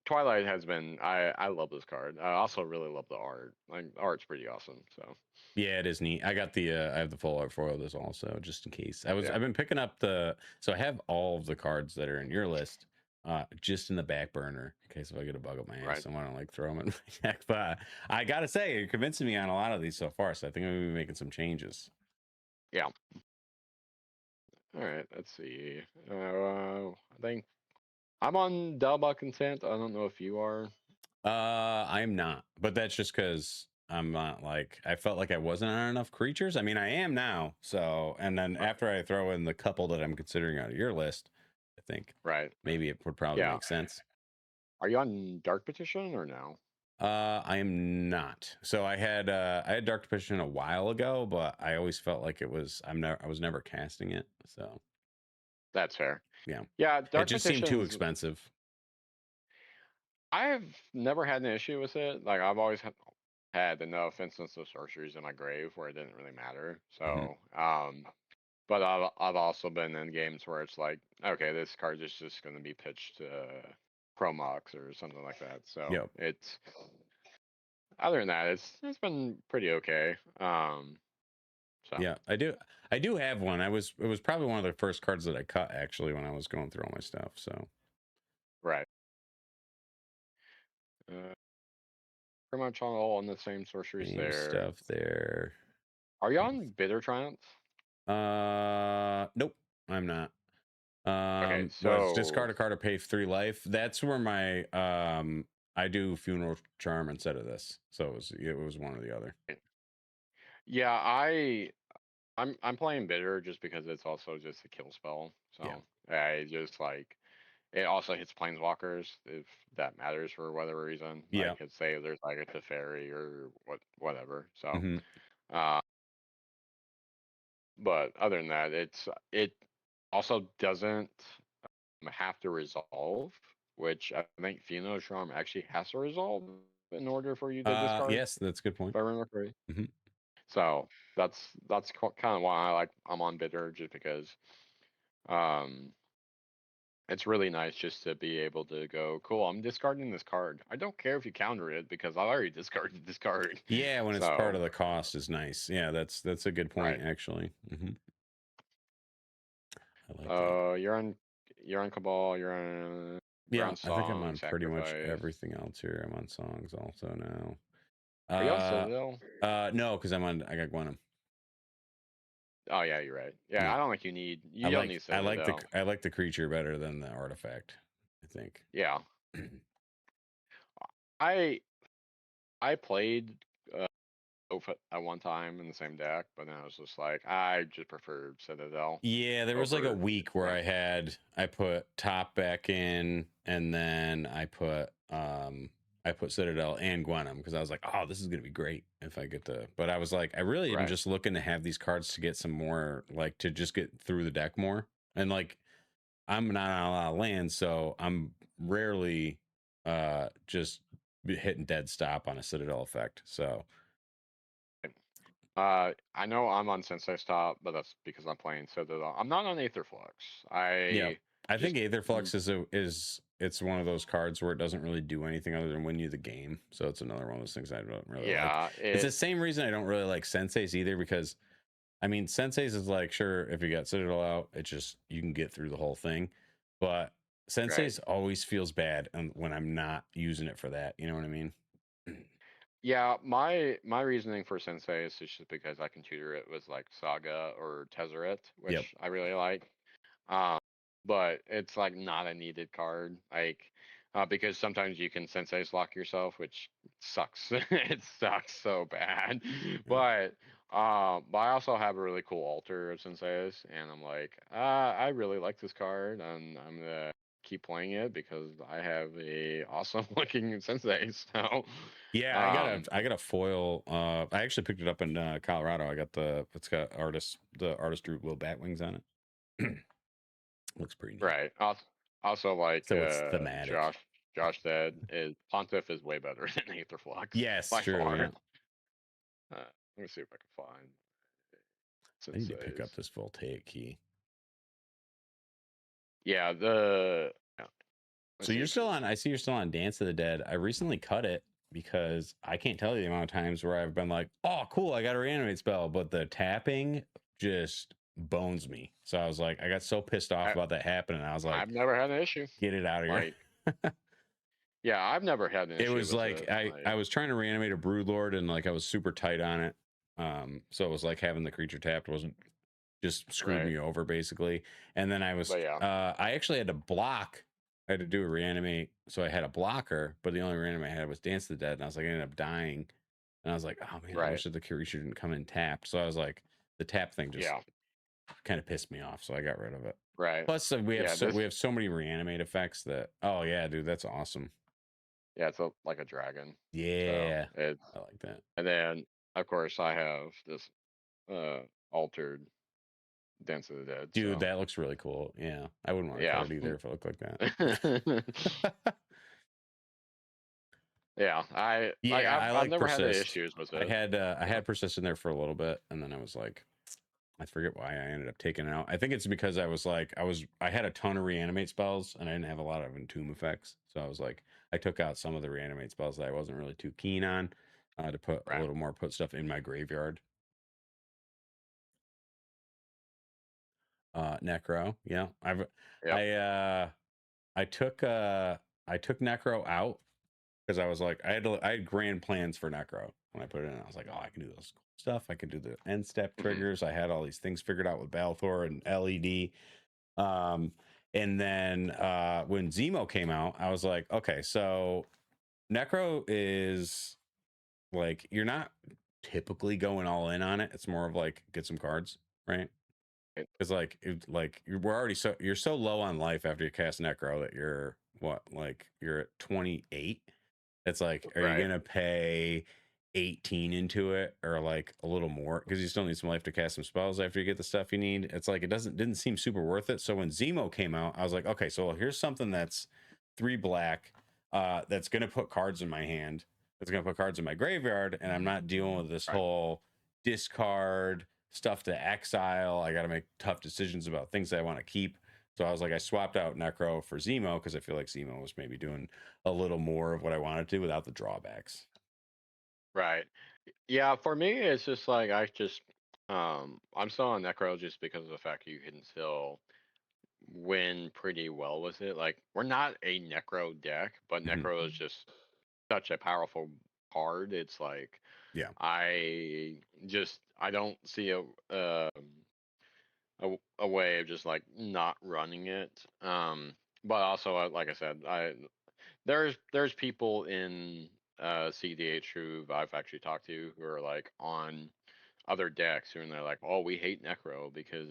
Twilight has been. I love this card. I also really love the art. Like, the art's pretty awesome. So Yeah, it is neat. I got the I have the full art foil of this also, just in case. yeah, I've been picking up so I have all of the cards that are in your list, just in the back burner in case if I get a bug up my ass, right. I want to like throw them in my deck. But I gotta say, you're convincing me on a lot of these so far. So I think I'm gonna be making some changes. Yeah. All right. Let's see. I think I'm on Delba consent. I don't know if you are. I'm not, but that's just because I'm not like I felt like I wasn't on enough creatures. I mean, I am now. So, and then Right. after I throw in the couple that I'm considering out of your list, I think Right. maybe it would probably Yeah. make sense. Are you on Dark Petition or no? I am not. So I had Dark Petition a while ago, but I always felt like it was I was never casting it. So That's fair. yeah, Yeah, it Dark just seemed too Petition's. expensive. I've never had an issue with it. Like, I've always had enough instances of sorceries in my grave where it didn't really matter. Hmm. So but I've also been in games where it's like, okay, this card is just going to be pitched to Promox or something like that. So Yep. it's other than that, it's been pretty okay. So Yeah, I do have one. It was probably one of the first cards that I cut actually when I was going through all my stuff. So right, pretty much on all on the same sorceries same there. stuff there. Are you on Bitter Triumph? Nope, I'm not. Okay, Was discard so a card or pay 3 life. That's where my I do Funeral Charm instead of this. So it was one or the other. yeah, I'm playing Bitter just because it's also just a kill spell. Yeah. So I just like it also hits planeswalkers if that matters for whatever reason. Yeah. Like, let's say there's like a Teferi or whatever. So, Hmm. uh, but other than that, it also doesn't have to resolve, which I think Funeral Charm actually has to resolve in order for you to discard. Yes, that's a good point. If I remember correctly. Hmm. So that's kind of why I'm on Bitter, just because um it's really nice just to be able to go, cool, I'm discarding this card. I don't care if you counter it because I already discarded this card. Yeah, when it's part So of the cost is nice. Yeah, that's a good point right. actually. I like that. You're on Cabal. You're on. We're Yeah, on I think I'm song, on pretty much sacrifice. everything else here. I'm on songs also now. Are you on Citadel? No, because I got Gwenum. Oh yeah, you're right. Yeah, Yeah. I don't think you don't need Citadel. I like the creature better than the artifact, I think. Yeah, I I played Oath at one time in the same deck, but then I was just like, I just preferred Citadel Yeah, there was like a over week where Gwen. I put top back in, and then I put Citadel and Gwenum because I was like, oh, this is gonna be great if I get to. But I was like, I really am Right. just looking to have these cards to get some more, like to just get through the deck more. And like I'm not on a lot of land, so I'm rarely just hitting dead stop on a Citadel effect. So I know I'm on Sensei's top, but that's because I'm playing Citadel. I'm not on Aetherflux. yeah, I I think just Aetherflux is it's one of those cards where it doesn't really do anything other than win you the game. So it's another one of those things I don't really like. yeah, It's the same reason I don't really like Sensei's either, because I mean Sensei's is like, sure, if you got Citadel out, it's just you can get through the whole thing. But right. Sensei's always feels bad when I'm not using it for that. You know what I mean? Yeah, my reasoning for Sensei is just because I can tutor it with like Saga or Tezzeret, Yep. which I really like. Um, but it's like not a needed card, like because sometimes you can Sensei's lock yourself, which sucks. It sucks so bad. Yeah. But I also have a really cool altar of Sensei's, and I'm like, I really like this card, and I'm gonna keep playing it because I have a awesome looking Sensei. So. Yeah, Um, I got a foil. I actually picked it up in Colorado. I got it's got the artist drew little bat wings on it. Looks pretty neat. right. Also, like So it's thematic. Josh said, is Pontiff is way better than Aetherflux Yes, by true. Yeah, far. Let me see if I can find I need to pick up Sensei's. this voltaic key. Yeah, the So let's see you're if still it's on. I see you're still on Dance of the Dead. I recently cut it because I can't tell you the amount of times where I've been like, "Oh, cool, I got a reanimate spell," but the tapping just bones me. So I was like, I got so pissed off I, about that happening. I was like, I've never had an issue. get it out of here. Like, yeah, I've never had an It issue was with like it. I Like, was trying to reanimate a Broodlord, and like I was super tight on it. So it was like having the creature tapped wasn't just screwed right. me over basically. And then But yeah, I actually had to block. I had to do a reanimate, so I had a blocker, but the only reanimate I had was Dance the Dead, and I was like, I ended up dying, and I was like, oh man, I right. wish that the creature didn't come in tapped. So I was like, the tap thing just Yeah, kind of pissed me off, so I got rid of it. right. Plus, Yeah, this. we have so many reanimate effects that, oh yeah, dude, that's awesome. Yeah, it's like a dragon. So Yeah, it's I like that. and then of course I have this uh altered Dance of the Dead. Dude, So that looks really cool. Yeah, I wouldn't want to cut yeah. it either if it looked like that. Yeah, Yeah, I I've like never had any persist. issues with it. I Yeah. had persist in there for a little bit, and then I was like, I forget why I ended up taking it out. I think it's because I was like, I had a ton of reanimate spells, and I didn't have a lot of entomb effects. So I was like, I took out some of the reanimate spells that I wasn't really too keen on, to put a Right. little more, put stuff in my graveyard. Necro, yeah, Yep. I uh I took Necro out because I was like, I had grand plans for Necro when I put it in. I was like, oh, I can do this cool stuff. I can do the end step Hmm. triggers. I had all these things figured out with Balthor and LED. And then when Zemo came out, I was like, okay, so Necro is like, you're not typically going all in on it. It's more of like get some cards, right? Because we're already you're so low on life after you cast Necro that you're you're at 28. It's like, are you Right. gonna pay 18 into it or like a little more because you still need some life to cast some spells after you get the stuff you need? It's like it didn't seem super worth it. So when Zemo came out, I was like, okay, so here's something that's 3 black, that's gonna put cards in my hand, that's gonna put cards in my graveyard, and I'm not dealing with this Right. whole discard stuff to exile. I got to make tough decisions about things that I want to keep. So I was like, I swapped out Necro for Zemo because I feel like Zemo was maybe doing a little more of what I wanted to without the drawbacks. Right. Yeah, for me it's just like I'm still on Necro just because of the fact you can still win pretty well with it. Like, we're not a Necro deck, but Mhm. Necro is just such a powerful card. It's like, Yeah. I don't see a way of just like not running it. But also, like I said, there's people in cEDH who I've actually talked to who are like on other decks who and they're like, oh, we hate Necro because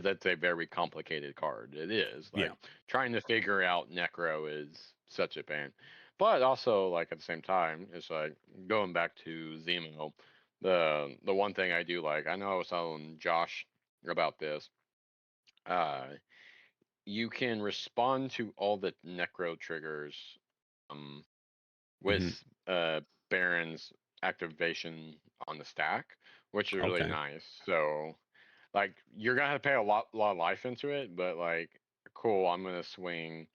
that's a very complicated card. It is Yeah. like trying to figure out Necro is such a pain. But also, like at the same time, it's like going back to Zemo. The one thing I do like, I know I was telling Josh about this. Uh, you can respond to all the Necro triggers um, with Mhm. Baron's activation on the stack, which is really Okay. nice. So, like, you're gonna have to pay a lot of life into it, but like, cool. I'm gonna swing.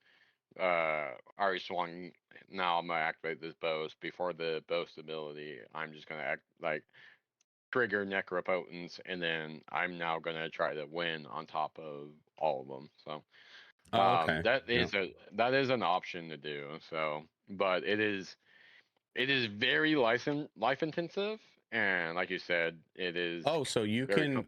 I already swung. Now I'm gonna activate this boast. Before the boast ability, I'm just gonna trigger Necropotence, and then I'm now gonna try to win on top of all of them. So. Oh, okay. That Yeah. is an option to do. So, but it is very life intensive, and like you said, it is Oh, so you very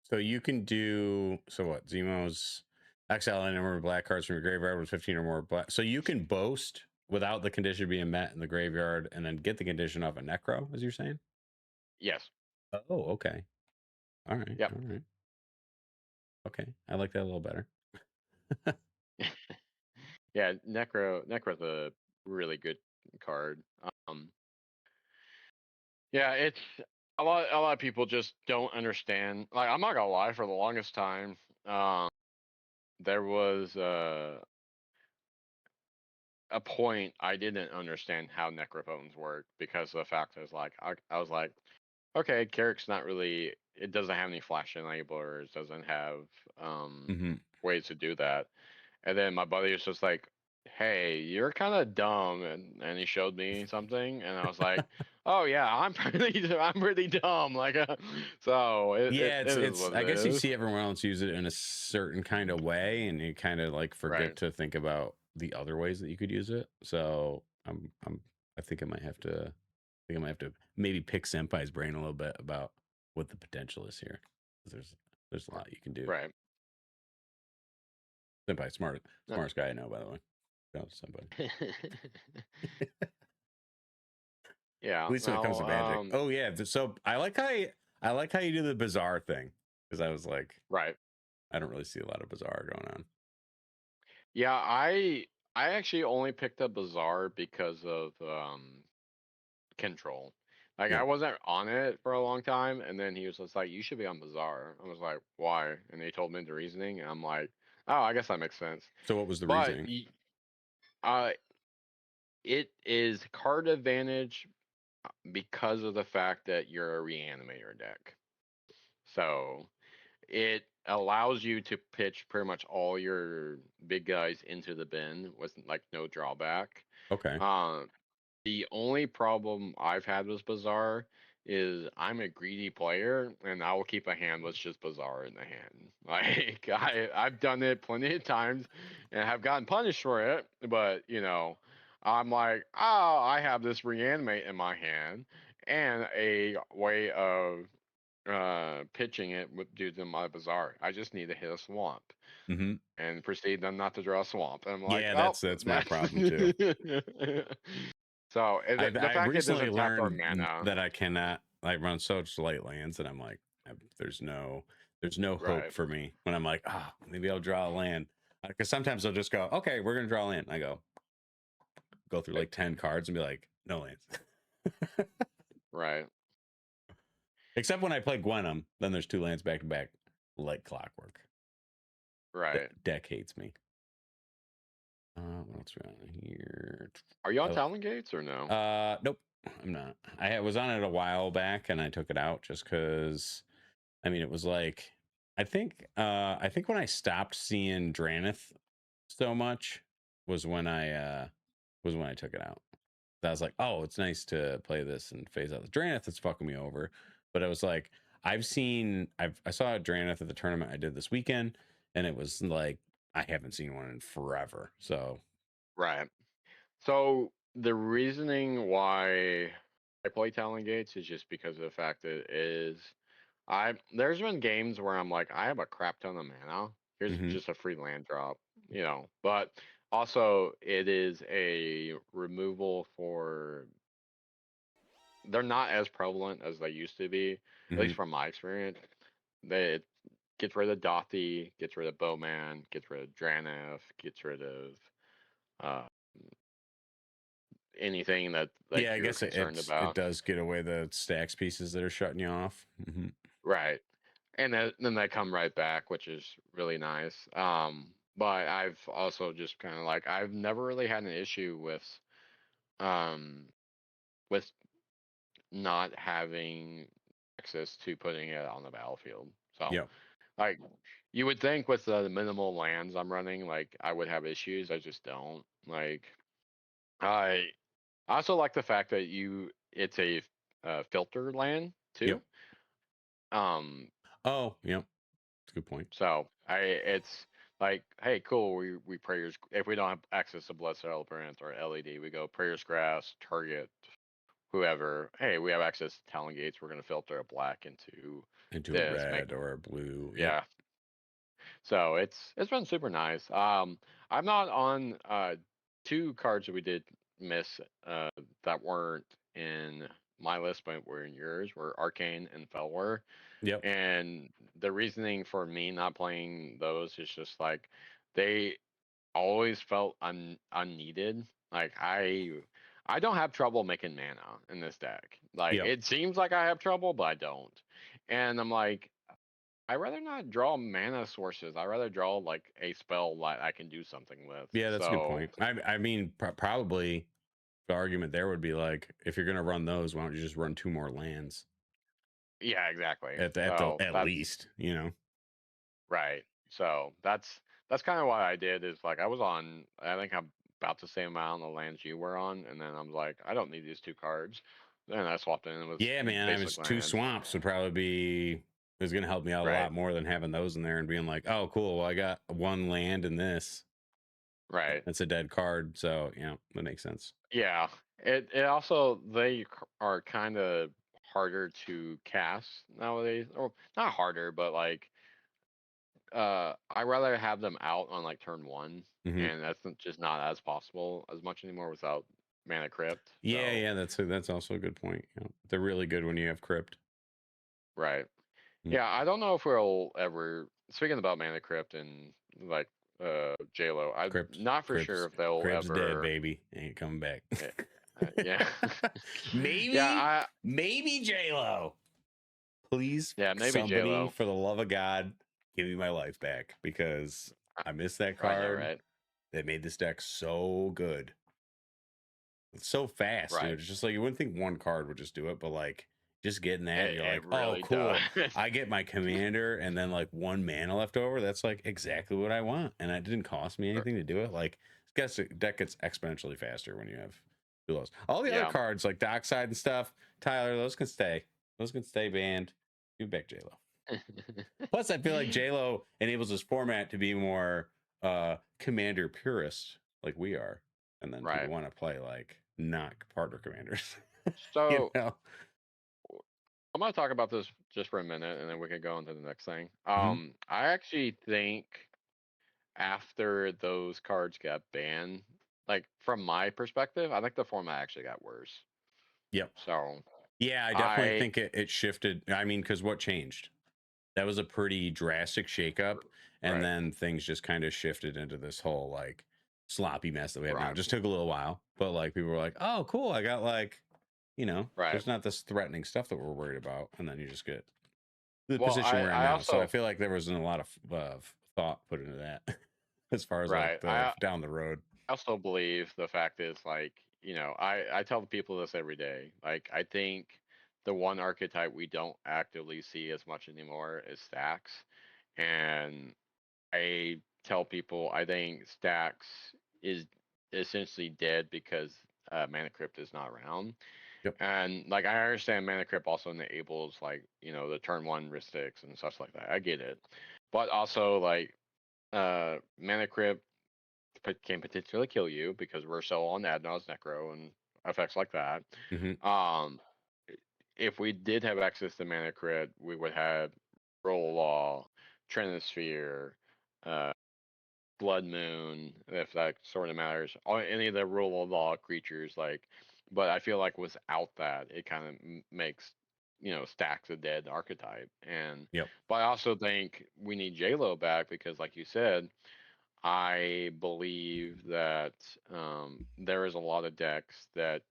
can, do, so what? Zemo's exile any number of black cards from your graveyard with 15 or more black. So you can boast without the condition being met in the graveyard and then get the condition off a Necro, as you're saying? yes. Oh, okay. All right. Yep. All right. Okay. I like that a little better. Yeah, Necro's a really good card. Um, yeah, it's a lot of people just don't understand. Like, I'm not gonna lie, for the longest time, um, there was a point I didn't understand how necrophones work because of the fact I was like, okay, Carrick's not really, it doesn't have any flash enablers, doesn't have Hmm. ways to do that. And then my buddy was just like, hey, you're kind of dumb, and he showed me something, and I was like, oh yeah, I'm pretty dumb. Like, so Yeah, it is it's what I it guess you is. see everyone else use it in a certain kind of way and you kind of like forget Right. to think about the other ways that you could use it. So I think I might have to maybe pick Senpai's brain a little bit about what the potential is here. 'Cause there's a lot you can do. Right. Senpai, No. smartest guy I know, by the way. Shout out to Senpai. At Yeah. least when it comes to Magic. Now, Oh yeah, so I like how you do the bizarre thing because I was like, right. I don't really see a lot of bizarre going on. Yeah, I actually only picked up Bazaar because of Control. Like, Yeah. I wasn't on it for a long time, and then he was just like, "You should be on Bazaar." I was like, "Why?" And he told me the reasoning, and I'm like, "Oh, I guess that makes sense." So what was the But reasoning? uh, it is card advantage because of the fact that you're a reanimator deck. So it allows you to pitch pretty much all your big guys into the bin with like no drawback. Okay. Um, The only problem I've had with Bazaar is I'm a greedy player and I will keep a hand with just Bazaar in the hand. Like, I've done it plenty of times and have gotten punished for it, but I'm like, oh, I have this reanimate in my hand and a way of pitching it with due to my Bazaar. I just need to hit a swamp Mm-hmm. and proceed then not to draw a swamp. And I'm like, Yeah, oh, that's my that's problem too. So the I've fact it recently doesn't tap our learned mana, that I cannot like run such light lands, and I'm like, there's no hope right? for me when I'm like, maybe I'll draw a land because sometimes they'll just go, okay, we're gonna draw a land. I go through like 10 cards and be like, no lands. Right. Except when I play Gwenum, then there's 2 lands back to back, like clockwork. Right. Deck hates me. What else around here? Are you on Talon Gates or no? Nope, I'm not. I was on it a while back and I took it out just because. I mean, it was like I think when I stopped seeing Dranith so much was when I took it out. I was like, oh, it's nice to play this and phase out the Dranith that's fucking me over. But I was like, I saw Dranith at the tournament I did this weekend, and it was like I haven't seen one in forever. So Right. So the reasoning why I play Talon Gates is just because of the fact that it is there's been games where I'm like, I have a crap ton of mana. Here's mhm. just a free land drop, you know. But also it is a removal for they're not as prevalent as they used to be, at least Mhm. from my experience. They it gets rid of Dothy, gets rid of Bowman, gets rid of Draneth, gets rid of uh, anything that like Yeah, I you're guess concerned it about. does get away the stacks pieces that are shutting you off. Right. And then they come right back, which is really nice. But I've also just kind of like I've never really had an issue um with not having access to putting it on the battlefield. So Yep. like you would think with the minimal lands I'm running, like I would have issues. I just don't. Like I I also like the fact that it's a filter land too. Yep. Um, Oh, yep. That's a good point. so it's like, hey, cool. We prayers if we don't have access to Blood Celebrant or LED, we go prayers grass, target whoever. Hey, we have access to Talon Gates. We're gonna filter a black into Into a this. Make red or a blue. Yep. yeah. So it's been super nice. I'm not on two cards that we did miss that weren't in my list but were in yours were Arcane and Felwar. Yep. And the reasoning for me not playing those is just like they always felt unneeded. Like I don't have trouble making mana in this deck. Like Yep. it seems like I have trouble, but I don't. And I'm like, I rather not draw mana sources. I rather draw like a spell that I can do something with. Yeah, that's a good So point. I mean, probably the argument there would be like, if you're gonna run those, why don't you just run 2 more lands yeah, exactly. at So at that's least, you know? right. So that's kind of what I did is like I was on I think I'm about the same amount on the lands you were on, and then I'm like, I don't need these two cards. Then I swapped in with Yeah, man. I was basic 2 lands. swamps would probably be is gonna help me out a Right. lot more than having those in there and being like, oh, cool. Well, I got 1 land in this. Right. That's a dead card. So yeah, that makes sense. Yeah. It also are kind of harder to cast nowadays, or not harder, but like I rather have them out on like turn one, Hmm. and just not as possible as much anymore without mana crypt. Yeah, So yeah, that's also a good point. You know, they're really good when you have crypt. right, Mm. yeah. I don't know if we'll ever. Speaking about mana crypt and like JLo, I'm not for sure if they'll Crypt's dead, ever. baby. Ain't coming back. eh, yeah, yeah. maybe, maybe J-Lo. Please, Yeah, maybe somebody, JLo. for the love of God, give me my life back because I missed that I know, card. right? They made this deck so good. It's so fast, dude. Right. It's just like you wouldn't think one card would just do it, but like just getting that, and you're It like, oh, really does. cool. I get my commander and then like 1 mana left over. That's like exactly what I want. And it didn't cost me anything to do it. Like, deck gets exponentially faster when you have duos. All the other Yeah. cards, like Dockside and stuff, Tyler, those can stay. Those can stay banned. Give back JLo. Plus, I feel like JLo enables this format to be more commander purist, like we are. And then people Right. want to play like not partner commanders. You So know? I'm gonna talk about this just for a minute, and then we can go into the next thing. Mhm. I actually think after those cards got banned, like from my perspective, I think the format actually got worse. Yep. So Yeah, I definitely I think it shifted. I mean, because what changed? That was a pretty drastic shakeup, and right, then things just kind of shifted into this whole like sloppy mess that we have now. right, It just took a little while, but like people were like, "Oh, cool! I got like, you know, right. there's not this threatening stuff that we're worried about," and then you just get the Well, position we're in I now. So I also feel like there wasn't a lot of thought put into that as far as like right. the down the road. I also believe the fact is like, I tell the people this every day. Like I think the one archetype we don't actively see as much anymore is stacks. And I tell people I think stacks is essentially dead because mana crypt is not around. Yep. And like I understand mana crypt also enables like, the turn one risk sticks and such like that. I get it. But also like Mana Crypt can potentially kill you because we're so on Adnod's Necro and effects like that. Mm-hmm. Um, if we did have access to Mana Crypt, we would have Roll Law, Trinisphere, uh, Blood Moon, if that sort of matters. Or any of the Roll Law creatures, like. But I feel like without that, it kind of makes stacks a dead archetype. And Yep. but I also think we need JLo back because, like you said, I believe that there is a lot of decks that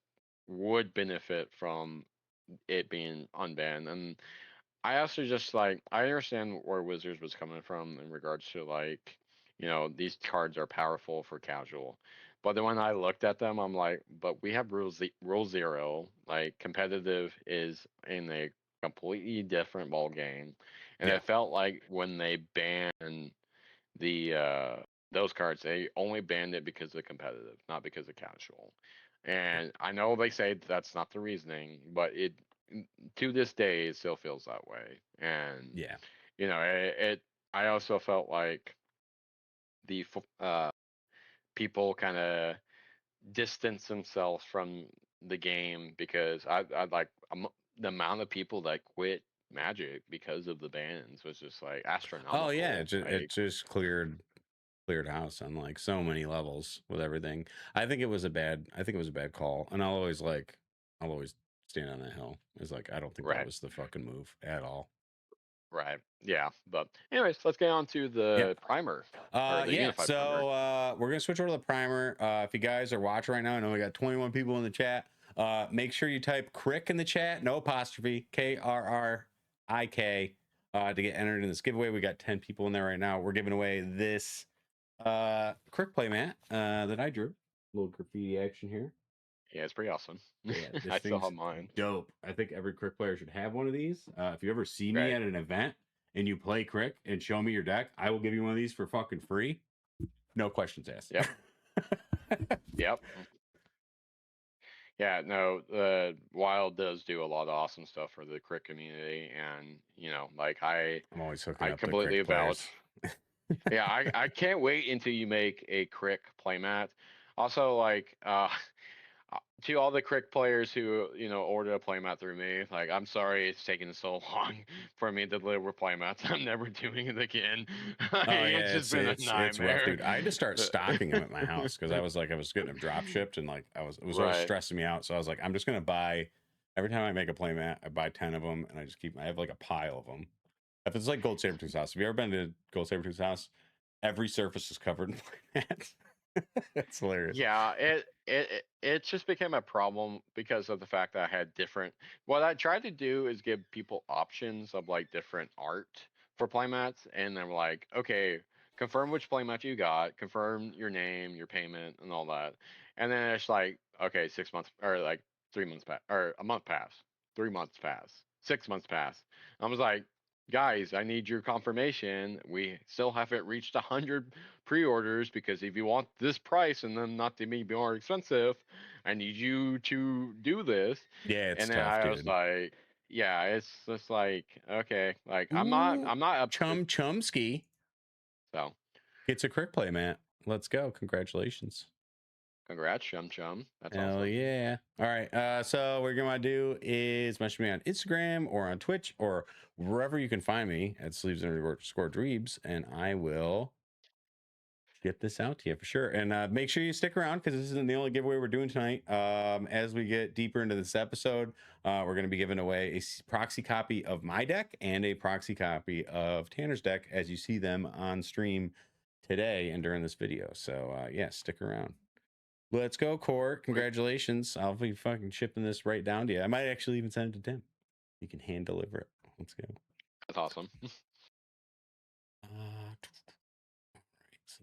would benefit from it being unbanned. And I also just like I understand where Wizards was coming from in regards to like, these cards are powerful for casual. But then when I looked at them, I'm like, but we have rule zero. Like competitive is in a completely different ball game. And Yeah. it felt like when they banned the those cards, they only banned it because of competitive, not because of casual. And I know they say that's not the reasoning, but it to this day it still feels that way. And Yeah. it I also felt like the people kind of distance themselves from the game because I like the amount of people that quit Magic because of the bans was just like Oh yeah, astronomical. it Like, just cleared house on like so many levels with everything. I think it was a bad call, and I'll always stand on that hill. It's like I don't think that right. was the fucking move at all. Right. Yeah. But anyways, let's get on to Yeah. the primer or the Yeah. unified primer. So we're gonna switch over to the primer. If you guys are watching right now, I know we got 21 people in the chat. Make sure you type Crick in the chat, no apostrophe, KRRIK, to get entered in this giveaway. We got 10 people in there right now. We're giving away this Crick playmat that I drew. A little graffiti action here. Yeah, it's pretty awesome. Yeah, this I still thing's have mine. dope. I think every Crick player should have one of these. If you ever see me Right. at an event and you play Crick and show me your deck, I will give you one of these for fucking free. No questions asked. Yep. Yep. Yeah, no, Wild does do a lot of awesome stuff for the Crick community, and like I'm always hooking I up the completely Crick vouch. players. Yeah, I can't wait until you make a Crick playmat. Also, like to all the Crick players who ordered a playmat through me, like I'm sorry it's taken so long for me to deliver playmats. I'm never doing it again. Oh It's yeah, just been a it's rough, nightmare. dude. I had to start stocking them at my house because I was getting them drop shipped, and like it was always Right. stressing me out. So I was like, I'm just gonna buy every time I make a playmat, I buy 10 of them, and I have like a pile of them. If it's like Gold Sabertooth's house, have you ever been to Gold Sabertooth's house? Every surface is covered in playmats. It's hilarious. Yeah, it just became a problem because of the fact that I had different. What I tried to do is give people options of like different art for playmats, and they're like, okay, confirm which playmat you got, confirm your name, your payment, and all that, and then it's like, okay, 6 months or like 3 months pass or a month pass, 3 months pass, 6 months pass. I was like, guys, I need your confirmation. We still haven't reached 100 pre-orders because if you want this price and then not to be more expensive, I need you to do this. Yeah, it's And then tough, I was dude. like, yeah, it's just like, okay, like Ooh, I'm not upset. Chumsky So gets a Crick playmat. Let's go. Congratulations. congrats, Chum Chum. That's Hell awesome. yeah. All right. So what you're gonna do is message me on Instagram or on Twitch or wherever you can find me at sleeves_dreebs, and I will get this out to you for sure. And make sure you stick around because this isn't the only giveaway we're doing tonight. As we get deeper into this episode, we're going to be giving away a proxy copy of my deck and a proxy copy of Tanner's deck as you see them on stream today and during this video. So yeah, stick around. Let's go, Court. Congratulations. I'll be fucking shipping this right down to you. I might actually even send it to Tim. You can hand deliver it. Let's go. That's awesome. Right, so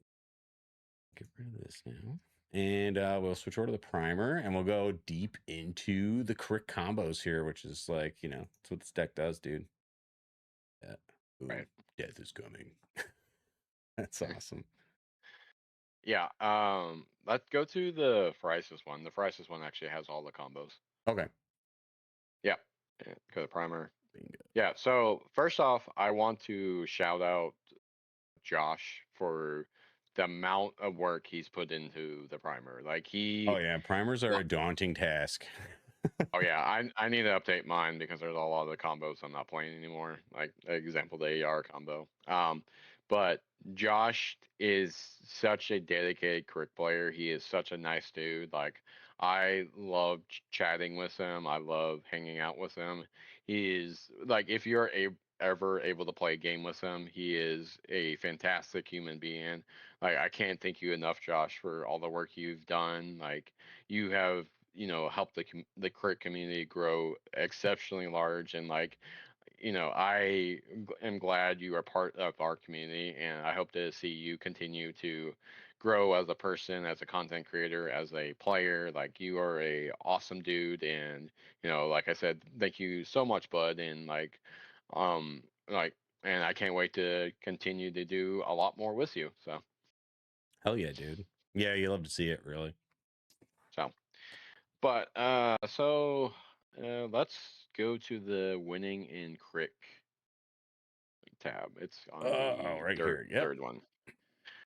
get rid of this now. And we'll switch over to the primer and we'll go deep into the Crick combos here, which is like, that's what this deck does, dude. Yeah. Ooh, Right. death is coming. That's awesome. Yeah. Let's go to the Phrysis one. The Phrysis one actually has all the combos. Okay. Yeah. Go to primer. Bingo. Yeah. So first off, I want to shout out Josh for the amount of work he's put into the primer. Like Oh yeah, primers are a daunting task. oh yeah, I need to update mine because there's a lot of the combos I'm not playing anymore. Like example, the AR combo. But Josh is such a dedicated crick player. He is such a nice dude. Like I love chatting with him. I love hanging out with him. He is like if you're ever able to play a game with him, he is a fantastic human being. Like I can't thank you enough, Josh, for all the work you've done. Like you have helped the crick community grow exceptionally large, and like am glad you are part of our community, and I hope to see you continue to grow as a person, as a content creator, as a player. Like you are a awesome dude, and like I said, thank you so much, bud, and um like and I can't wait to continue to do a lot more with you. Hell yeah, dude. Yeah, you love to see it, really. So but let's go to the winning in crick tab. It's on the right third here. Yep. third one.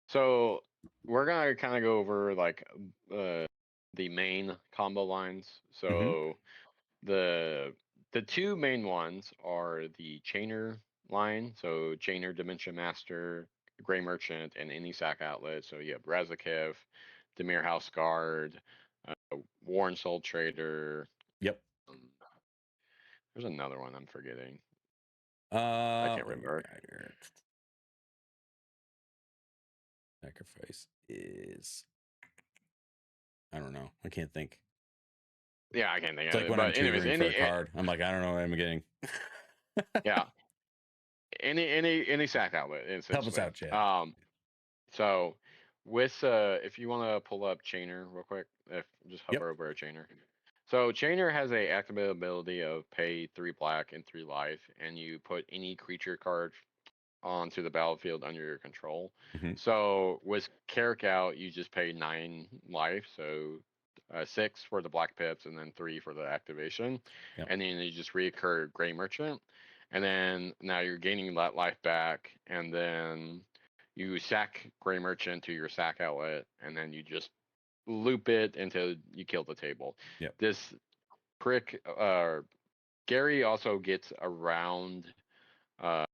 So we're gonna kind of go over like the main combo lines. So the two main ones are the Chainer line. So Chainer, Dimension Master, Gray Merchant, and any sack outlet. So you have Razaketh, Demir House Guard, Warren Soul Trader. Yep. There's another one I'm forgetting. I I can't remember. Sacrifice is, I don't know. I can't think. Yeah, I can't think It's of like it. when I'm But anyways, tutoring for a card, I'm like, I don't know what I'm getting. yeah, any sack outlet essentially. Help us out, Chad. So with if you want to pull up Chainer real quick, if just hover over a Chainer. So Chainer has a activate ability of pay 3 black and 3 life, and you put any creature card onto the battlefield under your control. So with Carrick out, you just pay 9 life, so 6 for the black pips and then 3 for the activation, and then you just reoccur Gray Merchant, and then now you're gaining that life back, and then you sack Gray Merchant to your sack outlet, and then you just loop it until you kill the table. This prick, Gary also gets around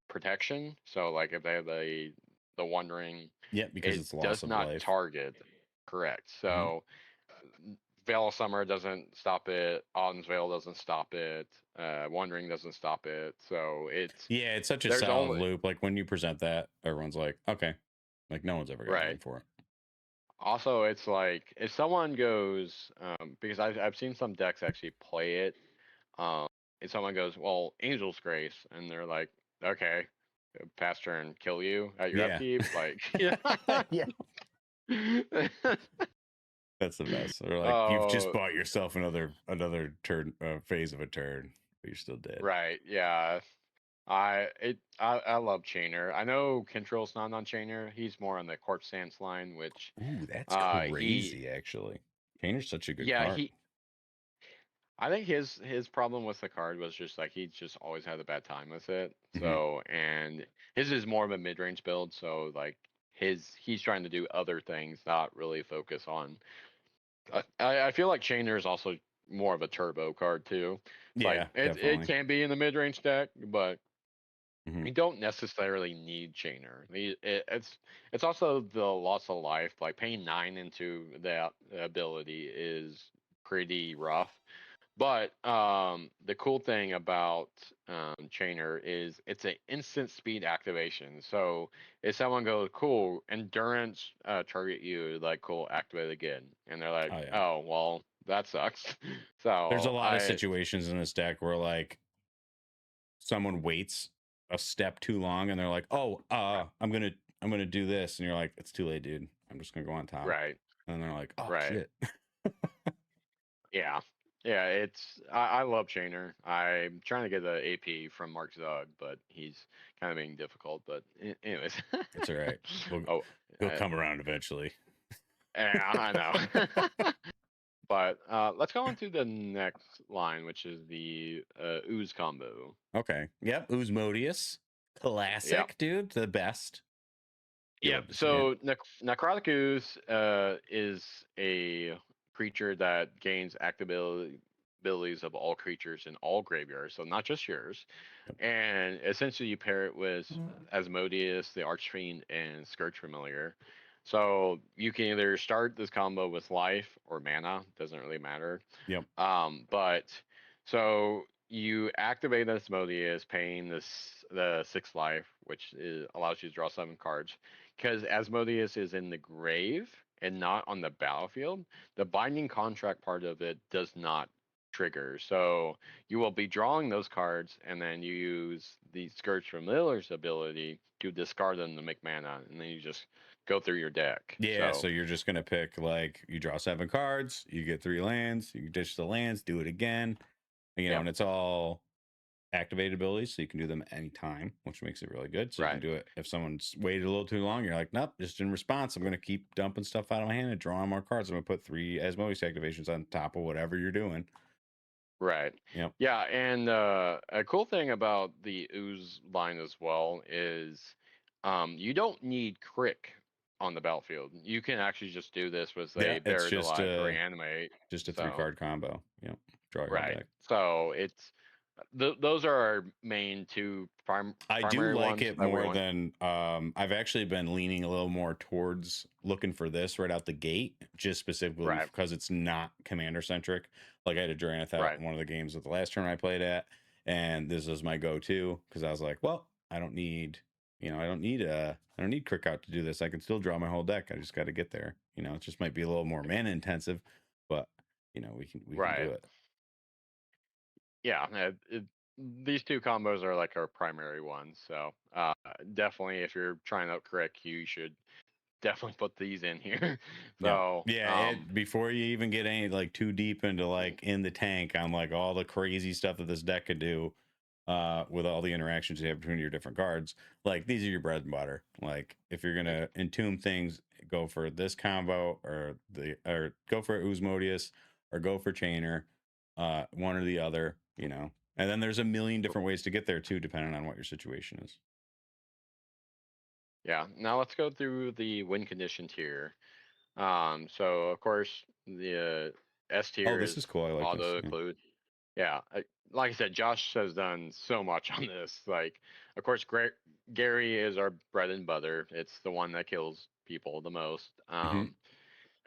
protection. So like if they have the wandering, because it it's loss does of not life. target. Correct. So Veil of Summer doesn't stop it. Autumn's Veil doesn't stop it. Wandering doesn't stop it. So it's such a solid loop. Like when you present that, everyone's like, okay, like no one's ever got in for it. Also, it's like if someone goes, because I've seen some decks actually play it. If someone goes, well, Angel's Grace, and they're like, okay, pass turn, kill you at your upkeep, like, yeah. That's the best. Or like you've just bought yourself another turn phase of a turn, but you're still dead. Right. Yeah. I love Chainer. I know Kntrell's not on Chainer. He's more on the Corpse Stance line, which that's crazy. Actually, Chainer's such a good card. I think his problem with the card was just like he just always had a bad time with it. So and his is more of a mid range build. So like he's trying to do other things, not really focus on. I feel like Chainer is also more of a turbo card too. Like it can be in the mid range deck, but you don't necessarily need Chainer. It's also the loss of life. Like paying 9 into that ability is pretty rough. But the cool thing about Chainer is it's an instant speed activation. So if someone goes, cool, endurance target you, like, cool, activate again. And they're like, oh well, that sucks. So there's a lot of situations in this deck where like someone waits a step too long and they're like, oh, I'm gonna do this, and you're like, it's too late, dude. I'm just gonna go on top. Right. And they're like, oh shit. Yeah. Yeah, I love Chainer. I'm trying to get the AP from Mark Zug, but he's kind of being difficult. But anyways, it's all right. He'll come around eventually. Yeah, I know. But let's go on to the next line, which is the Ooze combo. Okay. Yep. Oozmodius. Classic, dude. The best. You Yeah. love to see it. So Necrotic Ooze is a creature that gains abilities of all creatures in all graveyards, so not just yours. Yep. And essentially, you pair it with Asmodeus, the Archfiend, and Scourge Familiar. So you can either start this combo with life or mana, doesn't really matter. Yep. But so you activate Asmodeus, paying the 6 life, which allows you to draw 7 cards. Because Asmodeus is in the grave and not on the battlefield, the binding contract part of it does not trigger. So you will be drawing those cards, and then you use the Scourge Familiar's ability to discard them to make mana, and then you just go through your deck. Yeah, so you're just gonna pick, like, you draw 7 cards, you get 3 lands, you ditch the lands, do it again, you know, and it's all activated abilities, so you can do them anytime, which makes it really good. So you can do it if someone's waited a little too long, you're like, nope, just in response, I'm gonna keep dumping stuff out of my hand and drawing more cards. I'm gonna put 3 Asmodeus activations on top of whatever you're doing. Right. Yep. Yeah, and a cool thing about the ooze line as well is you don't need crick on the battlefield. You can actually just do this with Yeah, a it's buried alive or reanimate. just a So 3-card combo. Yep. Draw your whole right. deck. So it's those are our main two I do primary like ones it that we more want. than I've actually been leaning a little more towards looking for this right out the gate, just specifically because it's not commander centric. Like I had a Duranath out in one of the games of the last turn I played at, and this was my go-to because I was like, well, I don't need Crick out to do this. I can still draw my whole deck. I just got to get there. You know, it just might be a little more mana intensive, but you know, we can do it. Yeah, these two combos are like our primary ones. So definitely, if you're trying out Crick, you should definitely put these in here. So before you even get any like too deep into like in the tank on like all the crazy stuff that this deck could do, with all the interactions you have between your different cards, like these are your bread and butter. Like if you're gonna entomb things, go for this combo or go for Oozmodius or go for Chainer, one or the other, you know. And then there's a million different ways to get there too, depending on what your situation is. Yeah. Now let's go through the win condition tier. So of course the S tier this is cool. I like auto this. occlude. Yeah. Like I said, Josh has done so much on this. Like, of course, Gary is our bread and butter. It's the one that kills people the most.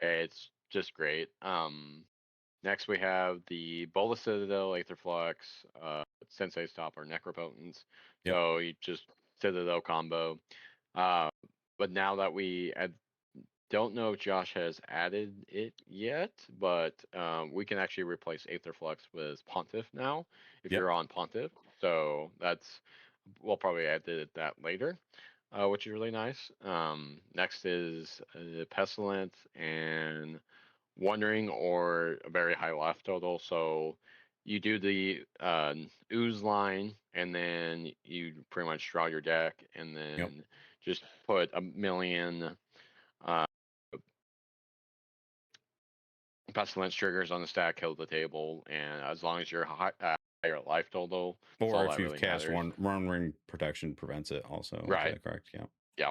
It's just great. Next we have the Bola Citadel, Aetherflux, Sensei Stop, or Necropotence. So you just Citadel combo. But now that don't know if Josh has added it yet, but we can actually replace Aetherflux with Pontiff now if you're on Pontiff. So we'll probably add that later, which is really nice. Next is Pestilent and Wandering or a very high life total. So you do the ooze line, and then you pretty much draw your deck, and then just put a million pestilence triggers on the stack, kill the table, and as long as you're higher life total, or if you've cast one ring protection prevents it also. Right. Is that correct? Yeah.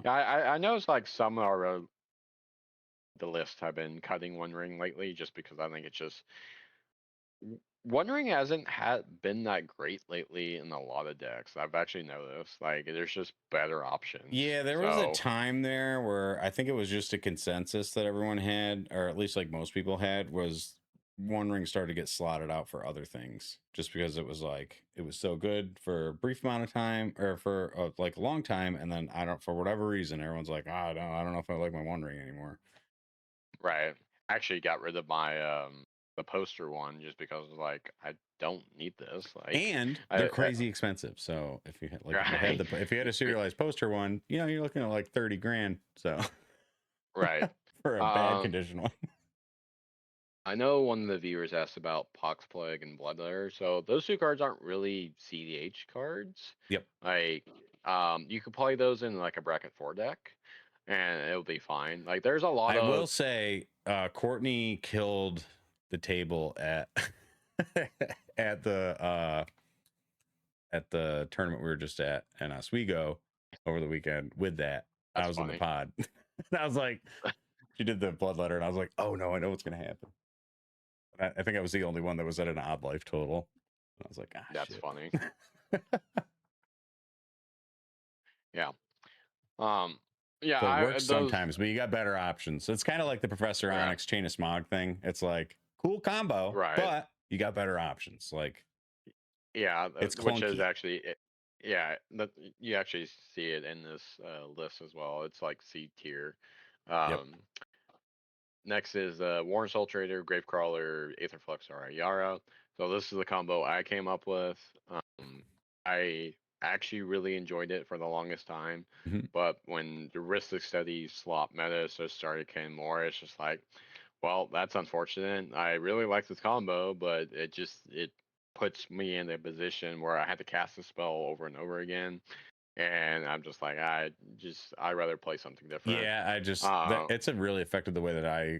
I noticed like some are the list have been cutting One Ring lately, just because I think it's just One Ring hasn't been that great lately in a lot of decks. I've actually noticed like there's just better options. Yeah, there was a time there where I think it was just a consensus that everyone had, or at least like most people had, was One Ring started to get slotted out for other things, just because it was so good for a brief amount of time, or for like a long time, and then for whatever reason, everyone's like, I don't know if I like my One Ring anymore. Right. I actually got rid of my the poster one just because like I don't need this. Like, and they're crazy expensive. So if you had if you had a serialized poster one, you know, you're looking at like 30 grand. So right. For a bad condition one. I know one of the viewers asked about Pox Plague and Bloodletter. So those two cards aren't really cEDH cards. Yep. Like you could play those in like a bracket 4 deck and it'll be fine. Like there's a lot I will say Courtney killed the table at at the tournament we were just at in Oswego over the weekend with that. I That's was in the funny. pod. And I was like, she did the bloodletter, and I was like, oh no, I know what's gonna happen. I think I was the only one that was at an odd life total. And I was like, ah, That's shit. funny. Yeah. Um. Yeah. So it I works those. sometimes, but you got better options. It's kind of like the Professor Yeah. Onyx Chain of Smog thing. It's like cool combo, Right. but you got better options. Like Yeah. it's Which is clunky. actually. Yeah. That you actually see it in this list as well. It's like C tier. Yep. Um. Next is Warren Soul Trader, Gravecrawler, Aetherflux, or Ayara. So this is the combo I came up with. I actually really enjoyed it for the longest time, Mhm. but when the Ristic Study slot meta so started getting more, it's just like, well, that's unfortunate. I really like this combo, but it puts me in a position where I had to cast a spell over and over again, and I'm just like, I'd rather play something different. Yeah, I just that Uh, it's a really affected the way that I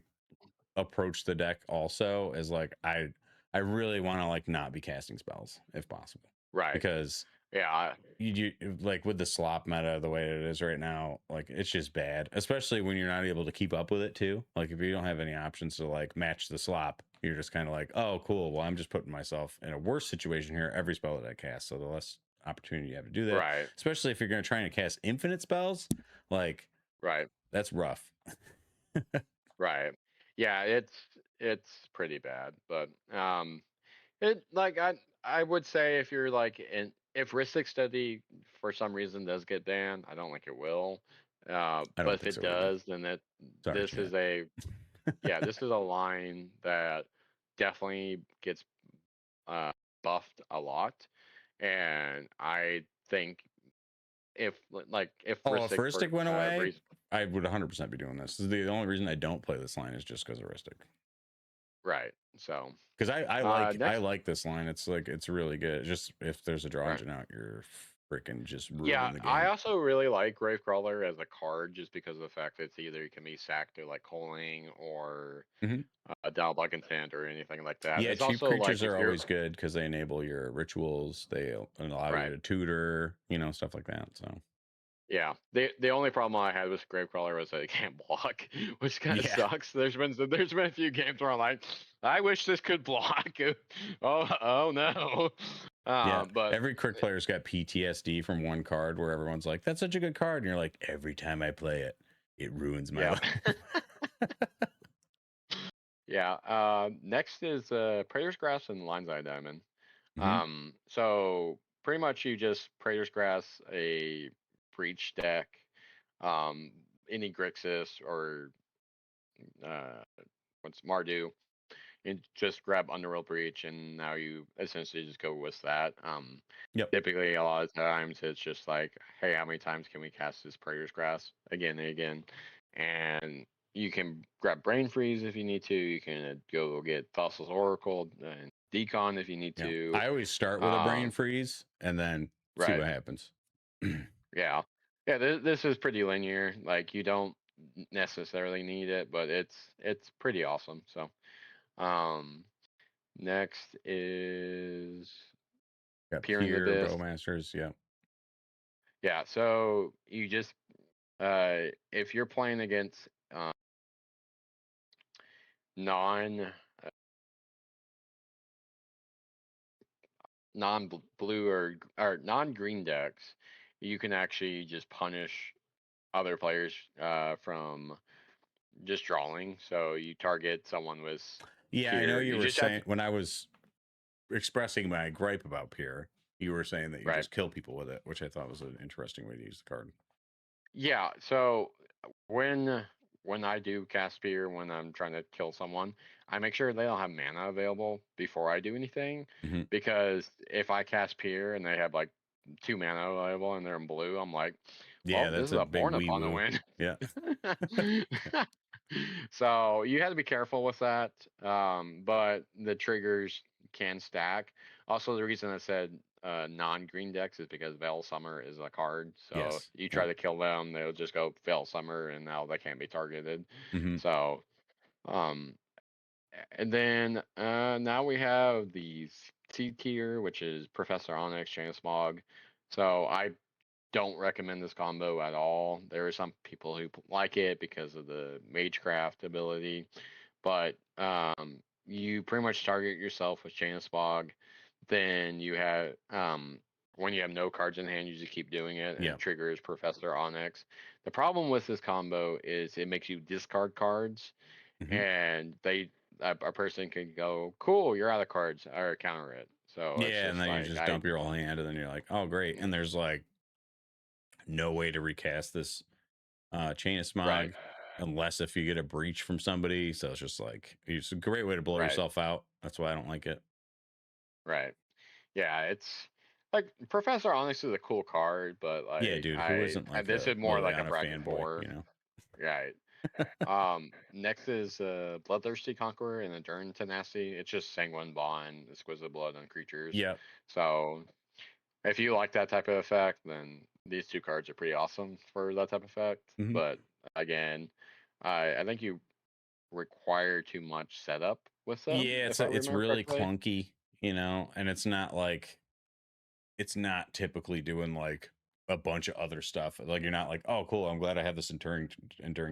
approach the deck also is like I really want to like not be casting spells if possible. right. Because Yeah. like with the slop meta the way it is right now, like it's just bad, especially when you're not able to keep up with it too. Like if you don't have any options to like match the slop, you're just kind of like, oh cool, well I'm just putting myself in a worse situation here every spell that I cast. So the less opportunity you have to do that, Right. especially if you're going to try and cast infinite spells, like Right. that's rough. Right. Yeah, it's pretty bad, but it like I would say if you're like in if Ristic Study for some reason does get banned, I don't think it will. I But don't if think it so either. does, then Sorry, this chat. is a yeah, this is a line that definitely gets uh buffed a lot. And I think if Oh, if Ristic Ristic for went away, raise I would 100% be doing this. The only reason I don't play this line is just because of Ristic. right. So Because I next like this line. It's like it's really good. Just if there's a draw right. engine out, you're freaking just Yeah, ruining the I game. also really like Gravecrawler as a card just because of the fact that it's either it can be sacked to like Calling or Hmm. Dial Bug Intent or anything like that. Yeah, It's cheap also creatures like if are you're always good because they enable your rituals. They allow you right. to tutor, stuff like that. So Yeah. The only problem I had with Gravecrawler was that it can't block, which kind of yeah, sucks. There's been a few games where I'm like, I wish this could block. Oh no. yeah. But Every Crick player's got PTSD from one card where everyone's like, "That's such a good card," and you're like, "Every time I play it, it ruins my yeah. life." Yeah. Next is Praetor's Grass and Lion's Eye Diamond. Hmm. So pretty much you just Praetor's Grass a breach deck, um, any Grixis or uh, what's Mardu, and just grab Underworld Breach, and now you essentially just go with that. Yep. Typically, a lot of times it's just like, hey, how many times can we cast this Praetor's Grass again and again? And you can grab Brain Freeze if you need to. You can go get Thassa's Oracle and Decon if you need Yeah. to. I always start with a brain Um, freeze and then see right. what happens. Yeah. Yeah, this is pretty linear. Like you don't necessarily need it, but it's pretty awesome. So, um next is Got Peer in the Pier, Abyss. Bowmasters. Yeah. Yeah, so you just if you're playing against non non blue or non green decks, you can actually just punish other players from just drawing. So you target someone with Yeah, I know Pier. you You were just have saying to when I was expressing my gripe about Pier, you were saying that you right. just kill people with it, which I thought was an interesting way to use the card. Yeah, so when when I do cast Spear, when I'm trying to kill someone, I make sure they don't have mana available before I do anything. Hmm. Because if I cast Spear and they have like 2 mana available and they're in blue, I'm like, well, Yeah, this that's is a a big born wee upon a woo. win. Yeah. So you have to be careful with that. But the triggers can stack. Also, the reason I said non-green decks is because Veil Summer is a card. So Yes. you Yeah. try to kill them, they'll just go Veil Summer, and now they can't be targeted. Hmm. So, um, and then now we have the C tier, which is Professor Onyx, Chain of Smog. So I don't recommend this combo at all. There are some people who like it because of the Magecraft ability, but you pretty much target yourself with Chain of Spog. Then you have when you have no cards in hand, you just keep doing it, and Yeah. it triggers Professor Onyx. The problem with this combo is it makes you discard cards, and a person can go, "Cool, you're out of cards," or counter it. So it's Yeah, and just then you like just dump your whole hand, and then you're like, oh great. And there's like no way to recast this chain of right, smog unless if you get a breach from somebody. So it's just like it's a great way to blow right, yourself out. That's why I don't like it. right. Yeah, it's like Professor Onyx is a cool card, but Yeah, like dude, who isn't like this a is more like a Liliana bracket fanboy, four. you know? Right. Next is Bloodthirsty Conqueror and Enduring Tenacity. It's just Sanguine Bond, Exquisite Blood on creatures. Yep. So if you like that type of effect, then these two cards are pretty awesome for that type of effect. Hmm. But again, I think you require too much setup with them, Yeah, if I it's remember really correctly. clunky, you know, and it's not like it's not typically doing like a bunch of other stuff. Like you're not like, oh cool, I'm glad I have this enduring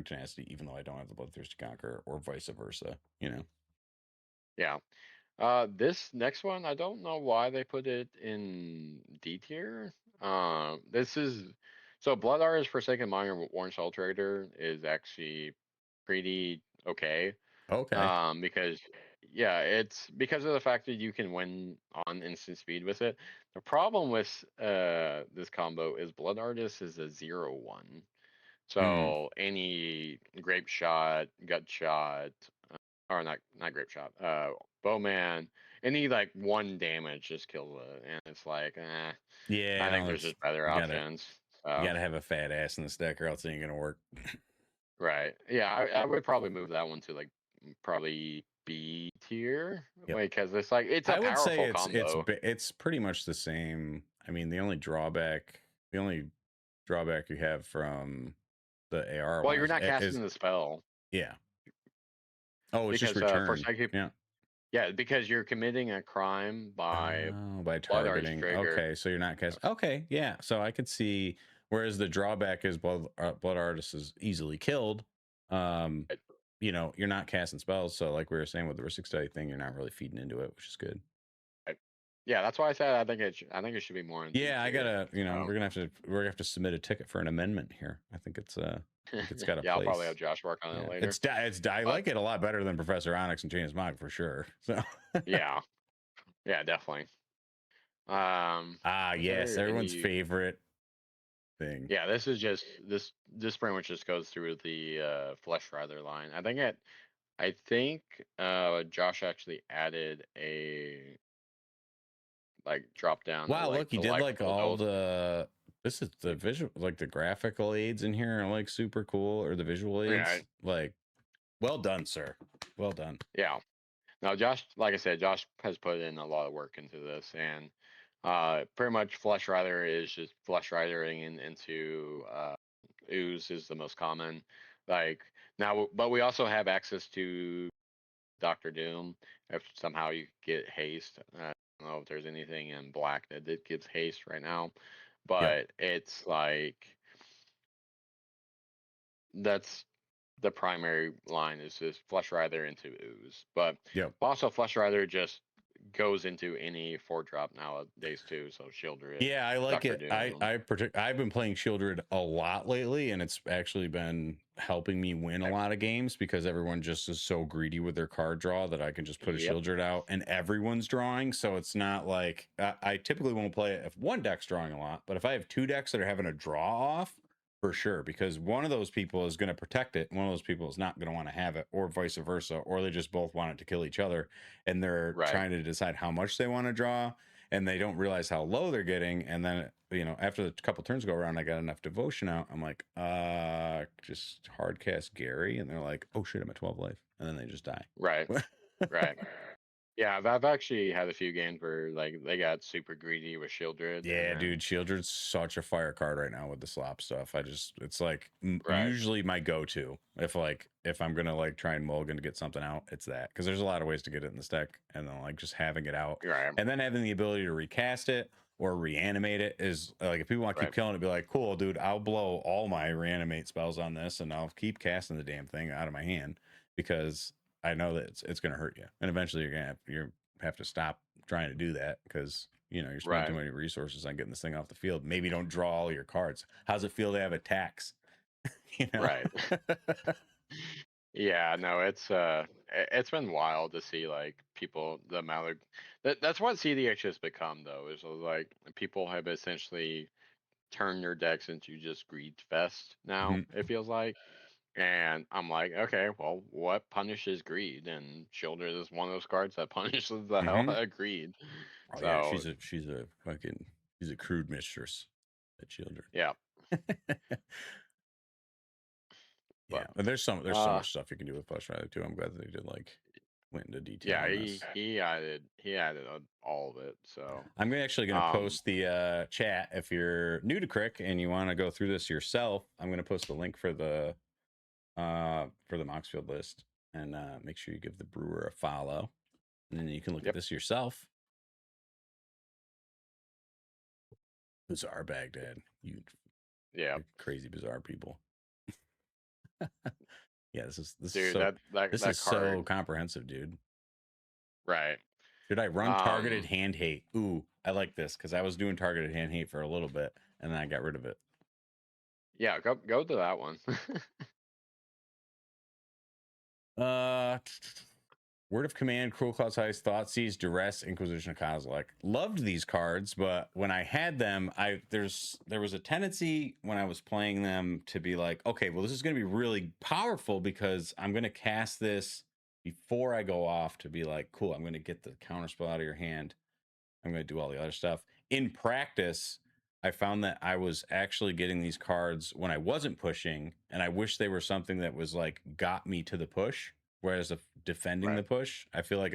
tenacity, even though I don't have the bloodthirsty conqueror, or vice versa, you know. Yeah. This next one, I don't know why they put it in D tier. This is so Blood Artist Forsaken Mine Warren Soul Trader is actually pretty okay. Okay. Because yeah, it's because of the fact that you can win on instant speed with it. The problem with this combo is Blood Artist is a 0/1. Mm. So any grape shot, gut shot, or not grape shot, bowman, any like one damage just kills it, and it's like, Yeah, I think no, there's it's just better options. you So gotta have a fat ass in this deck, or else it ain't gonna work. right, yeah, I would probably move that one to like probably B tier, Yep. because it's like it's a I would say powerful combo. it's pretty much the same. I mean, the only drawback you have from the AR Well, one you're is not casting the spell yeah. Oh, it's just because for returned. psychic, Yeah. yeah, because you're committing a crime by Oh, by blood artist targeting. trigger. Okay, so you're not casting. Okay, yeah. So I could see. Whereas the drawback is blood artist is easily killed. Um, you know, you're not casting spells. So like we were saying with the Ristic Study thing, you're not really feeding into it, which is good. Yeah, that's why I said I think it should be more in D Yeah, I tier. gotta. You know, So. we're gonna have to submit a ticket for an amendment here. I think it's got a Yeah, I'll probably have place. Josh work on it Yeah, later. I But like it a lot better than Professor Onyx and James Mog for sure. So yeah, yeah, definitely. Are yes, there everyone's any? favorite thing. Yeah, this is just this pretty much just goes through the Flesh Rider line. I think Josh actually added a like drop down of Wow, like look, he did like electrical all build. the. This is the visual, like the graphical aids in here are like super cool, or the visual Yeah, aids. Like, well done, sir. Well done. yeah. Now, Josh, like I said, Josh has put in a lot of work into this, and pretty much Flesh Rider is just Flesh Ridering into ooze is the most common. Like now, but we also have access to Doctor Doom. If somehow you get haste, I don't know if there's anything in black that it gives haste right now, Yep. but it's like that's the primary line is just Flesh Rider into ooze. But Yep. also Flesh Rider just goes into any 4-drop nowadays too. So Shieldred, Yeah, I like Doctor it. Doom. I've been playing Shieldred a lot lately, and it's actually been helping me win a lot of games because everyone just is so greedy with their card draw that I can just put a Yep. Shieldred out and everyone's drawing. So it's not like I typically won't play it if one deck's drawing a lot, but if I have two decks that are having a draw off, for sure, because one of those people is going to protect it, one of those people is not going to want to have it, or vice versa, or they just both want it to kill each other, and they're Right. trying to decide how much they want to draw, and they don't realize how low they're getting. And then, you know, after the couple turns go around, I got enough devotion out. I'm like, just hard cast Gary, and they're like, oh shit, I'm at 12 life, and then they just die. Right. Right. Yeah, I've actually had a few games where like they got super greedy with Shieldred, and Yeah, then dude, Shieldred's such a fire card right now with the slop stuff. It's like right, usually my go-to if I'm gonna like try and mulligan to get something out, it's that, because there's a lot of ways to get it in this deck, and then like just having it out right, and then having the ability to recast it, or reanimate it is like, if people want to keep Right. killing it, be like, cool, dude, I'll blow all my reanimate spells on this and I'll keep casting the damn thing out of my hand because I know that it's going to hurt you. And eventually you have to stop trying to do that because, you know, you're spending too Right. many resources on getting this thing off the field. Maybe don't draw all your cards. How's it feel to have attacks? You know? Right. Yeah, no, it's been wild to see like people the amount of that's what cEDH has become though, is like people have essentially turned their decks into just greed fest now, Mhm. it feels like. And I'm like, okay, well, what punishes greed? And Children is one of those cards that punishes the hell Mhm. out of greed. Oh yeah, So she's a crude mistress at children. yeah, Yeah, but but there's so uh much stuff you can do with Flesh Rider too. I'm glad that they did like went into detail yeah, on this. he added all of it. So Actually going to um post the chat if you're new to Crick and you want to go through this yourself. I'm going to post the link for the Moxfield list and make sure you give the brewer a follow, and then you can look at yep, this yourself. Bizarre Baghdad, you yeah, crazy bizarre people. Yeah, this is dude, that so card, comprehensive, dude. right. Should I run targeted Um hand hate? Ooh, I like this because I was doing targeted hand hate for a little bit and then I got rid of it. yeah, go to that one. Uh, Word of Command, Cruel Claw's Heist, Thoughtseize, Duress, Inquisition of Kozilek. Loved these cards, but when I had them, there was a tendency when I was playing them to be like, okay, well, this is going to be really powerful because I'm going to cast this before I go off to be like, cool, I'm going to get the counterspell out of your hand. I'm going to do all the other stuff. In practice, I found that I was actually getting these cards when I wasn't pushing, and I wish they were something that was like got me to the push. Whereas if defending the Right, push, I feel like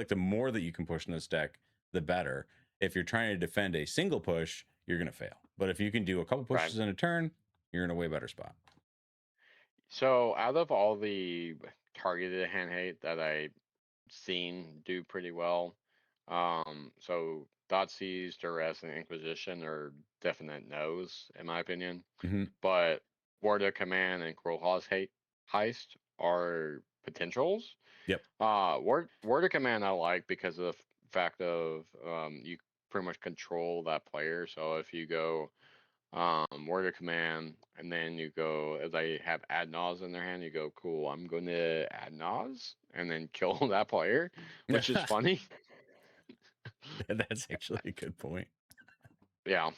the more that you can push in this deck, the better. If you're trying to defend a single push, you're going to fail. But if you can do a couple right. pushes in a turn, you're in a way better spot. So out of all the targeted hand hate that I seen do pretty well, so Thoughtseize, Duress, and Inquisition are definite no's in my opinion. Mm-hmm. But Word of Command and Cruel Claw's Heist are potentials. Yep. Word of Command I like because of the fact of you pretty much control that player. So if you go Word of Command and then you go, if they have Ad Naz in their hand, you go, cool, I'm going to Ad Naz and then kill that player, which is funny. That's actually a good point. Yeah,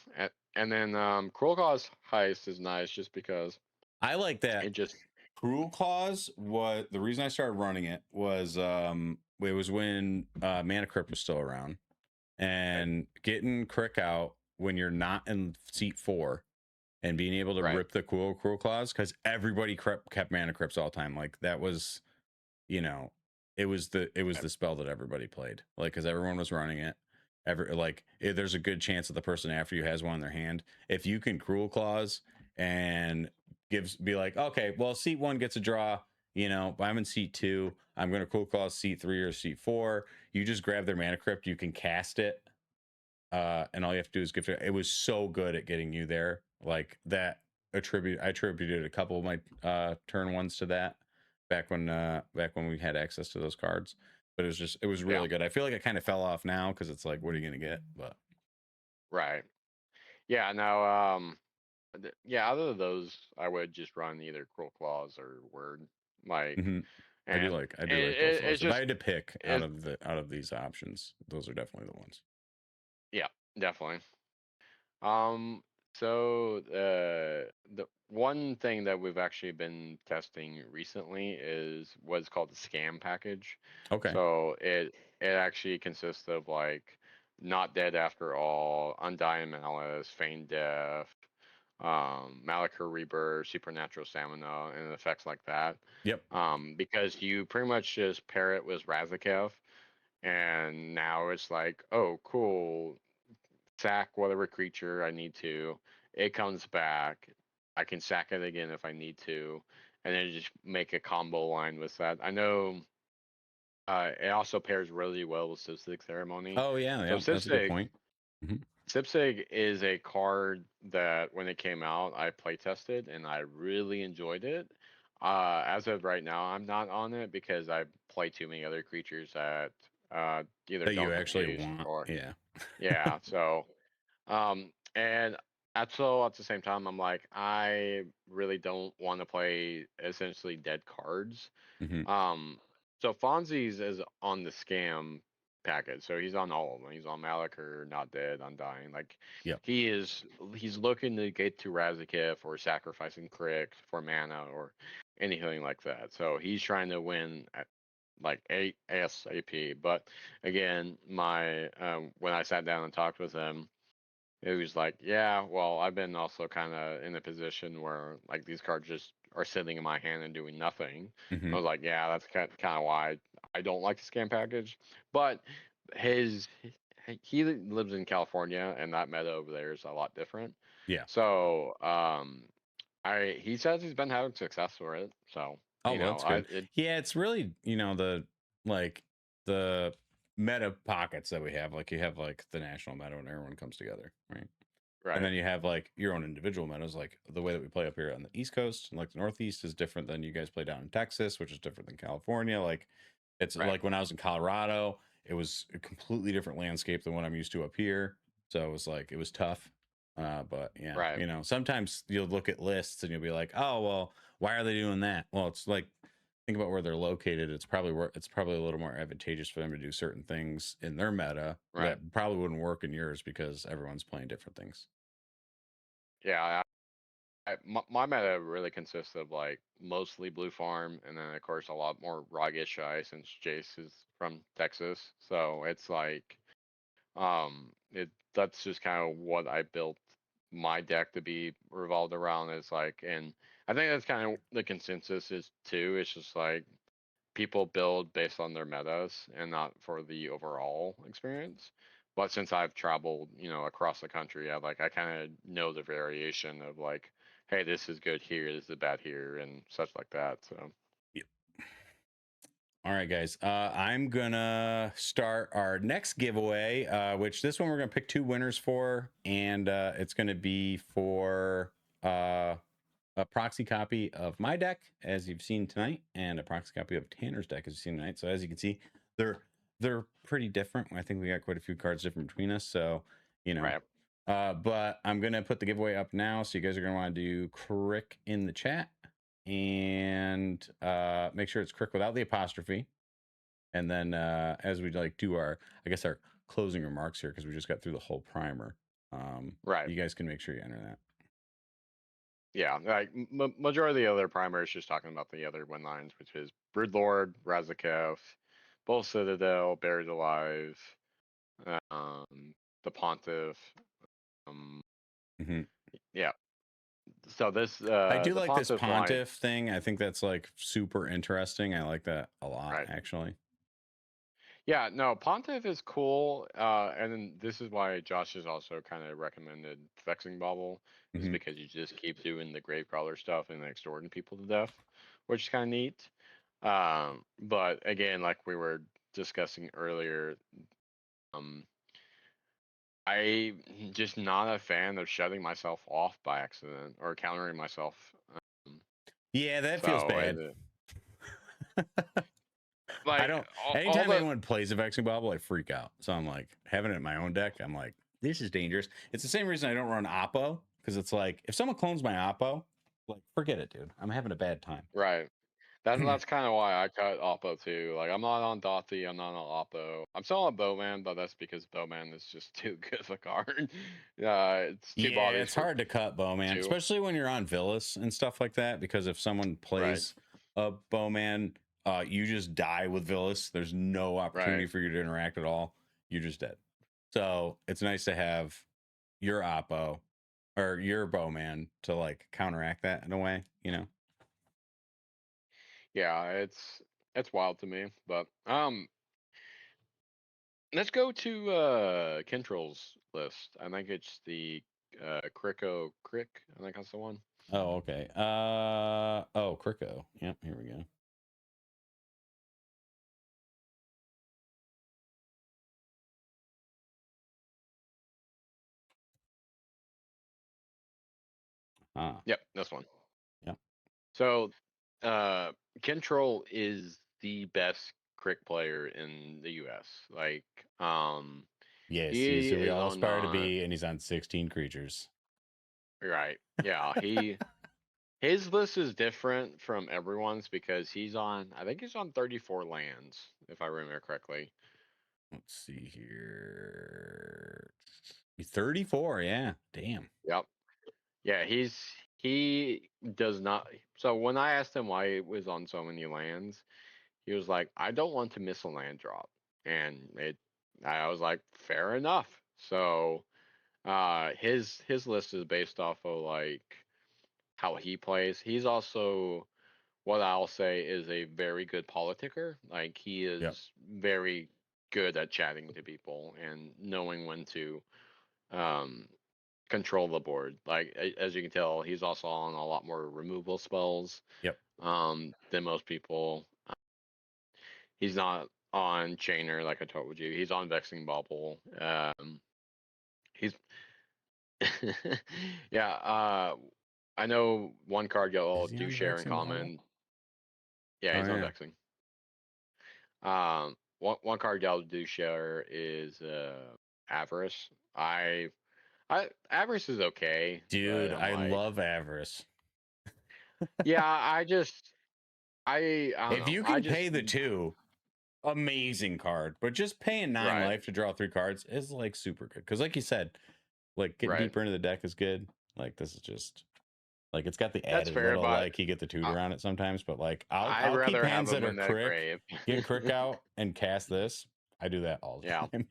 and then Cruel Claw's Heist is nice just because I like that. it just Cruel Claws, what the reason I started running it was when Mana Crypt was still around, right, and getting Crick out when you're not in seat 4 and being able to right, rip the Cruel Claws, because everybody kept Mana Crypts all the time. Like that was, you know, it was right, the spell that everybody played. Like because everyone was running it. There's a good chance that the person after you has one in their hand. If you can Cruel Claws and be like, okay, well, seat 1 gets a draw. You know, I'm in seat 2. I'm going to Cruel Claws seat 3 or seat 4. You just grab their Mana Crypt. You can cast it, and all you have to do is give it. It was so good at getting you there. Like that. I attributed a couple of my turn ones to that back when we had access to those cards. But it was yeah, really good. I feel like it kind of fell off now because it's like, what are you gonna get? But right. Yeah, no, yeah, out of those, I would just run either Cruel Claws or Word, like, mhm. and I it, do like both it, of it's those. If I just, had to pick it's, out of these options, those are definitely the ones. yeah, definitely. Um, so the one thing that we've actually been testing recently is what's called the scam package. Okay. So it actually consists of like Not Dead After All, Undying Malice, Feigned Death, Malachor Rebirth, Supernatural Stamina, and effects like that. Yep. Because you pretty much just pair it with Razaketh, and now it's like, oh, cool, sack whatever creature I need to. It comes back. I can sack it again if I need to, and then just make a combo line with that. I know it also pairs really well with Cystic Ceremony. Oh yeah, So yeah. That's a good Cystic, point. Mhm. Sipsig is a card that when it came out, I play tested and I really enjoyed it. As of right now, I'm not on it because I play too many other creatures that either That you don't have actually haste want. or Yeah. yeah. So and at the same time, I'm like, I really don't want to play essentially dead cards. Hmm. Um, so Fonzie's is on the scam package, so he's on all of them. He's on Malachor, Not Dead, Undying. Like Yep. he's looking to get to Razaketh or sacrificing Crick for mana or anything like that. So he's trying to win at like ASAP. But again, my when I sat down and talked with him, it was like, yeah, well, I've been also kind of in a position where like these cards just are sitting in my hand and doing nothing. I Hmm. was like, yeah, that's kind of why I don't like the scan package. But his he lives in California, and that meta over there is a lot different. Yeah. So, I he says he's been having success with it. So, Oh, well, that's I good. Yeah, it's really, the like the meta pockets that we have. Like you have like the national meta when everyone comes together, right? And right, then you have like your own individual metas, like the way that we play up here on the East Coast, and like the Northeast is different than you guys play down in Texas, which is different than California. Like it's right, like when I was in Colorado, it was a completely different landscape than what I'm used to up here. So it was like it was tough. But yeah, right. sometimes you'll look at lists and you'll be like, oh well, why are they doing that? Well, it's like think about where they're located. It's probably a little more advantageous for them to do certain things in their meta Right. that probably wouldn't work in yours because everyone's playing different things. Yeah, my meta really consists of like mostly blue farm, and then of course a lot more raw get shy since Jace is from Texas. So it's like it that's just kind of what I built my deck to be revolved around. Is like, and I think that's kind of the consensus is too. It's just like people build based on their metas and not for the overall experience. But since I've traveled, across the country, I kind of know the variation of like, hey, this is good here, this is bad here, and such like that. So Yep. All right, guys. I'm gonna start our next giveaway, which this one we're gonna pick two winners for, and it's gonna be for a proxy copy of my deck, as you've seen tonight, and a proxy copy of Tanner's deck, as you've seen tonight. So as you can see, they're pretty different. I think we got quite a few cards different between us. So right, but I'm gonna put the giveaway up now, so you guys are gonna want to do Crick in the chat and make sure it's Crick without the apostrophe. And then as we like do our, I guess our closing remarks here, because we just got through the whole primer. right. You guys can make sure you enter that. Yeah, like majority of the other primers just talking about the other win lines, which is Broodlord, Razaketh, Bull Citadel, Buried Alive, the Pontiff. Um, Hmm. yeah. So this I do the like this Pontiff line, pontiff thing. I think that's like super interesting. I like that a lot, right? actually. Yeah, no, Pontiff is cool, and then this is why Josh has also kind of recommended Vexing Bubble, is Hmm. because you just keep doing the Gravecrawler stuff and extorting people to death, which is kind of neat. But again, like we were discussing earlier, um, I just not a fan of shutting myself off by accident or countering myself. Um, Yeah, that feels so bad. I like don't. all Anytime the anyone plays a vexing bobble, I freak out. So I'm like having it in my own deck. I'm like, this is dangerous. It's the same reason I don't run Oppo, because it's like if someone clones my Oppo, like forget it, dude. I'm having a bad time. right. That's kind of why I cut Oppo too. Like I'm not on Dothi, I'm not on Oppo. I'm still on Bowman, but that's because Bowman is just too good of a card. It's two Yeah, bodies it's for hard to cut Bowman, two. especially when you're on Villas and stuff like that. Because if someone Right, plays a Bowman, you just die with Villas. There's no opportunity right. for you to interact at all. You're just dead. So it's nice to have your Oppo or your Bowman to like counteract that in a way, Yeah, it's wild to me. But let's go to Kntrell's list. I think it's the Crick. I think that's the one. Oh, okay. Cricko. Yep, here we go. Yep, this one. Yep. So, uh, Kntrell is the best crick player in the U.S. Like, Yes, he's he who we is all on aspire to be, and he's on 16 creatures. right. Yeah, his list is different from everyone's because I think he's on 34 lands, if I remember correctly. Let's see here. He's 34. Yeah. Damn. Yep. Yeah, he does not. So when I asked him why he was on so many lands, he was like, "I don't want to miss a land drop," and I was like, "Fair enough." So, his list is based off of like how he plays. He's also what I'll say is a very good politicker. Like he Yep. is very good at chatting to people and knowing when to um control the board. Like as you can tell, he's also on a lot more removal spells Yep. than most people. He's not on Chainer like I told you. He's on Vexing Bubble. He's yeah. I know one card y'all Is he do on share in Vexing Bubble? common. Yeah, Oh he's on yeah. Vexing. One card y'all do share is Avarice. Avarice is okay, but Dude, I'm I like, love Avarice. yeah, I don't If know. you I can just pay the 2, amazing card. But just paying 9 right, life to draw 3 cards is like super good. Because like you said, like getting right. deeper into the deck is good. Like this is just like it's got the That's added fair, little but like you get the I, tutor on it sometimes. But like I'll I'd I'll keep rather have hands that him are in that crick, grave. get crick out and cast this. I do that all the Yeah, time.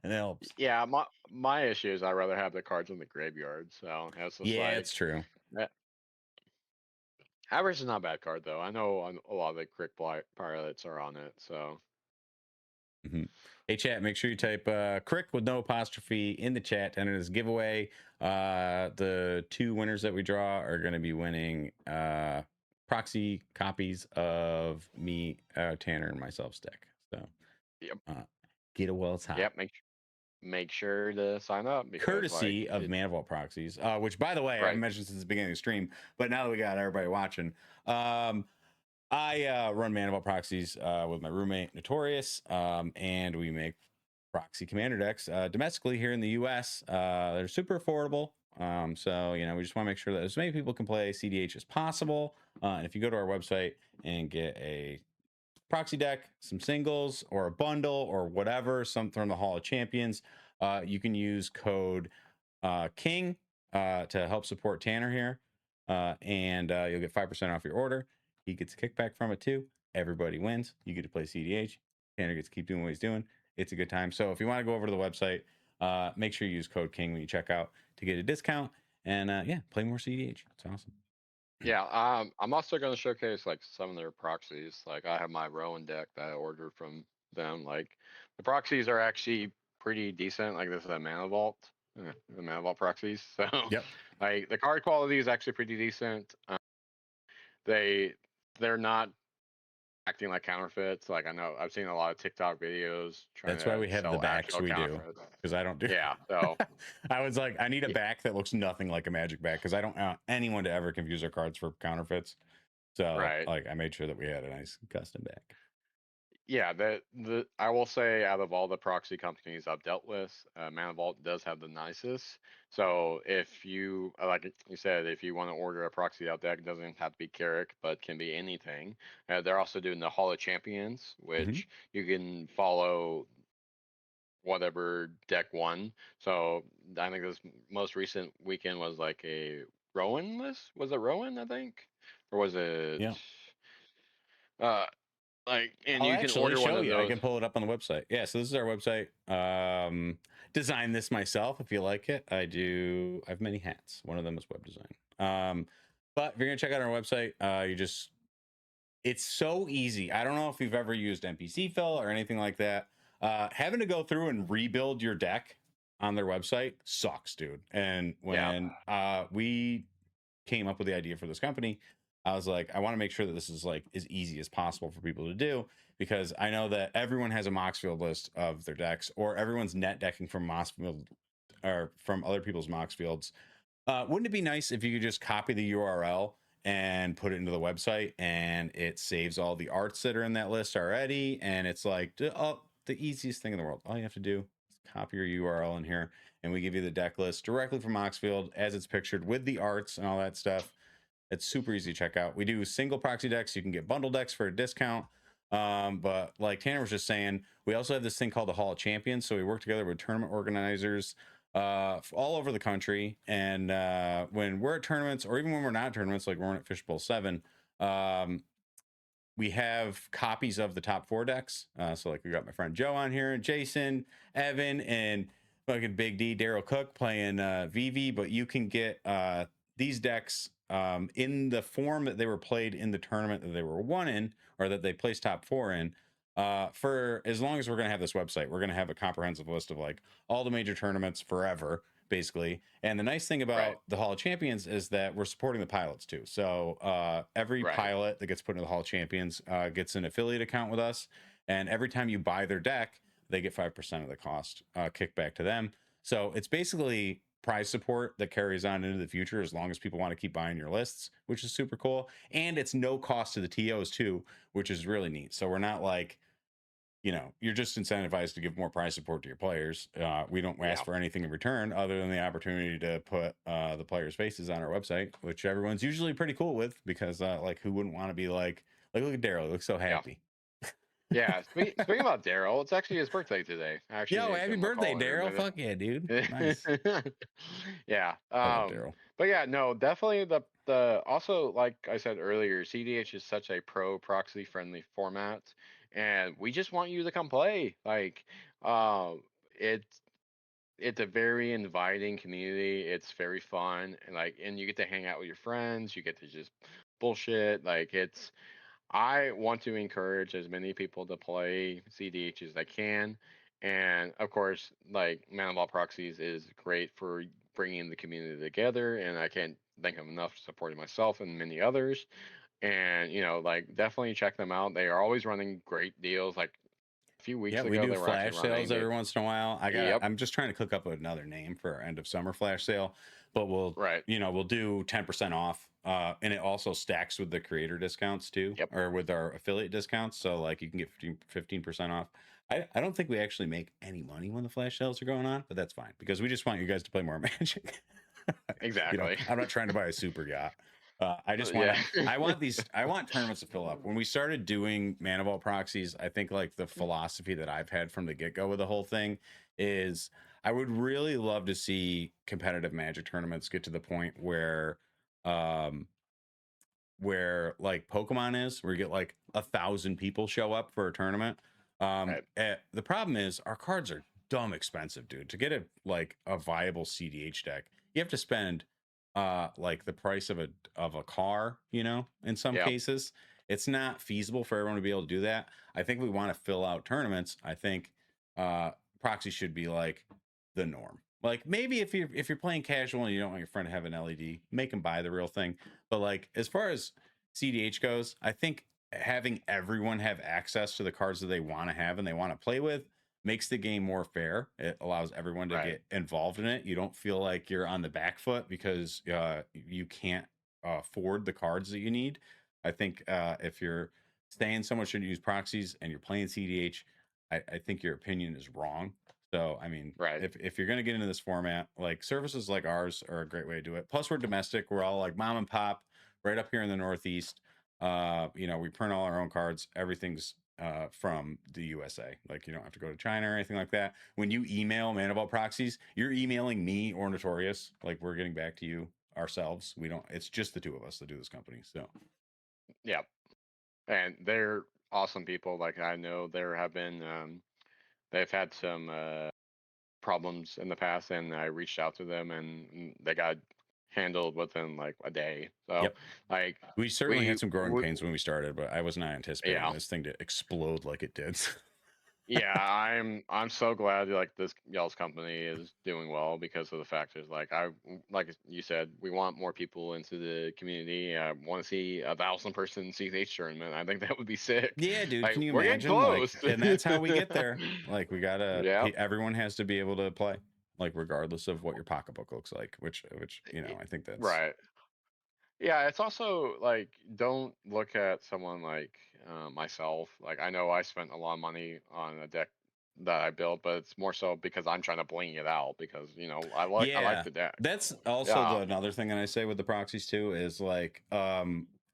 And it helps. yeah. My issue is I'd rather have the cards in the graveyard. So it's just Yeah, it's like true. that. Avarice is not a bad card though. I know a lot of the crick pilots are on it. So Hey chat, make sure you type crick with no apostrophe in the chat to enter this giveaway. The 2 winners that we draw are going to be winning proxy copies of me, Tanner, and myself's deck. So yep, get a well top. yep. Make sure to sign up because like Courtesy of Mana Vault Proxies, which by the way, I haven't right. mentioned since the beginning of the stream, but now that we got everybody watching, I run Mana Vault Proxies with my roommate Notorious, and we make proxy commander decks domestically here in the US. They're super affordable. So, you know, we just want to make sure that as many people can play cEDH as possible. And if you go to our website and get a proxy deck, some singles, or a bundle, or whatever, something from the Hall of Champions, you can use code King to help support Tanner here. And you'll get 5% off your order. He gets a kickback from it too. Everybody wins. You get to play cEDH. Tanner gets to keep doing what he's doing. It's a good time. So if you want to go over to the website, make sure you use code King when you check out to get a discount. And yeah, play more cEDH. It's awesome. Yeah, I'm also going to showcase like some of their proxies. Like I have my Rowan deck that I ordered from them. Like the proxies are actually pretty decent. Like this is a Mana Vault, the Mana Vault proxies. So Yep. like the card quality is actually pretty decent. They they're not acting like counterfeits. Like I know I've seen a lot of TikTok videos trying That's why to we have the sell backs actual we do, counterfeits. because I don't do. Yeah, so I was like, I need a back that looks nothing like a Magic back, because I don't want anyone to ever confuse our cards for counterfeits. So right. like I made sure that we had a nice custom back. Yeah, the I will say out of all the proxy companies I've dealt with, Mana Vault does have the nicest. So if you like you said, if you want to order a proxy out deck, it doesn't have to be Carrick, but can be anything. They're also doing the Hall of Champions, which you can follow whatever deck won. So I think this most recent weekend was like a Rowan list. Was it Rowan? I think, or was it? Yeah. Uh, like, and I'll you can actually order one show of you. I those. can pull it up on the website. Yeah, so this is our website. Designed this myself. If you like it, I have many hats. One of them is web design. But if you're gonna check out our website, it's so easy. I don't know if you've ever used NPC fill or anything like that. Having to go through and rebuild your deck on their website sucks, dude. And Yeah. when we came up with the idea for this company, I was like, I want to make sure that this is like as easy as possible for people to do, because I know that everyone has a Moxfield list of their decks, or everyone's net decking from Moxfield or from other people's Moxfields. Wouldn't it be nice if you could just copy the URL and put it into the website, and it saves all the arts that are in that list already? And it's like, oh, the easiest thing in the world. All you have to do is copy your URL in here, and we give you the deck list directly from Moxfield as it's pictured with the arts and all that stuff. It's super easy to check out. We do single proxy decks. You can get bundle decks for a discount. But like Tanner was just saying, we also have this thing called the Hall of Champions. So we work together with tournament organizers all over the country. And when we're at tournaments, or even when we're not at tournaments, like we're at Fishbowl 7, we have copies of the top 4 decks. So like we got my friend Joe on here, and Jason, Evan, and fucking Big D, Daryl Cook playing VV. But you can get these decks in the form that they were played in the tournament that they were won in, or that they placed top 4 in. For as long as we're going to have this website, we're going to have a comprehensive list of like all the major tournaments forever, basically. And the nice thing about the Hall of Champions is that we're supporting the pilots too. So every pilot that gets put into the Hall of Champions gets an affiliate account with us, and every time you buy their deck, they get 5% of the cost kicked back to them. So it's basically prize support that carries on into the future as long as people want to keep buying your lists, which is super cool. And it's no cost to the TOs too, which is really neat. So we're not like, you know, you're just incentivized to give more prize support to your players. We don't ask for anything in return other than the opportunity to put the players' faces on our website, which everyone's usually pretty cool with, because like, who wouldn't want to be like look at Daryl, he looks so happy. Yeah, speaking about Daryl, it's actually his birthday today. Yo, happy birthday, Daryl! Fuck yeah, dude! Nice. Yeah. I love Daryl. But yeah, no, definitely the also, like I said earlier, cEDH is such a pro proxy friendly format, and we just want you to come play. Like, it's a very inviting community. It's very fun, and you get to hang out with your friends. You get to just bullshit. I want to encourage as many people to play cEDH as they can. And of course, like Man of All Proxies is great for bringing the community together. And I can't thank them enough for supporting myself and many others. And, definitely check them out. They are always running great deals. Like a few weeks ago, we do they were flash actually running sales every once in a while. I'm just trying to cook up another name for our end of summer flash sale, but we'll do 10% off. And it also stacks with the creator discounts too, or with our affiliate discounts. So like you can get 15% off. I don't think we actually make any money when the flash sales are going on, but that's fine because we just want you guys to play more Magic. Exactly. I'm not trying to buy a super yacht. I just want I want tournaments to fill up. When we started doing Man of All Proxies, I think like the philosophy that I've had from the get-go with the whole thing is I would really love to see competitive Magic tournaments get to the point where like Pokemon is, where you get like 1,000 people show up for a tournament. The problem is our cards are dumb expensive, dude. To get a viable cEDH deck, you have to spend like the price of a car, in some cases. It's not feasible for everyone to be able to do that. I think we want to fill out tournaments. I think proxy should be like the norm. Like maybe if you're playing casual and you don't want your friend to have an LED, make them buy the real thing. But like as far as cEDH goes, I think having everyone have access to the cards that they want to have and they want to play with makes the game more fair. It allows everyone to get involved in it. You don't feel like you're on the back foot because you can't afford the cards that you need. I think if you're saying someone should use proxies and you're playing cEDH, I think your opinion is wrong. So, I mean, if you're going to get into this format, like services like ours are a great way to do it. Plus, we're domestic. We're all like mom and pop right up here in the Northeast. We print all our own cards. Everything's from the USA. Like you don't have to go to China or anything like that. When you email Man of All Proxies, you're emailing me or Notorious. Like we're getting back to you ourselves. It's just the two of us that do this company. So yeah, and they're awesome people. Like I know there have been they've had some problems in the past, and I reached out to them and they got handled within like a day. So like we certainly had some growing pains when we started, but I was not anticipating this thing to explode like it did. Yeah, I'm so glad like this y'all's company is doing well because of the fact is like you said, we want more people into the community. I want to see 1,000-person cEDH tournament. I think that would be sick. Yeah, dude. Like, can you we're imagine? getting close. And that's how we get there. Like we gotta. Everyone has to be able to play. like regardless of what your pocketbook looks like. Which you know, I think that's Right. Yeah, it's also like don't look at someone like myself. Like I know I spent a lot of money on a deck that I built, but it's more so because I'm trying to bling it out because I like yeah. the deck. That's also Yeah. another thing that I say with the proxies too is like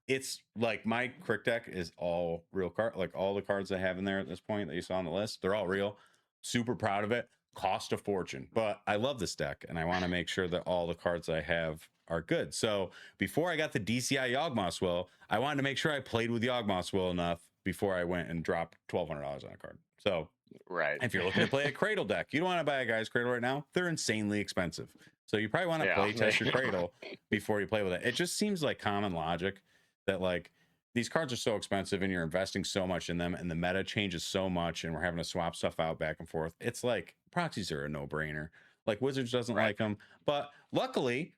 it's like my crick deck is all real card, like all the cards I have in there at this point that you saw on the list, they're all real. Super proud of it. Cost a fortune, but I love this deck and I want to make sure that all the cards I have are good. So before I got the DCI Yawgmoth Will, I wanted to make sure I played with Yawgmoth Will enough before I went and dropped $1,200 on a card. So Right. if you're looking to play a cradle deck, you don't want to buy a guy's cradle right now. They're insanely expensive. So you probably want to Yeah. play test your cradle before you play with it. It just seems like common logic that like these cards are so expensive and you're investing so much in them and the meta changes so much and we're having to swap stuff out back and forth. It's like proxies are a no-brainer. Like Wizards doesn't Right. like them, but luckily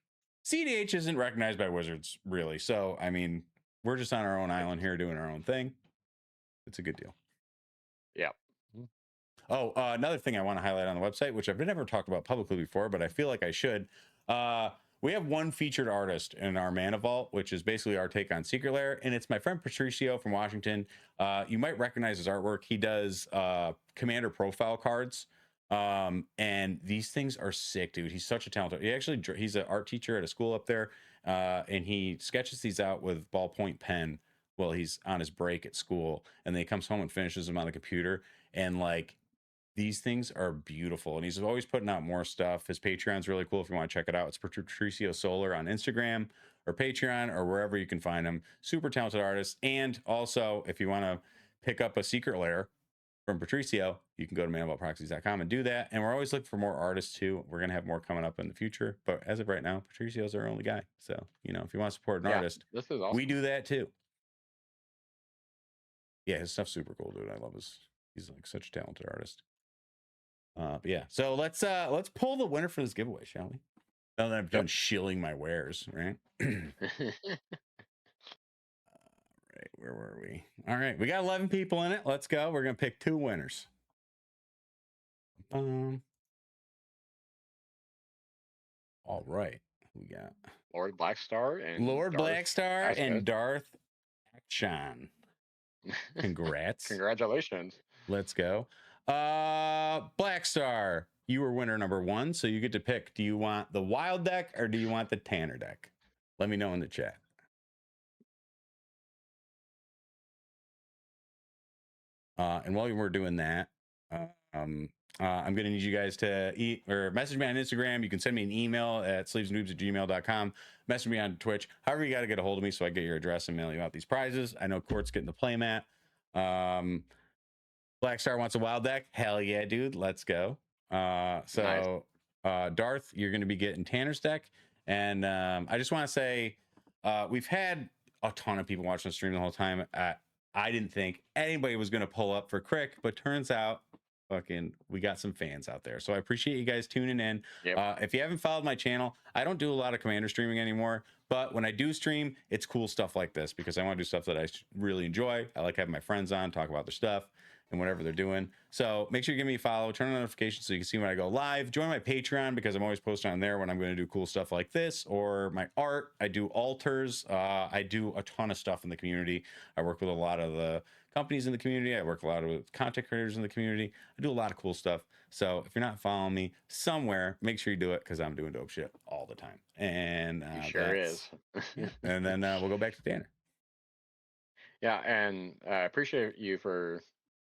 cEDH isn't recognized by Wizards really. So I mean, we're just on our own island here doing our own thing. It's a good deal. Yeah. Oh, another thing I want to highlight on the website, which I've never talked about publicly before, but I feel like I should. We have one featured artist in our Mana Vault, which is basically our take on Secret Lair, and it's my friend Patricio from Washington. You might recognize his artwork. He does commander profile cards, and these things are sick, dude. He's such a talented. He's an art teacher at a school up there, and he sketches these out with ballpoint pen while he's on his break at school, and then he comes home and finishes them on the computer, and like these things are beautiful and he's always putting out more stuff. His Patreon's really cool if you want to check it out. It's Patricio Solar on Instagram or Patreon or wherever you can find him. Super talented artist. And also, if you want to pick up a Secret Lair from Patricio, you can go to manavaultproxies.com and do that. And we're always looking for more artists too. We're going to have more coming up in the future. But as of right now, Patricio's our only guy. So, you know, if you want to support an Yeah. artist, This is we awesome. do that too. Yeah, his stuff's super cool, dude. I love he's like such a talented artist. But yeah, so let's pull the winner for this giveaway, shall we? Now that I've done shilling my wares, right? Right, where were we? All right, we got 11 people in it. Let's go. We're gonna pick 2 winners. All right, we got Lord Blackstar and Lord Darth Blackstar and Smith. Darth Action. Congrats. Congratulations. Let's go. Blackstar, you were winner number 1, so you get to pick. Do you want the wild deck or do you want the Tanner deck? Let me know in the chat. And while we're doing that, I'm going to need you guys to message me on Instagram. You can send me an email at sleevesnoobs@gmail.com. Message me on Twitch. However you got to get a hold of me so I get your address and mail you out these prizes. I know Court's getting the playmat. Blackstar wants a wild deck. Hell yeah, dude. Let's go. Darth, you're going to be getting Tanner's deck. And I just want to say we've had a ton of people watching the stream the whole time. I didn't think anybody was going to pull up for Crick, but turns out we got some fans out there. So I appreciate you guys tuning in. Yep. If you haven't followed my channel, I don't do a lot of Commander streaming anymore, but when I do stream, it's cool stuff like this because I want to do stuff that I really enjoy. I like having my friends on, talk about their stuff and whatever they're doing. So make sure you give me a follow, turn on notifications so you can see when I go live. Join my Patreon because I'm always posting on there when I'm going to do cool stuff like this or my art. I do altars. I do a ton of stuff in the community. I work with a lot of the companies in the community. I work a lot with content creators in the community. I do a lot of cool stuff. So if you're not following me somewhere, make sure you do it because I'm doing dope shit all the time. And He sure is. Yeah. And then we'll go back to Tanner. Yeah, and I appreciate you for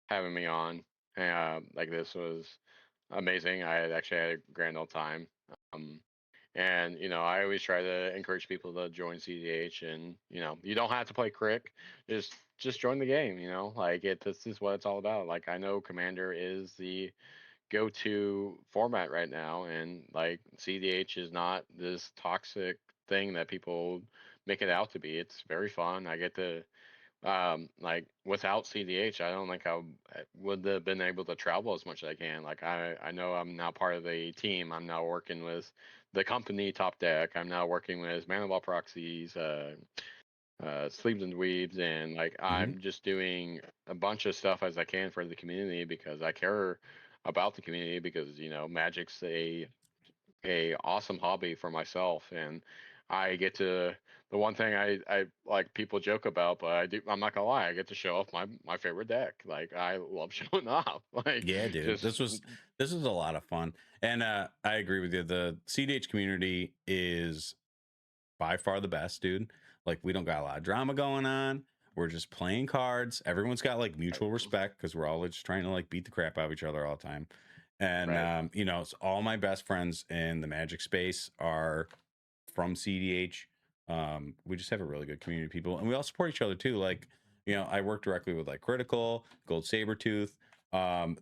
having me on. Like this was amazing. I had actually had a grand old time. And I always try to encourage people to join cEDH, and you don't have to play Crick. Just join the game. Like this is what it's all about. Like I know Commander is the go-to format right now, and like cEDH is not this toxic thing that people make it out to be. It's very fun. I get to like without cEDH, I don't think I would have been able to travel as much as I can. Like I know I'm now part of the team. I'm now working with the company Top Deck. I'm now working with Man of All Proxies, Sleeves and Dweebs, and like I'm just doing a bunch of stuff as I can for the community because I care about the community because Magic's a a awesome hobby for myself, and I get to the one thing I like people joke about, but I'm not gonna lie, I get to show off my favorite deck. Like I love showing off. Like Yeah, dude. just This was a lot of fun. And I agree with you. The cEDH community is by far the best, dude. Like we don't got a lot of drama going on. We're just playing cards. Everyone's got like mutual respect because we're all just trying to like beat the crap out of each other all the time. And right, so all my best friends in the Magic space are from cEDH. We just have a really good community of people, and we all support each other too. Like, I work directly with like Critical, Gold Sabertooth.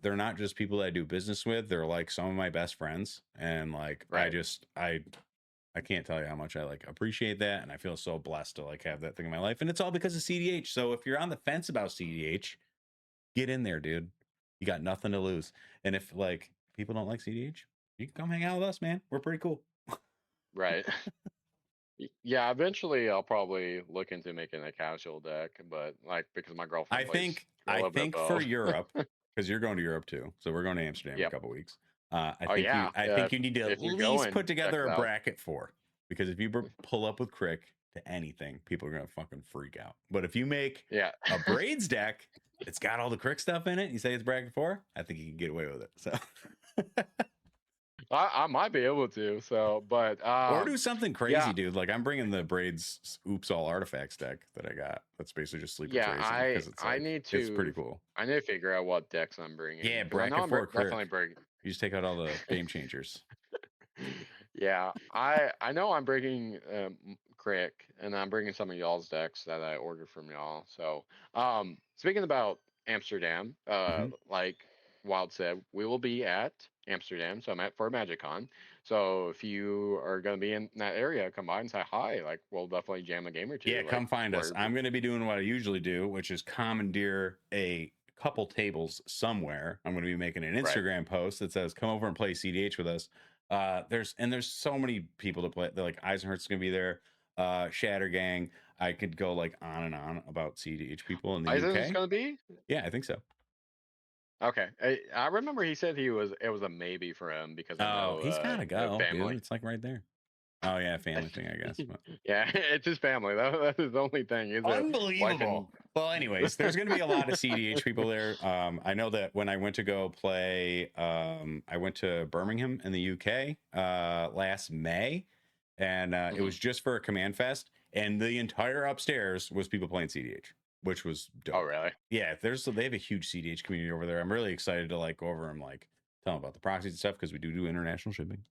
They're not just people that I do business with; they're like some of my best friends, and like right. I can't tell you how much I like appreciate that, and I feel so blessed to like have that thing in my life, and it's all because of cEDH. So if you're on the fence about cEDH, get in there, dude. You got nothing to lose. And if like people don't like cEDH, you can come hang out with us, man. We're pretty cool. Right. Yeah, eventually I'll probably look into making a casual deck, but like because my I girlfriend plays think a I little bit of think for both. Europe, because you're going to Europe too, so we're going to Amsterdam in a Yep. couple weeks. Oh yeah. I Yeah. think you need to at If you're least going, put check together it a out. bracket for, because if you pull up with Crick to anything, people are gonna fucking freak out. But if you make Yeah. a braids deck, it's got all the Crick stuff in it. You say it's bracket for, I think you can get away with it. So, I might be able to. So, but or do something yeah, crazy, dude. Like I'm bringing the braids oops all artifacts deck that I got. That's basically just sleeper yeah. tracing I because it's I like need it's pretty to cool. I need to figure out what decks I'm bringing Yeah, because I know bracket I'm for definitely Crick. bringing. You just take out all the game changers. Yeah, I know I'm bringing Crick, and I'm bringing some of y'all's decks that I ordered from y'all. So, speaking about Amsterdam, Hmm. like Wild said, we will be at Amsterdam, so I'm at for MagicCon. So if you are gonna be in that area, come by and say hi. Like we'll definitely jam a game or Yeah, two. Like come find us. where, I'm going to be doing what I usually do, which is commandeer a couple tables somewhere. I'm going to be making an right? Instagram post that says, "Come over and play cEDH with us." There's so many people to play. They're like Eisenhert's going to be there. Shatter Gang. I could go like on and on about cEDH people in the Eisen's UK. gonna be. Yeah, I think so. Okay, I remember he said it was a maybe for him because I Oh, know he's got to go, dude. family. It's like right there. Oh yeah, family thing, I guess. But Yeah, it's his family. That's his only thing. Is a wife and unbelievable. Well, anyways, there's going to be a lot of cEDH people there. I know that when I went to go play, I went to Birmingham in the UK last May, and it Mhm. was just for a command fest, and the entire upstairs was people playing cEDH, which was Oh, dope. really? Yeah, they have a huge cEDH community over there. I'm really excited to like go over and like tell them about the proxies and stuff because we do international shipping.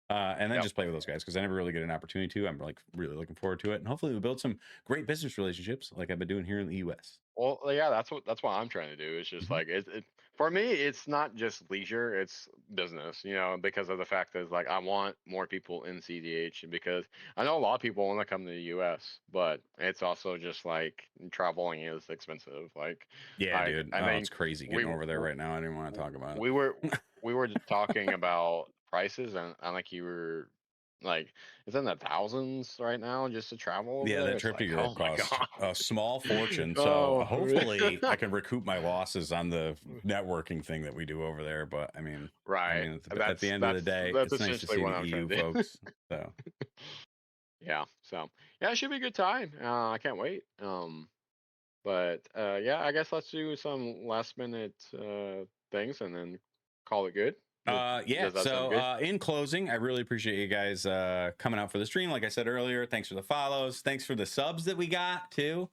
And then Yep. just play with those guys because I never really get an opportunity to. I'm like really looking forward to it, and hopefully we build some great business relationships like I've been doing here in the U.S. Well, yeah, that's what I'm trying to do. It's just Hmm. like it for me. It's not just leisure; it's business. Because of the fact that like I want more people in CDH, and because I know a lot of people want to come to the U.S., but it's also just like traveling is expensive. Like, Yeah, dude. I Oh, mean, it's crazy we getting w- over there w- right now. I didn't want to talk about we were it. we were talking about prices, and like you were like it's in the thousands right now just to travel over Yeah, there. that It's trip to like, Europe oh my cost a god. small fortune. So Oh. hopefully I can recoup my losses on the networking thing that we do over there. But Right. at the end of the day, That's it's nice to essentially see what the I'm EU trying to do. folks. So Yeah. So yeah, it should be a good time. I can't wait. But yeah, I guess let's do some last minute things and then call it good. yeah, Does that sound so good? in closing, I really appreciate you guys coming out for the stream. Like I said earlier, thanks for the follows, thanks for the subs that we got too.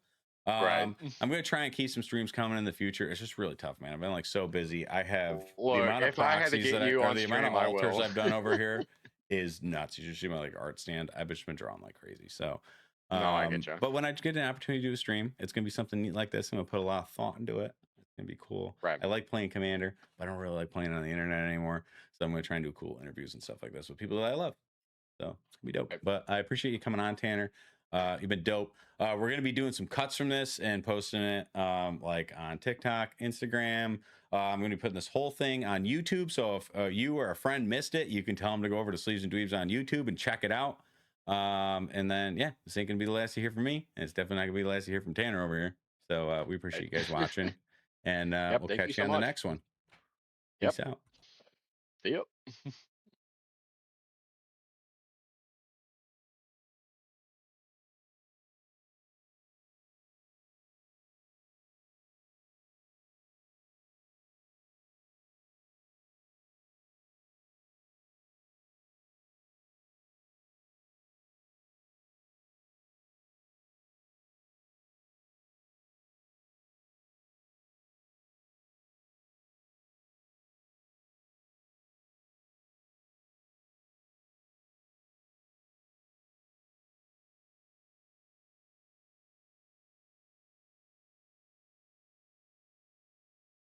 Right. I'm gonna try and keep some streams coming in the future. It's just really tough, man. I've been like so busy. I have the Look, amount of if I had to proxies get that you or on the amount of stream, I altars will. I've done over here is nuts. You should see my like art stand. I've just been drawing like crazy. So No, I get you. but when I get an opportunity to do a stream, it's gonna be something neat like this. I'm gonna put a lot of thought into it. It's gonna be cool. Right. I like playing Commander, but I don't really like playing on the internet anymore. So I'm gonna try and do cool interviews and stuff like this with people that I love. So it's gonna be dope. Right. But I appreciate you coming on, Tanner. You've been dope. We're gonna be doing some cuts from this and posting it like on TikTok, Instagram. I'm gonna be putting this whole thing on YouTube. So if you or a friend missed it, you can tell them to go over to Sleeves and Dweebs on YouTube and check it out. And then yeah, this ain't gonna be the last you hear from me, and it's definitely not gonna be the last you hear from Tanner over here. So we appreciate you guys Right. watching, and Yep. we'll Thank you catch you so on the much. next one. Yep. Peace out. See you.